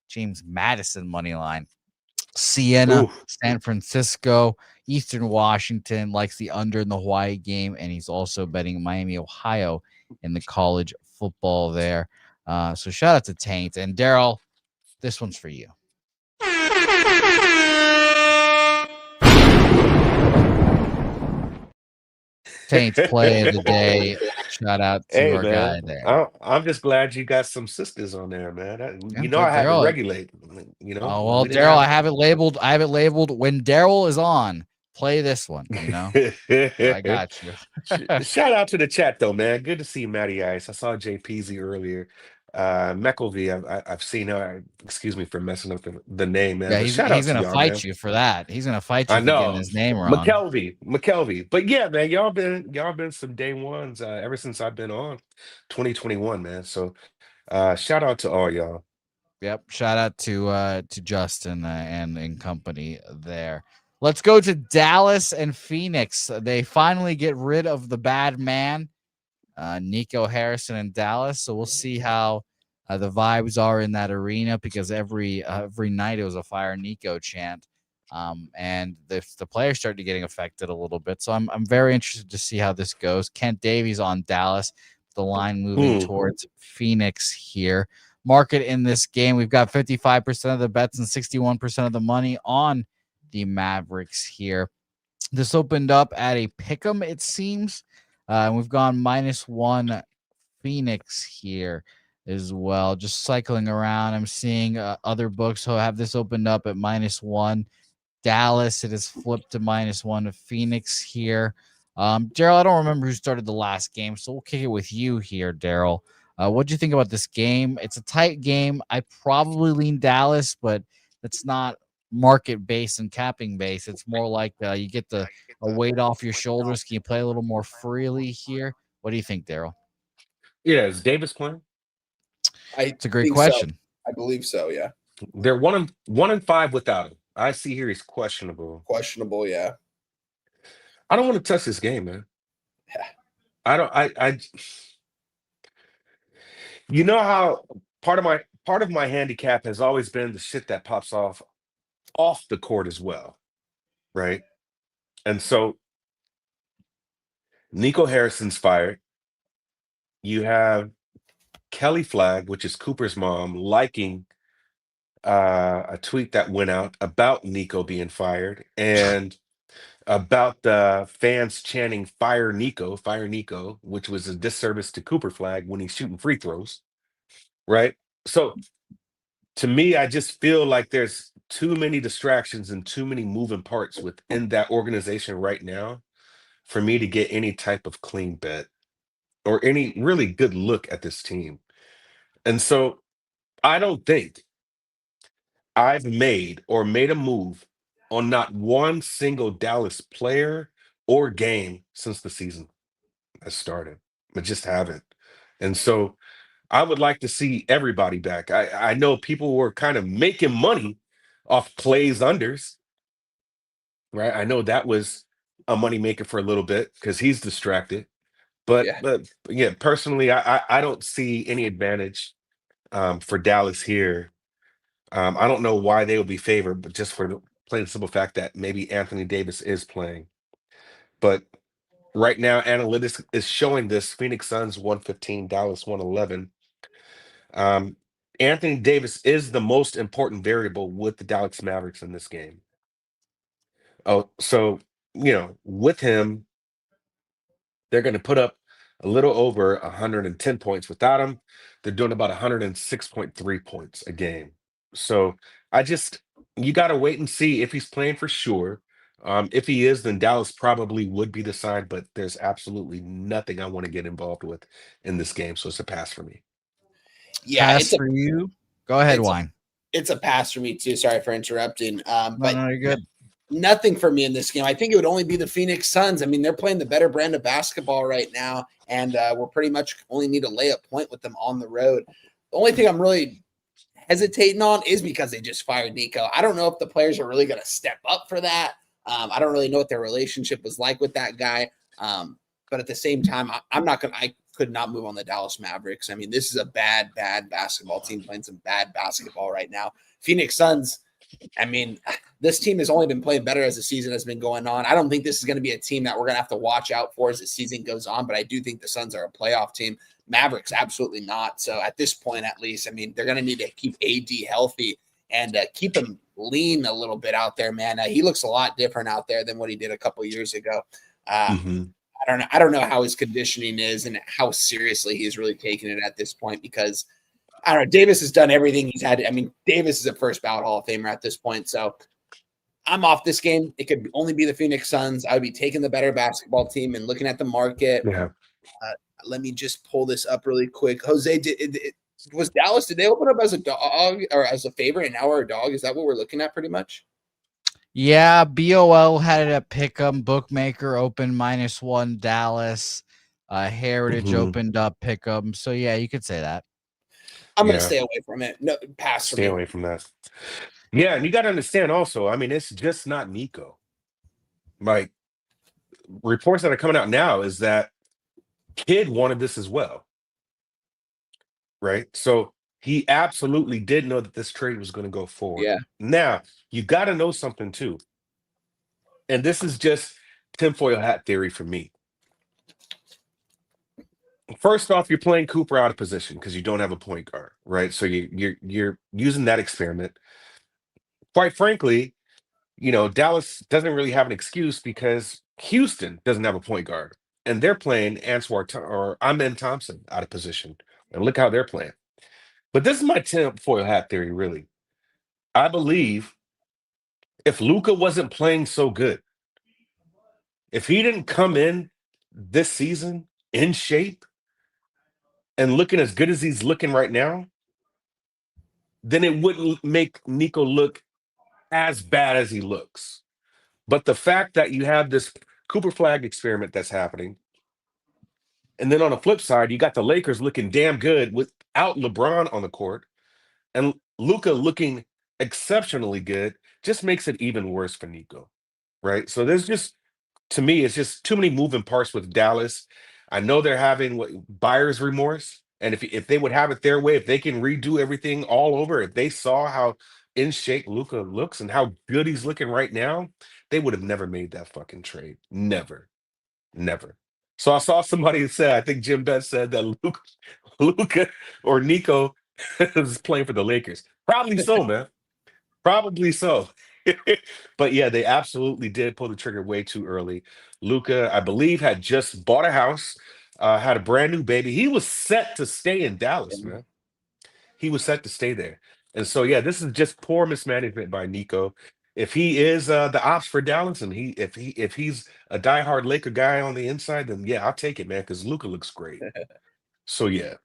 James Madison money line. Siena, Ooh. San Francisco, Eastern Washington likes the under in the Hawaii game, and he's also betting Miami, Ohio in the college football there. So shout out to Taint. And Daryl, this one's for you. Taint's play of the day. Shout out to Hey our man, guy there. I'm just glad you got some sisters on there, man. Yeah, I had to Daryl. regulate. Oh When well, we didn't Daryl, have. I have it labeled. I have it labeled when Daryl is on. Play this one. I got you. Shout out to the chat though, man. Good to see Matty Ice. I saw JPZ earlier. McElvey, I've seen her. Excuse me for messing up the name, man. Yeah, But he's shout out he's to gonna y'all, man. fight you for that. He's gonna fight I you for getting know his name wrong. McKelvey. But yeah, man, y'all been some day ones ever since I've been on 2021, man. So shout out to all y'all. Yep. Shout out to Justin and company there. Let's go to Dallas and Phoenix. They finally get rid of the bad man, Nico Harrison in Dallas. So we'll see how the vibes are in that arena, because every night it was a fire Nico chant. And the players started getting affected a little bit. So I'm very interested to see how this goes. Kent Davies on Dallas, the line moving towards Phoenix here. Market in this game, we've got 55% of the bets and 61% of the money on the Mavericks here. This opened up at a pick'em, it seems. And we've gone -1 Phoenix here as well. Just cycling around. I'm seeing other books who have this opened up at -1. Dallas, it is flipped to -1 of Phoenix here. Daryl, I don't remember who started the last game, so we'll kick it with you here, Daryl. What do you think about this game? It's a tight game. I probably lean Dallas, but it's not market based and capping based. It's more like you get a weight off your shoulders. Can you play a little more freely here? What do you think, Daryl? Yeah, is Davis playing? It's a great think question. So. I believe so. Yeah. They're 1-5 without him. I see here he's questionable. Questionable. Yeah. I don't want to touch this game, man. Yeah. I don't. I. You know how part of my handicap has always been the shit that pops off the court as well, right? And so Nico Harrison's fired. You have Kelly Flagg, which is Cooper's mom, liking a tweet that went out about Nico being fired and about the fans chanting fire Nico," which was a disservice to Cooper Flagg when he's shooting free throws, right? So to me, I just feel like there's too many distractions and too many moving parts within that organization right now for me to get any type of clean bet or any really good look at this team. And so I don't think I've made a move on not one single Dallas player or game since the season has started. I just haven't. And so I would like to see everybody back. I know people were kind of making money off Clay's unders, right? I know that was a money maker for a little bit because he's distracted. But Yeah. but yeah, personally, I don't see any advantage for Dallas here I don't know why they would be favored, but just for the plain and simple fact that maybe Anthony Davis is playing. But right now, analytics is showing this Phoenix Suns 115, Dallas 111. Um, Anthony Davis is the most important variable with the Dallas Mavericks in this game. Oh, so, with him, they're going to put up a little over 110 points. Without him, they're doing about 106.3 points a game. So you got to wait and see if he's playing for sure. If he is, then Dallas probably would be the side, but there's absolutely nothing I want to get involved with in this game. So it's a pass for me. Yeah, Pass for you. Go ahead, Wine. It's a pass for me too. Sorry for interrupting. But no, you're good. Nothing for me in this game. I think it would only be the Phoenix Suns. I mean, they're playing the better brand of basketball right now, and we're pretty much only need to lay a point with them on the road. The only thing I'm really hesitating on is because they just fired Nico. I don't know if the players are really going to step up for that. I don't really know what their relationship was like with that guy. But at the same time, I could not move on the Dallas Mavericks. I mean, this is a bad basketball team playing some bad basketball right now. Phoenix Suns, I mean, this team has only been playing better as the season has been going on. I don't think this is going to be a team that we're going to have to watch out for as the season goes on, but I do think the Suns are a playoff team. Mavericks, absolutely not. So at this point, at least, I mean, they're going to need to keep AD healthy and keep him lean a little bit out there, man. He looks a lot different out there than what he did a couple years ago. I don't know how his conditioning is and how seriously he's really taking it at this point because I don't know. Davis has done everything he's had. I mean, Davis is a first ballot Hall of Famer at this point. So I'm off this game. It could only be the Phoenix Suns. I would be taking the better basketball team and looking at the market. Yeah. Let me just pull this up really quick. Jose, was Dallas, did they open up as a dog or as a favorite and now we're a dog? Is that what we're looking at pretty much? Yeah, BOL had it at Pick'em. Bookmaker opened -1 Dallas. Heritage opened up Pick'em. So, yeah, you could say that. I'm going to stay away from it. No, pass for me. Stay away from that. Yeah, and you got to understand also, I mean, it's just not Nico. Like, reports that are coming out now is that Kid wanted this as well. Right? So he absolutely did know that this trade was going to go forward. Yeah. Now, you got to know something too. And this is just tinfoil hat theory for me. First off, you're playing Cooper out of position because you don't have a point guard, right? So you're using that experiment. Quite frankly, Dallas doesn't really have an excuse because Houston doesn't have a point guard, and they're playing Amen Thompson out of position, and look how they're playing. But this is my tinfoil hat theory, really. I believe if Luka wasn't playing so good, if he didn't come in this season in shape and looking as good as he's looking right now, then it wouldn't make Nico look as bad as he looks. But the fact that you have this Cooper flag experiment that's happening, and then on the flip side, you got the Lakers looking damn good without LeBron on the court, and Luka looking exceptionally good, just makes it even worse for Nico, right? So to me, it's just too many moving parts with Dallas. I know they're having buyer's remorse, and if they would have it their way, if they can redo everything all over, if they saw how in shape Luka looks and how good he's looking right now, they would have never made that fucking trade. Never. So I saw somebody say, I think Jim Betts said that Luka or Nico is playing for the Lakers. Probably so, man. Probably so. But yeah, they absolutely did pull the trigger way too early. Luka, I believe, had just bought a house, had a brand new baby. He was set to stay in Dallas, man. He was set to stay there. And so, yeah, this is just poor mismanagement by Nico. If he is the ops for Dallas, and if he's a diehard Laker guy on the inside, then yeah, I'll take it, man, because Luka looks great. So yeah,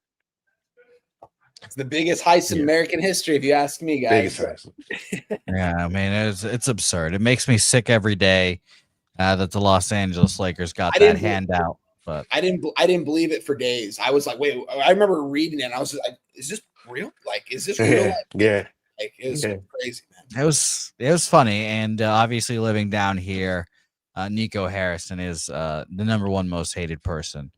it's the biggest heist in American history, if you ask me, guys. Biggest heist. Yeah, I mean, it's absurd. It makes me sick every day that the Los Angeles Lakers got that handout. But I didn't believe it for days. I was like, wait, I remember reading it, and I was like, is this real? Like, is this real? Yeah. Like, it was crazy, man. It was funny, and obviously living down here, Nico Harrison is the #1 most hated person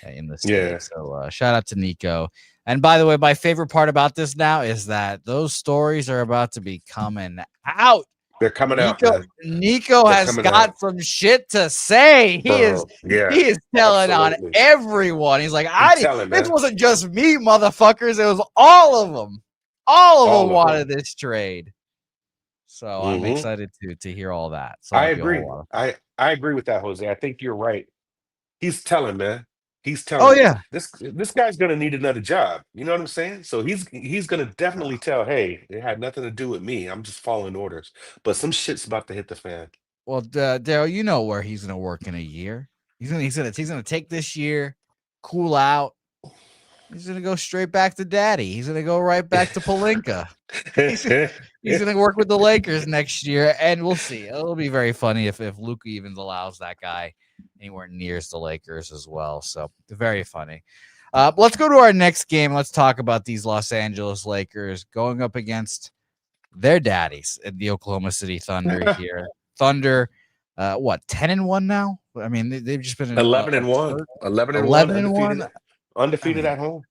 in the Yeah. state. So shout out to Nico. And by the way, my favorite part about this now is that those stories are about to be coming out. They're coming out, Nico man. Nico They're has coming got out. some shit to say. Bro, yeah, He is telling on absolutely. everyone. He's like, He's telling, this man. wasn't just me, motherfuckers. It was all of them. All of All them of wanted them. this trade. So I'm Mhm. excited to hear all that. So I that'll be a whole agree. lot of fun. I agree with that, Jose. I think you're right. He's telling, man. He's Oh telling. yeah. This guy's gonna need another job. You know what I'm saying? So he's gonna definitely tell, hey, it had nothing to do with me. I'm just following orders. But some shit's about to hit the fan. Well, Daryl, you know where he's gonna work in a year. He's gonna take this year, cool out. He's gonna go straight back to daddy. He's gonna go right back to Palinka. He's gonna work with the Lakers next year, and we'll see. It'll be very funny if Luka even allows that guy anywhere near the Lakers as well. So very funny. Let's go to our next game. Let's talk about these Los Angeles Lakers going up against their daddies at the Oklahoma City Thunder here. Thunder, what 10-1 now? I mean, they've just been 11-1. 11-1. Undefeated I mean, at home.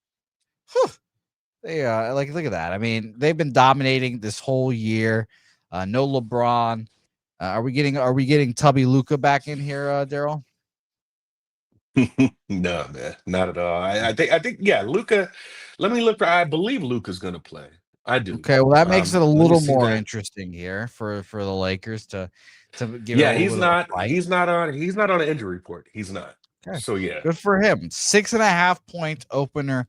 They look at that. I mean, they've been dominating this whole year. No LeBron. Are we getting Tubby Luka back in here, Daryl? No, man, not at all. I think yeah, Luca. Let me look. I believe Luca's gonna play. I do. Okay, well that makes it a Let me little see more that. interesting here for the Lakers to give it Yeah, a little bit of a fight. he's not on an injury report. He's not. Okay. So yeah. Good for him. 6.5 point opener.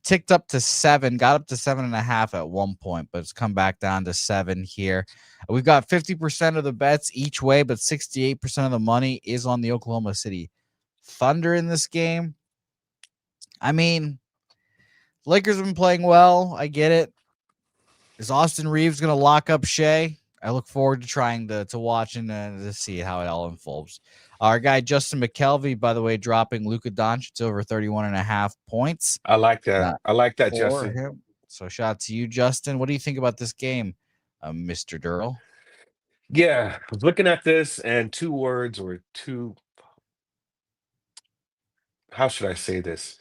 Ticked up to 7, got up to 7.5 at one point, but it's come back down to 7 here. We've got 50% of the bets each way, but 68% of the money is on the Oklahoma City Thunder in this game. I mean, Lakers have been playing well. I get it. Is Austin Reeves going to lock up Shea? I look forward to trying to watch and to see how it all unfolds. Our guy Justin McKelvey, by the way, dropping Luka Doncic over 31.5 points. I like that. I like that, for Justin. him. So shout out to you, Justin. What do you think about this game, Mr. Durrell? Yeah, I was looking at this and two words or two. How should I say this?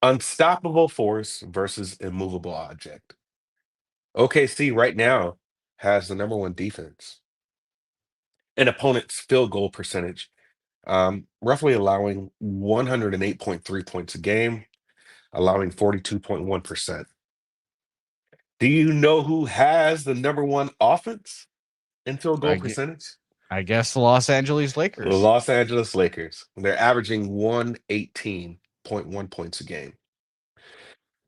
Unstoppable force versus immovable object. OKC right now has the number one defense. An opponent's field goal percentage, roughly allowing 108.3 points a game, allowing 42.1%. Do you know who has the number one offense in field goal percentage? I guess the Los Angeles The Lakers. Los Angeles Lakers. They're averaging 118.1 points a game.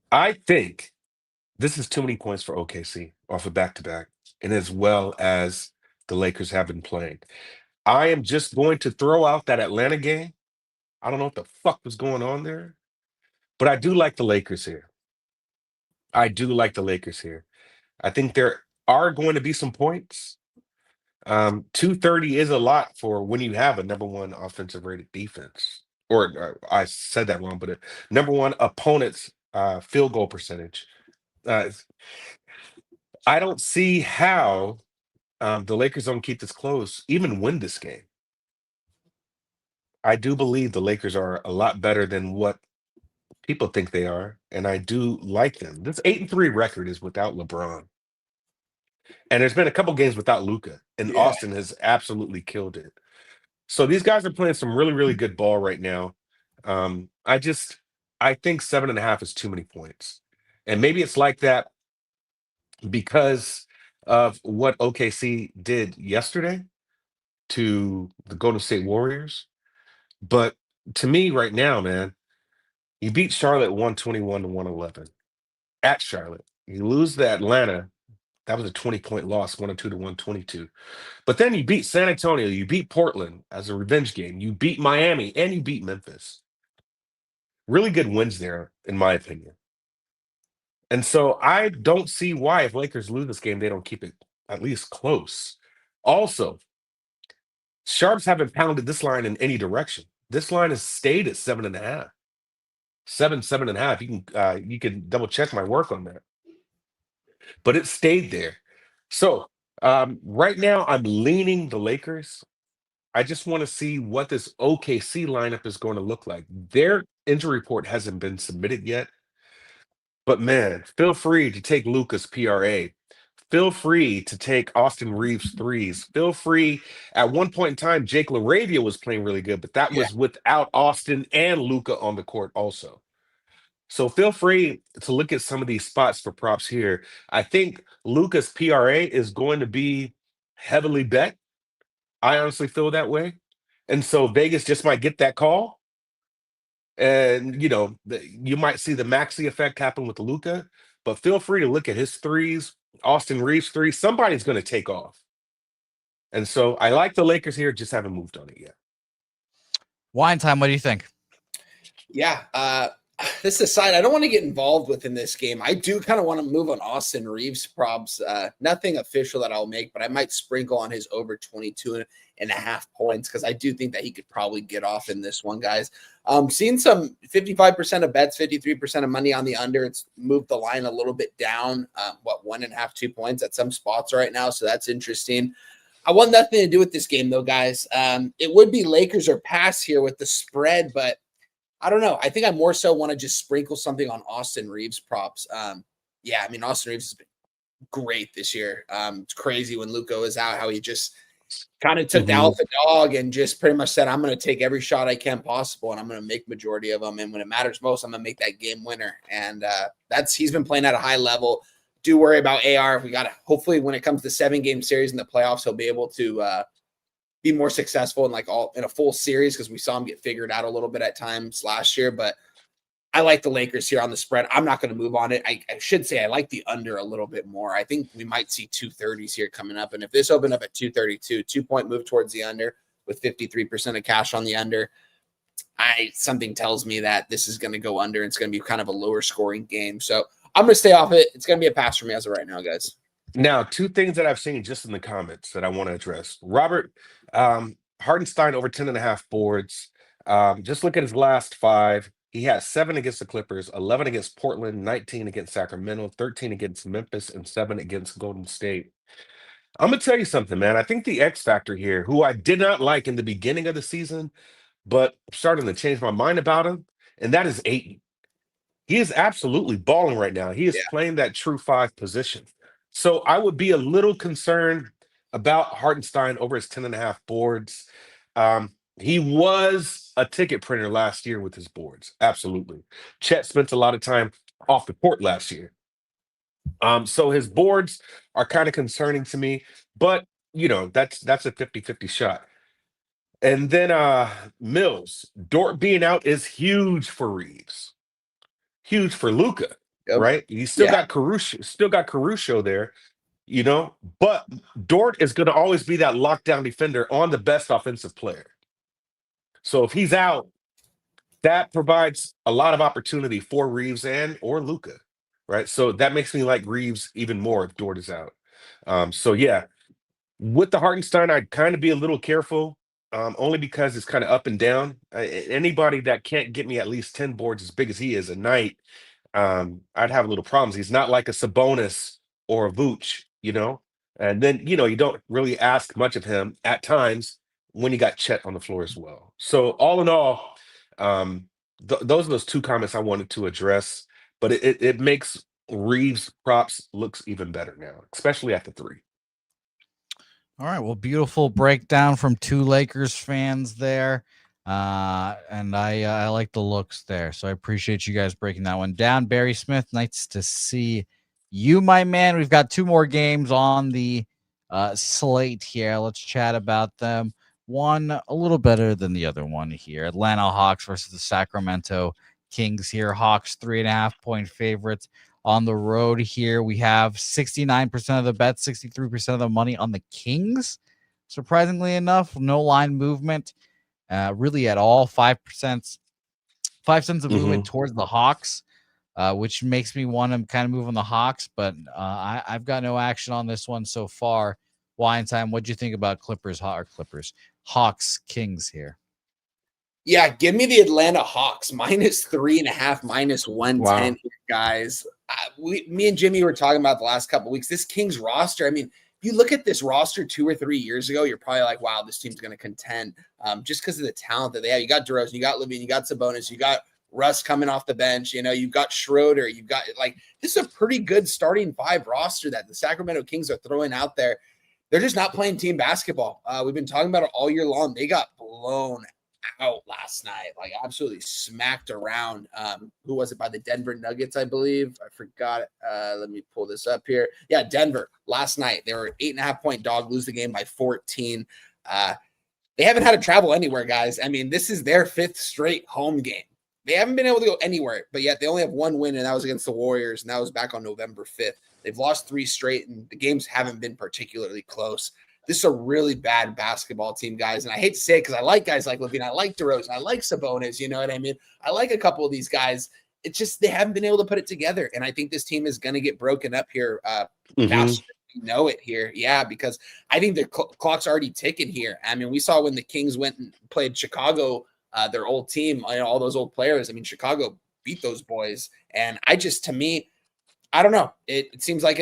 I think this is too many points for OKC off of back-to-back, and as well as the Lakers have been playing. I am just going to throw out that Atlanta game. I don't know what the fuck was going on there, but I do like the Lakers here. I do like the Lakers here. I think there are going to be some points. 230 is a lot for when you have a number one offensive rated defense. Or I said that wrong, but a number one opponent's field goal percentage. I don't see how the Lakers don't keep this close, even win this game. I do believe the Lakers are a lot better than what people think they are, and I do like them. This 8-3 record is without LeBron. And there's been a couple games without Luka, and Austin has absolutely killed it. So these guys are playing some really, really good ball right now. I think 7.5 is too many points. And maybe it's like that because of what OKC did yesterday to the Golden State Warriors. But to me, right now, man, you beat Charlotte 121-111 at Charlotte. You lose to Atlanta. That was a 20-point loss, 102 to 122. But then you beat San Antonio, you beat Portland as a revenge game, you beat Miami, and you beat Memphis. Really good wins there, in my opinion. And so I don't see why, if Lakers lose this game, they don't keep it at least close. Also, Sharps haven't pounded this line in any direction. This line has stayed at 7.5. 7.5. You can double check my work on that. But it stayed there. So right now I'm leaning the Lakers. I just want to see what this OKC lineup is going to look like. Their injury report hasn't been submitted yet, but man, feel free to take Luca's PRA. Feel free to take Austin Reeves threes. Feel free. At one point in time, Jake LaRavia was playing really good, but that Yeah. was without Austin and Luca on the court also. So feel free to look at some of these spots for props here. I think Luca's PRA is going to be heavily bet. I honestly feel that way. And so Vegas just might get that call. And, you might see the Maxi effect happen with Luca, but feel free to look at his threes, Austin Reeves threes. Somebody's going to take off. And so I like the Lakers here, just haven't moved on it yet. Wine time, what do you think? Yeah. This aside, I don't want to get involved within this game. I do kind of want to move on Austin Reeves props. Nothing official that I'll make, but I might sprinkle on his over 22.5 points because I do think that he could probably get off in this one, guys. Seeing some 55% of bets, 53% of money on the under. It's moved the line a little bit down, 1.5, 2 points at some spots right now. So that's interesting. I want nothing to do with this game, though, guys. It would be Lakers or pass here with the spread, but I don't know. I think I more so want to just sprinkle something on Austin Reeves props. Austin Reeves has been great this year. It's crazy when Luka was out, how he just kind of took the alpha dog and just pretty much said, I'm going to take every shot I can possible, and I'm going to make majority of them. And when it matters most, I'm going to make that game winner. And he's been playing at a high level. Do worry about AR. We got to, hopefully when it comes to 7-game series in the playoffs, he'll be able to be more successful in a full series, because we saw him get figured out a little bit at times last year. But I like the Lakers here on the spread. I'm not going to move on it. I should say I like the under a little bit more. I think we might see 230s here coming up. And if this opened up at 232, 2-point move towards the under with 53% of cash on the under, something tells me that this is going to go under. It's going to be kind of a lower scoring game. So I'm going to stay off it. It's going to be a pass for me as of right now, guys. Now, two things that I've seen just in the comments that I want to address. Robert, Hartenstein over 10.5 boards. Just look at his last 5. He has 7 against the Clippers, 11 against Portland, 19 against Sacramento, 13 against Memphis, and 7 against Golden State. I'm going to tell you something, man. I think the X factor here, who I did not like in the beginning of the season, but I'm starting to change my mind about him, and that is Ayton. He is absolutely balling right now. He is playing that true 5 position. So I would be a little concerned about Hartenstein over his 10.5 boards. He was a ticket printer last year with his boards. Absolutely. Chet spent a lot of time off the court last year. So his boards are kind of concerning to me, but that's a 50-50 shot. And then Mills, Dort being out is huge for Reeves. Huge for Luca. Yep. Right? You still got Caruso there, but Dort is going to always be that lockdown defender on the best offensive player. So if he's out, that provides a lot of opportunity for Reeves or Luca, right? So that makes me like Reeves even more if Dort is out. With the Hartenstein, I'd kind of be a little careful, only because it's kind of up and down. Anybody that can't get me at least 10 boards as big as he is a night, I'd have a little problems. He's not like a Sabonis or a Vooch, and then, you don't really ask much of him at times when you got Chet on the floor as well. So all in all, those are those 2 comments I wanted to address, but it makes Reeves props looks even better now, especially at the 3. All right. Well, beautiful breakdown from 2 Lakers fans there. And I like the looks there. So I appreciate you guys breaking that one down. Barry Smith, nice to see you, my man. We've got 2 more games on the slate here. Let's chat about them. One a little better than the other one here. Atlanta Hawks versus the Sacramento Kings here. Hawks 3.5-point favorites on the road here. We have 69% of the bets, 63% of the money on the Kings. Surprisingly enough, no line movement really at all. 5 cents of movement towards the Hawks, which makes me want to kind of move on the Hawks, but I've got no action on this one so far. Wine time, what'd you think about Hawks Kings here? Yeah, give me the Atlanta Hawks -3.5, -110 here, guys. Me and Jimmy were talking about the last couple of weeks. This Kings roster, I mean, you look at this roster 2 or 3 years ago, you're probably like, wow, this team's going to contend just because of the talent that they have. You got DeRozan, you got Levine, you got Sabonis, you got Russ coming off the bench. You've got Schroeder. You've got this is a pretty good starting 5 roster that the Sacramento Kings are throwing out there. They're just not playing team basketball. We've been talking about it all year long. They got blown out last night, absolutely smacked around. Who was it? By the Denver Nuggets, I believe. I forgot. Let me pull this up here. Yeah, Denver last night. They were 8.5-point dog, lose the game by 14. They haven't had to travel anywhere, guys. I mean, this is their 5th straight home game. They haven't been able to go anywhere, but yet they only have 1 win, and that was against the Warriors, and that was back on November 5th. They've lost 3 straight, and the games haven't been particularly close. This is a really bad basketball team, guys, and I hate to say it because I like guys like Levine, I like DeRozan, I like Sabonis, you know what I mean? I like a couple of these guys. It's just they haven't been able to put it together, and I think this team is going to get broken up here faster. You know it here, yeah, because I think the clock's already ticking here. I mean, we saw when the Kings went and played Chicago, their old team, all those old players. I mean, Chicago beat those boys. And to me, I don't know. It seems like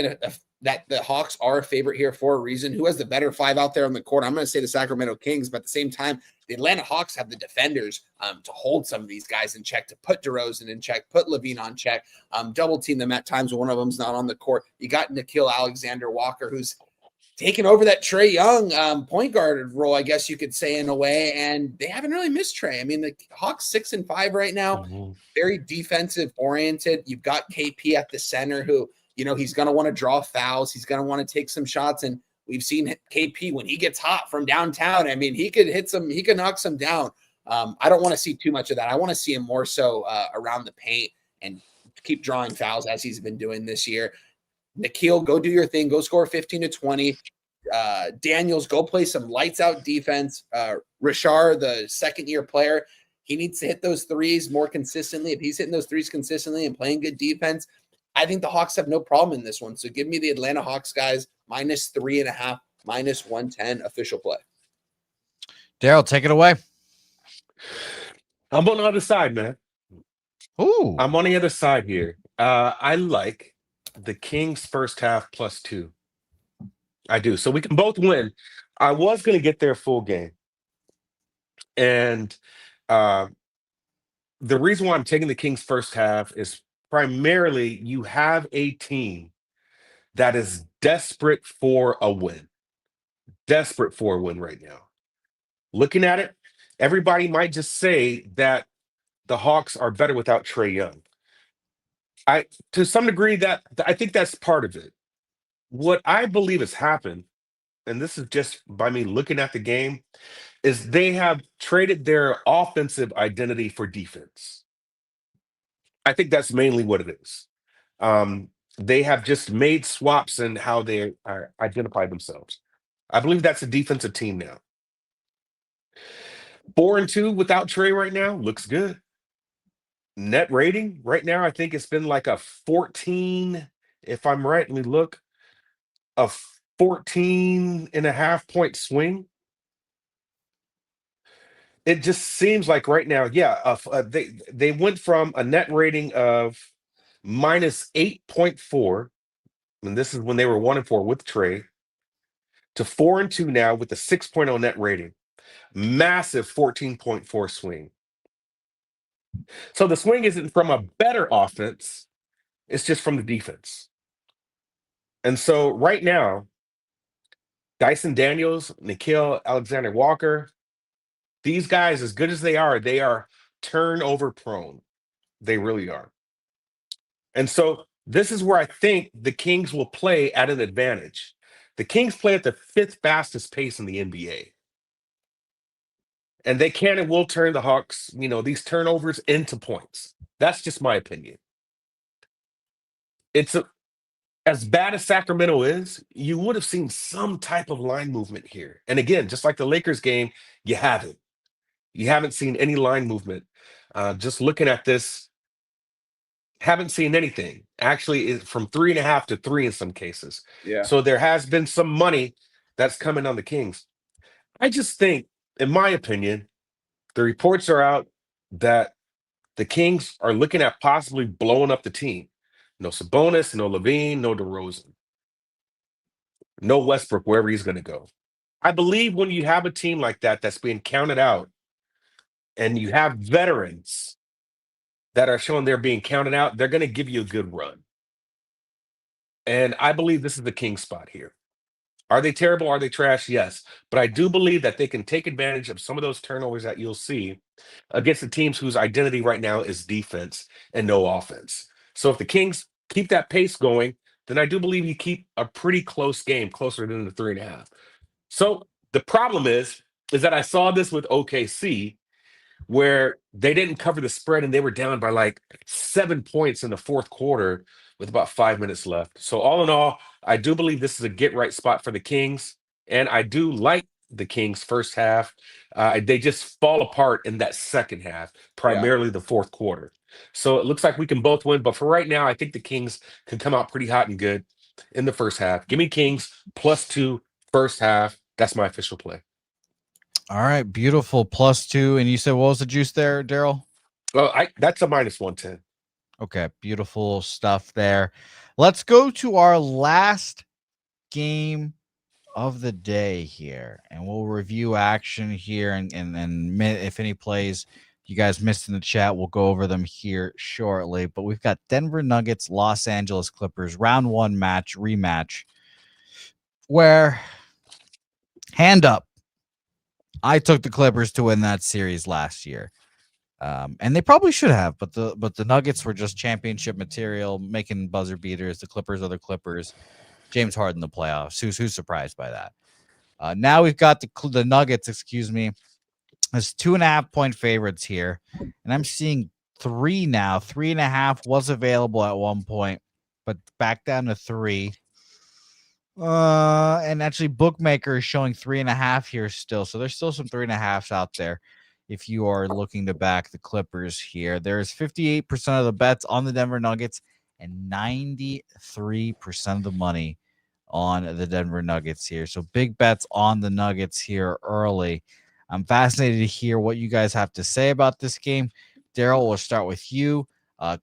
that the Hawks are a favorite here for a reason. Who has the better 5 out there on the court? I'm going to say the Sacramento Kings, but at the same time, the Atlanta Hawks have the defenders to hold some of these guys in check, to put DeRozan in check, put Levine on check, double team them at times when one of them's not on the court. You got Nickeil Alexander-Walker, who's taking over that Trae Young point guard role, I guess you could say, in a way, and they haven't really missed Trae. I mean, the Hawks 6-5 right now, very defensive oriented. You've got KP at the center who, he's going to want to draw fouls. He's going to want to take some shots, and we've seen KP when he gets hot from downtown. I mean, he could knock some down. I don't want to see too much of that. I want to see him more so around the paint and keep drawing fouls as he's been doing this year. Nickeil, go do your thing. Go score 15 to 20. Daniels, go play some lights out defense. Richard, the second-year player, he needs to hit those threes more consistently. If he's hitting those threes consistently and playing good defense, I think the Hawks have no problem in this one. So give me the Atlanta Hawks, guys, -3.5, -110 official play. Daryl, take it away. I'm on the other side, man. Ooh. I'm on the other side here. I like the Kings first half +2. I do. So we can both win. I was going to get their full game. And the reason why I'm taking the Kings first half is primarily you have a team that is desperate for a win. Desperate for a win right now. Looking at it, everybody might just say that the Hawks are better without Trae Young. To some degree, that I think that's part of it. What I believe has happened, and this is just by me looking at the game, is they have traded their offensive identity for defense. I think that's mainly what it is. They have just made swaps in how they identify themselves. I believe that's a defensive team now. 4-2 without Trae right now looks good. Net rating right now, I think it's been like a 14, if I'm right, let me look, a 14.5-point swing. It just seems like right now, they went from a net rating of -8.4, and this is when they were 1-4 with Trae, to 4-2 now with a 6.0 net rating. Massive 14.4 swing. So the swing isn't from a better offense, it's just from the defense. And so right now, Dyson Daniels, Nickeil Alexander-Walker, these guys, as good as they are turnover prone. They really are. And so this is where I think the Kings will play at an advantage. The Kings play at the 5th fastest pace in the NBA. And they can and will turn the Hawks, these turnovers into points. That's just my opinion. As bad as Sacramento is, you would have seen some type of line movement here. And again, just like the Lakers game, you haven't. You haven't seen any line movement. Just looking at this, haven't seen anything. Actually, it's from 3.5 to 3 in some cases. Yeah. So there has been some money that's coming on the Kings. I just think, in my opinion, the reports are out that the Kings are looking at possibly blowing up the team. No Sabonis, no Levine, no DeRozan. No Westbrook wherever he's going to go. I believe when you have a team like that that's being counted out, and you have veterans that are showing they're being counted out, they're going to give you a good run. And I believe this is the king spot here. Are they terrible? Are they trash? Yes. But I do believe that they can take advantage of some of those turnovers that you'll see against the teams whose identity right now is defense and no offense. So if the Kings keep that pace going, then I do believe you keep a pretty close game, closer than the 3.5. So the problem is that I saw this with OKC, where they didn't cover the spread and they were down by like 7 points in the fourth quarter with about 5 minutes left. So all in all, I do believe this is a get right spot for the Kings, and I do like the Kings first half. They just fall apart in that second half, primarily the fourth quarter. So it looks like we can both win, but for right now, I think the Kings can come out pretty hot and good in the first half. Give me Kings +2 first half. That's my official play. All right, beautiful. +2. And you said what was the juice there, Daryl? Well, that's a -110. Okay, beautiful stuff there. Let's go to our last game of the day here, and we'll review action here, and if any plays you guys missed in the chat, we'll go over them here shortly. But we've got Denver Nuggets, Los Angeles Clippers, round 1 rematch, where, hand up, I took the Clippers to win that series last year. And they probably should have, but the Nuggets were just championship material, making buzzer beaters. The Clippers are the Clippers. James Harden, the playoffs. Who's surprised by that? Now we've got the Nuggets, as 2.5-point favorites here, and I'm seeing 3 now. 3.5 was available at one point, but back down to 3. And actually, bookmaker is showing 3.5 here still, so there's still some 3.5s out there. If you are looking to back the Clippers here, there's 58% of the bets on the Denver Nuggets and 93% of the money on the Denver Nuggets here. So big bets on the Nuggets here early. I'm fascinated to hear what you guys have to say about this game. Daryl, we'll start with you.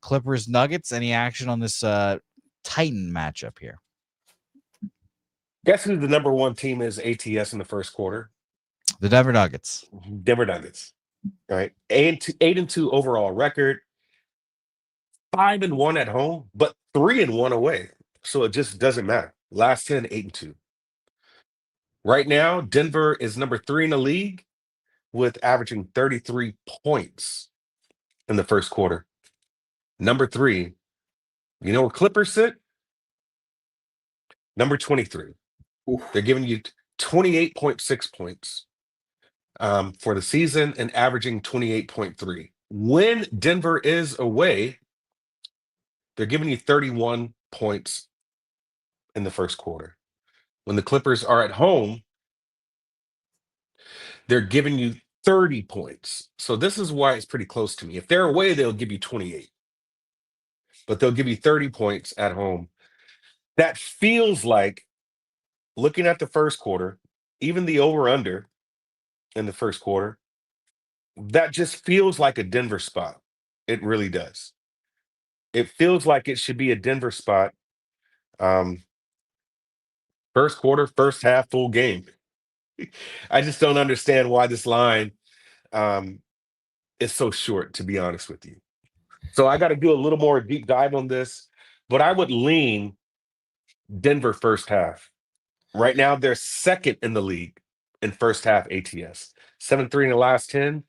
Clippers Nuggets, any action on this Titan matchup here? Guess who the number 1 team is ATS in the first quarter? The Denver Nuggets. Denver Nuggets. All right. 8-2 overall record. 5-1 at home, but 3-1 away. So it just doesn't matter. Last 10, 8-2. Right now, Denver is number 3 in the league with averaging 33 points in the first quarter. Number 3. You know where Clippers sit? Number 23. Oof. They're giving you 28.6 points for the season and averaging 28.3. When Denver is away, they're giving you 31 points in the first quarter. When the Clippers are at home, they're giving you 30 points. So this is why it's pretty close to me. If they're away, they'll give you 28. But they'll give you 30 points at home. That feels like, looking at the first quarter, even the over-under in the first quarter, that just feels like a Denver spot. It really does. It feels like it should be a Denver spot. First quarter, first half, full game. I just don't understand why this line is so short, to be honest with you. So I got to do a little more deep dive on this, but I would lean Denver first half. Right now, they're second in the league in first half ATS. 7-3 in the last 10,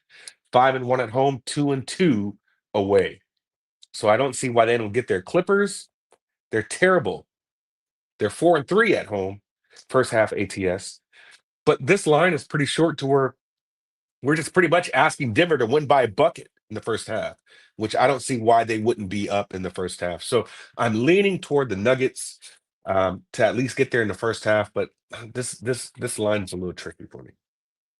5-1 at home, 2-2 away. So I don't see why they don't get their Clippers. They're terrible. They're 4-3 at home, first half ATS. But this line is pretty short to where we're just pretty much asking Denver to win by a bucket in the first half, which I don't see why they wouldn't be up in the first half. So I'm leaning toward the Nuggets to at least get there in the first half, but this line is a little tricky for me.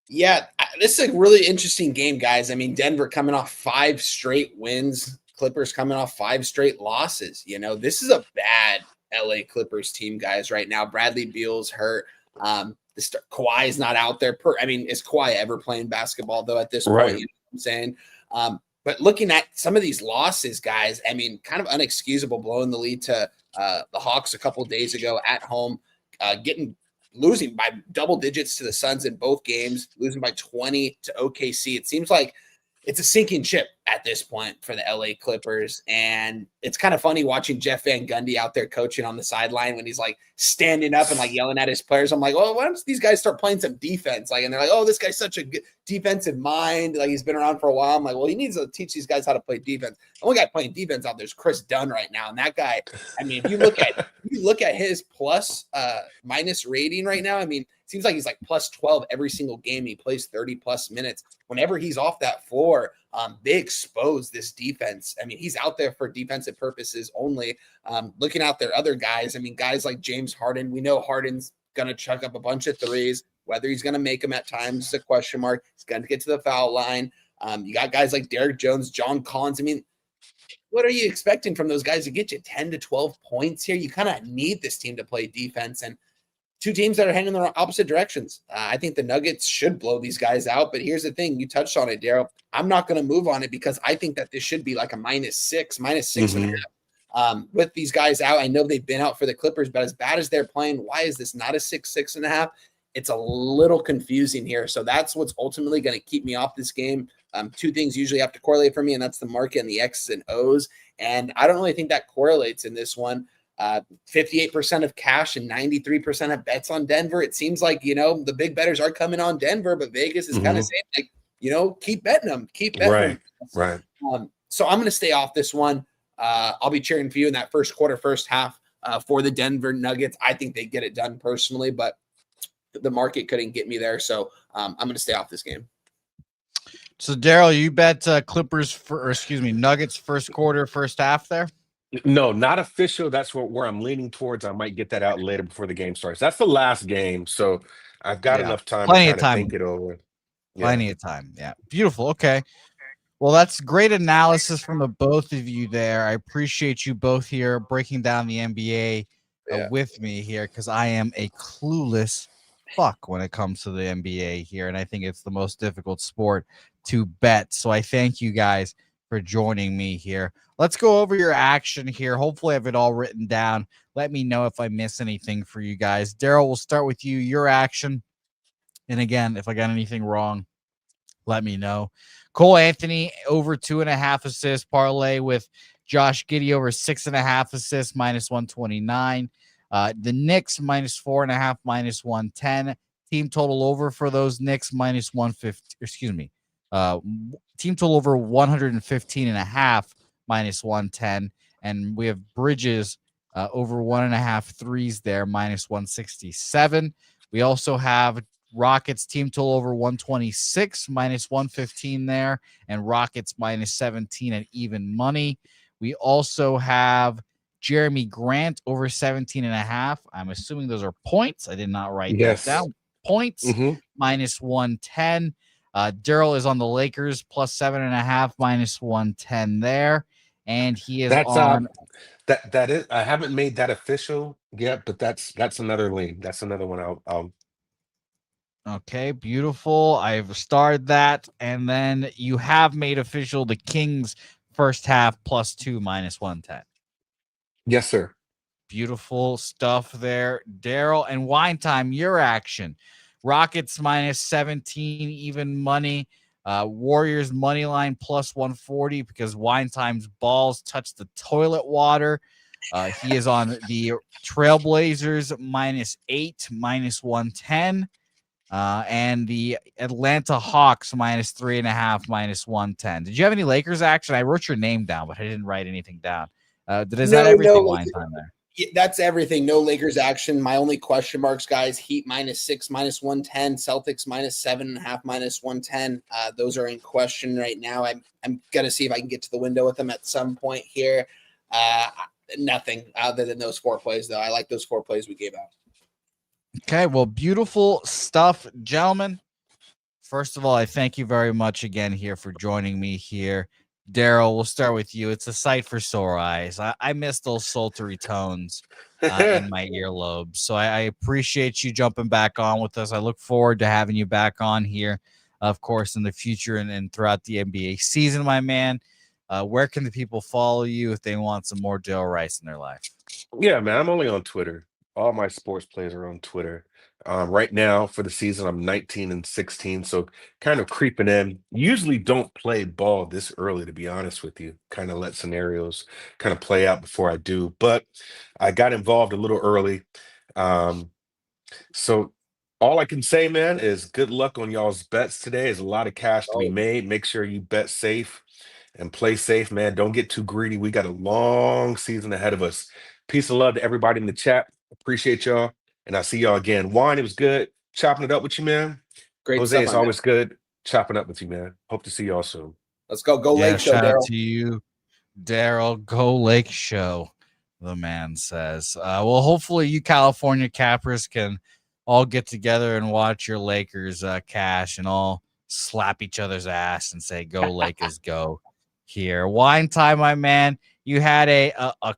Yeah, this is a really interesting game, guys. I mean, Denver coming off 5 straight wins, Clippers coming off 5 straight losses. You know, this is a bad LA Clippers team, guys, right now. Bradley Beal's hurt. Kawhi is not out there. Is Kawhi ever playing basketball, though, at this point? You know what I'm saying? But looking at some of these losses, guys, I mean, kind of unexcusable, blowing the lead to the Hawks a couple days ago at home, getting losing by double digits to the Suns in both games, losing by 20 to OKC. It seems like it's a sinking ship at this point for the LA Clippers. And it's kind of funny watching Jeff Van Gundy out there coaching on the sideline when he's like standing up and like yelling at his players. I'm like, well, why don't these guys start playing some defense? Like, and they're like, oh, this guy's such a good defensive mind. Like, he's been around for a while. I'm like, well, he needs to teach these guys how to play defense. The only guy playing defense out there is Chris Dunn right now. And that guy, I mean, if you look at his plus minus rating right now, I mean, it seems like he's like plus 12 every single game. He plays 30 plus minutes. Whenever he's off that floor, they expose this defense. I mean, he's out there for defensive purposes only. Looking out there, other guys, I mean, guys like James Harden, we know Harden's going to chuck up a bunch of threes. Whether he's going to make them at times is a question mark. He's going to get to the foul line. You got guys like Derek Jones, John Collins. I mean, what are you expecting from those guys to get you 10 to 12 points here? You kind of need this team to play defense, and two teams that are heading in the opposite directions. I think the Nuggets should blow these guys out, but here's the thing. You touched on it, Daryl. I'm not going to move on it because I think that this should be like a -6 and a half. With these guys out, I know they've been out for the Clippers, but as bad as they're playing, why is this not a 6 and a half? It's a little confusing here. So that's what's ultimately going to keep me off this game. Two things usually have to correlate for me, and that's the market and the X's and O's. And I don't really think that correlates in this one. 58% of cash and 93% of bets on Denver. It seems like, the big bettors are coming on Denver, but Vegas is kind of saying, like, keep betting them. Keep betting them. Right. So I'm going to stay off this one. I'll be cheering for you in that first quarter, first half for the Denver Nuggets. I think they get it done personally, but the market couldn't get me there. So I'm going to stay off this game. So, Daryl, you bet Nuggets first quarter, first half there? No, not official. That's where I'm leaning towards. I might get that out later before the game starts. That's the last game, so I've got enough time to kind of think it over. Plenty of time. Yeah. Beautiful. Okay. Well, that's great analysis from the both of you there. I appreciate you both here breaking down the NBA with me here, because I am a clueless fuck when it comes to the NBA here, and I think it's the most difficult sport to bet. So I thank you guys for joining me here. Let's go over your action here. Hopefully I have it all written down. Let me know if I miss anything for you guys. Daryl, we'll start with you, your action. And again, if I got anything wrong, let me know. Cole Anthony over 2.5 assists parlay with Josh Giddey over 6.5 assists -129. The Knicks -4.5 -110. Team total over for those Knicks -150. Team total over 115.5 -110. And we have Bridges over 1.5 threes there -167. We also have Rockets team total over 126 -115 there, and Rockets -17 at even money. We also have Jeremy Grant over 17.5. I'm assuming those are points. I did not write that down. Points -110. Daryl is on the Lakers +7.5 -110 there, and he is on. That is. I haven't made that official yet, but that's another lean. That's another one. I'll Okay, beautiful. I've starred that, and then you have made official the Kings first half +2 -110. Yes, sir. Beautiful stuff there, Daryl. And Wine Time, your action. Rockets -17, even money. Warriors money line +140 because Wine Time's balls touch the toilet water. He is on the Trailblazers -8 -110. And the Atlanta Hawks -3.5 -110. Did you have any Lakers action? I wrote your name down, but I didn't write anything down. Is that everything? Wine Time there. Yeah, that's everything. No Lakers action. My only question marks, guys: Heat -6 -110, Celtics -7.5 -110. Those are in question right now. I'm gonna see if I can get to the window with them at some point here. Nothing other than those 4 plays, though. I like those 4 plays we gave out. Okay, well, beautiful stuff, gentlemen. First of all, I thank you very much again here for joining me here. Daryl, we'll start with you. It's a sight for sore eyes. I miss those sultry tones in my earlobes. So I appreciate you jumping back on with us. I look forward to having you back on here, of course, in the future and throughout the NBA season, my man. Where can the people follow you if they want some more Daryl Rice in their life? Yeah, man. I'm only on Twitter. All my sports plays are on Twitter. Right now for the season, I'm 19-16, so kind of creeping in. Usually don't play ball this early, to be honest with you. Kind of let scenarios kind of play out before I do. But I got involved a little early. Um, so all I can say, man, is good luck on y'all's bets today. There's a lot of cash to be Oh, made. Make sure you bet safe and play safe, man. Don't get too greedy. We got a long season ahead of us. Peace and love to everybody in the chat. Appreciate y'all. And I'll see y'all again. Wine, it was good chopping it up with you, man. great Jose, stuff, it's my man. always good chopping up with you, man. Hope to see y'all soon. Let's go. Go Yeah, Lake Show, shout out Daryl. to you, Daryl. Go Lake Show, the man says. Well, hopefully you California Cappers can all get together and watch your Lakers cash and all slap each other's ass and say, go Lakers, go here. Wine time, my man. You had a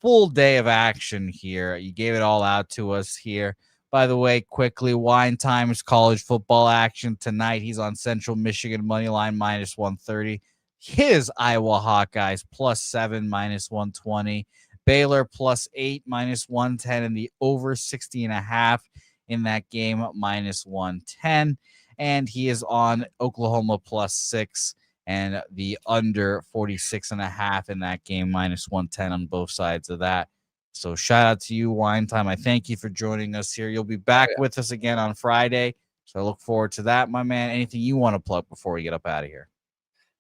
full day of action here. You gave it all out to us here. By the way, quickly, Wine Time's college football action tonight. He's on Central Michigan money line minus 130. His Iowa Hawkeyes +7 minus 120. Baylor +8 minus 110, and the over 60.5 in that game minus 110. And he is on Oklahoma +6 and the under 46.5 in that game minus 110 on both sides of that. So shout out to you, Wine Time. I thank you for joining us here. You'll be back with us again on Friday. So I look forward to that, my man. Anything you want to plug before we get up out of here?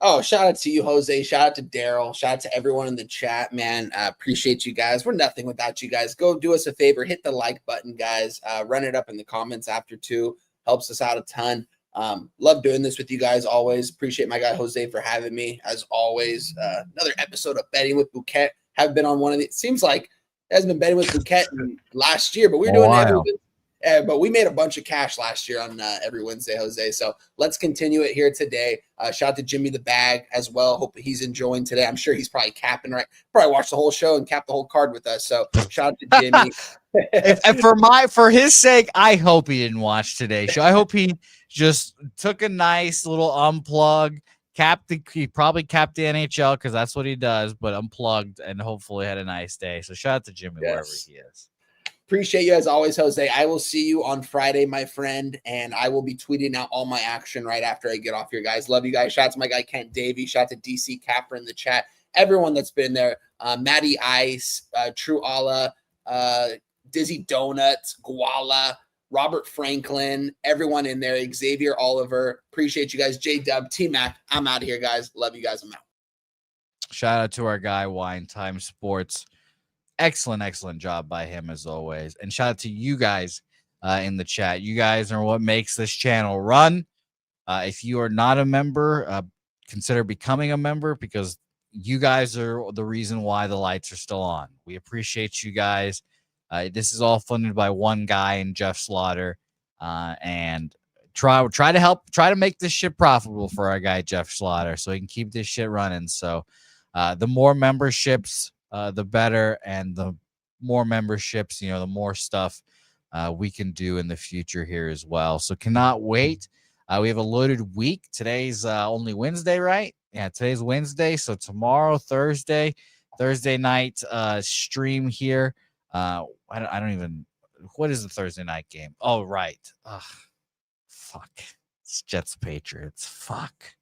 Oh, shout out to you, Jose. Shout out to Daryl. Shout out to everyone in the chat, man. I appreciate you guys. We're nothing without you guys. Go do us a favor. Hit the like button, guys. Run it up in the comments after too. Helps us out a ton. Love doing this with you guys always. Appreciate my guy Jose for having me as always. Another episode of Betting with Bouquet. Have been on one of the, it seems like it hasn't been betting with Bouquet last year, but we were doing it but we made a bunch of cash last year on every Wednesday, Jose. So let's continue it here today. Shout out to Jimmy the Bag as well. Hope he's enjoying today. I'm sure he's probably capping, right? Probably watched the whole show and capped the whole card with us. So shout out to Jimmy. And for his sake, I hope he didn't watch today's show. I hope he just took a nice little unplug, he probably capped the NHL because that's what he does, but unplugged and hopefully had a nice day. So shout out to Jimmy wherever he is. Appreciate you as always, Jose. I will see you on Friday, my friend, and I will be tweeting out all my action right after I get off here, guys. Love you guys. Shout out to my guy Kent Davey. Shout out to DC Capper in the chat. Everyone that's been there. Maddie Ice, True Allah, Dizzy Donuts, Guala, Robert Franklin, everyone in there, Xavier Oliver. Appreciate you guys. J-Dub, T-Mac. I'm out of here, guys. Love you guys. I'm out. Shout out to our guy, Wine Time Sports. Excellent job by him as always. And shout out to you guys in the chat. You guys are what makes this channel run. If you are not a member, consider becoming a member because you guys are the reason why the lights are still on. We appreciate you guys. This is all funded by one guy and Jeff Slaughter. And try to make this shit profitable for our guy Jeff Slaughter so he can keep this shit running. So the more memberships, the better, and the more memberships, the more stuff we can do in the future here as well. So cannot wait. We have a loaded week. Today's only Wednesday, right? Yeah, today's Wednesday. So tomorrow, Thursday night stream here. I don't even. What is the Thursday night game? Oh, right. Fuck. It's Jets Patriots. Fuck.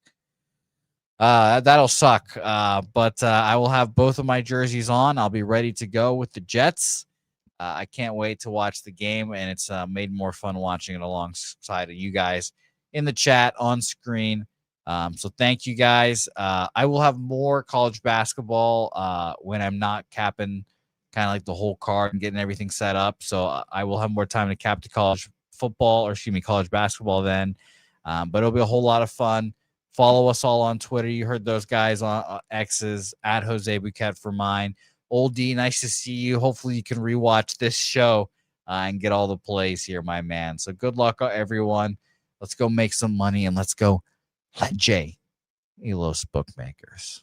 That'll suck. But I will have both of my jerseys on. I'll be ready to go with the Jets. I can't wait to watch the game, and it's made more fun watching it alongside of you guys in the chat on screen. So thank you guys. I will have more college basketball when I'm not capping kind of like the whole card and getting everything set up. So I will have more time to cap the college basketball then. But it'll be a whole lot of fun. Follow us all on Twitter. You heard those guys on X's at Jose Bouquett for mine. Old D, nice to see you. Hopefully you can rewatch this show and get all the plays here, my man. So good luck, everyone. Let's go make some money and let's go let Jay Elos Bookmakers.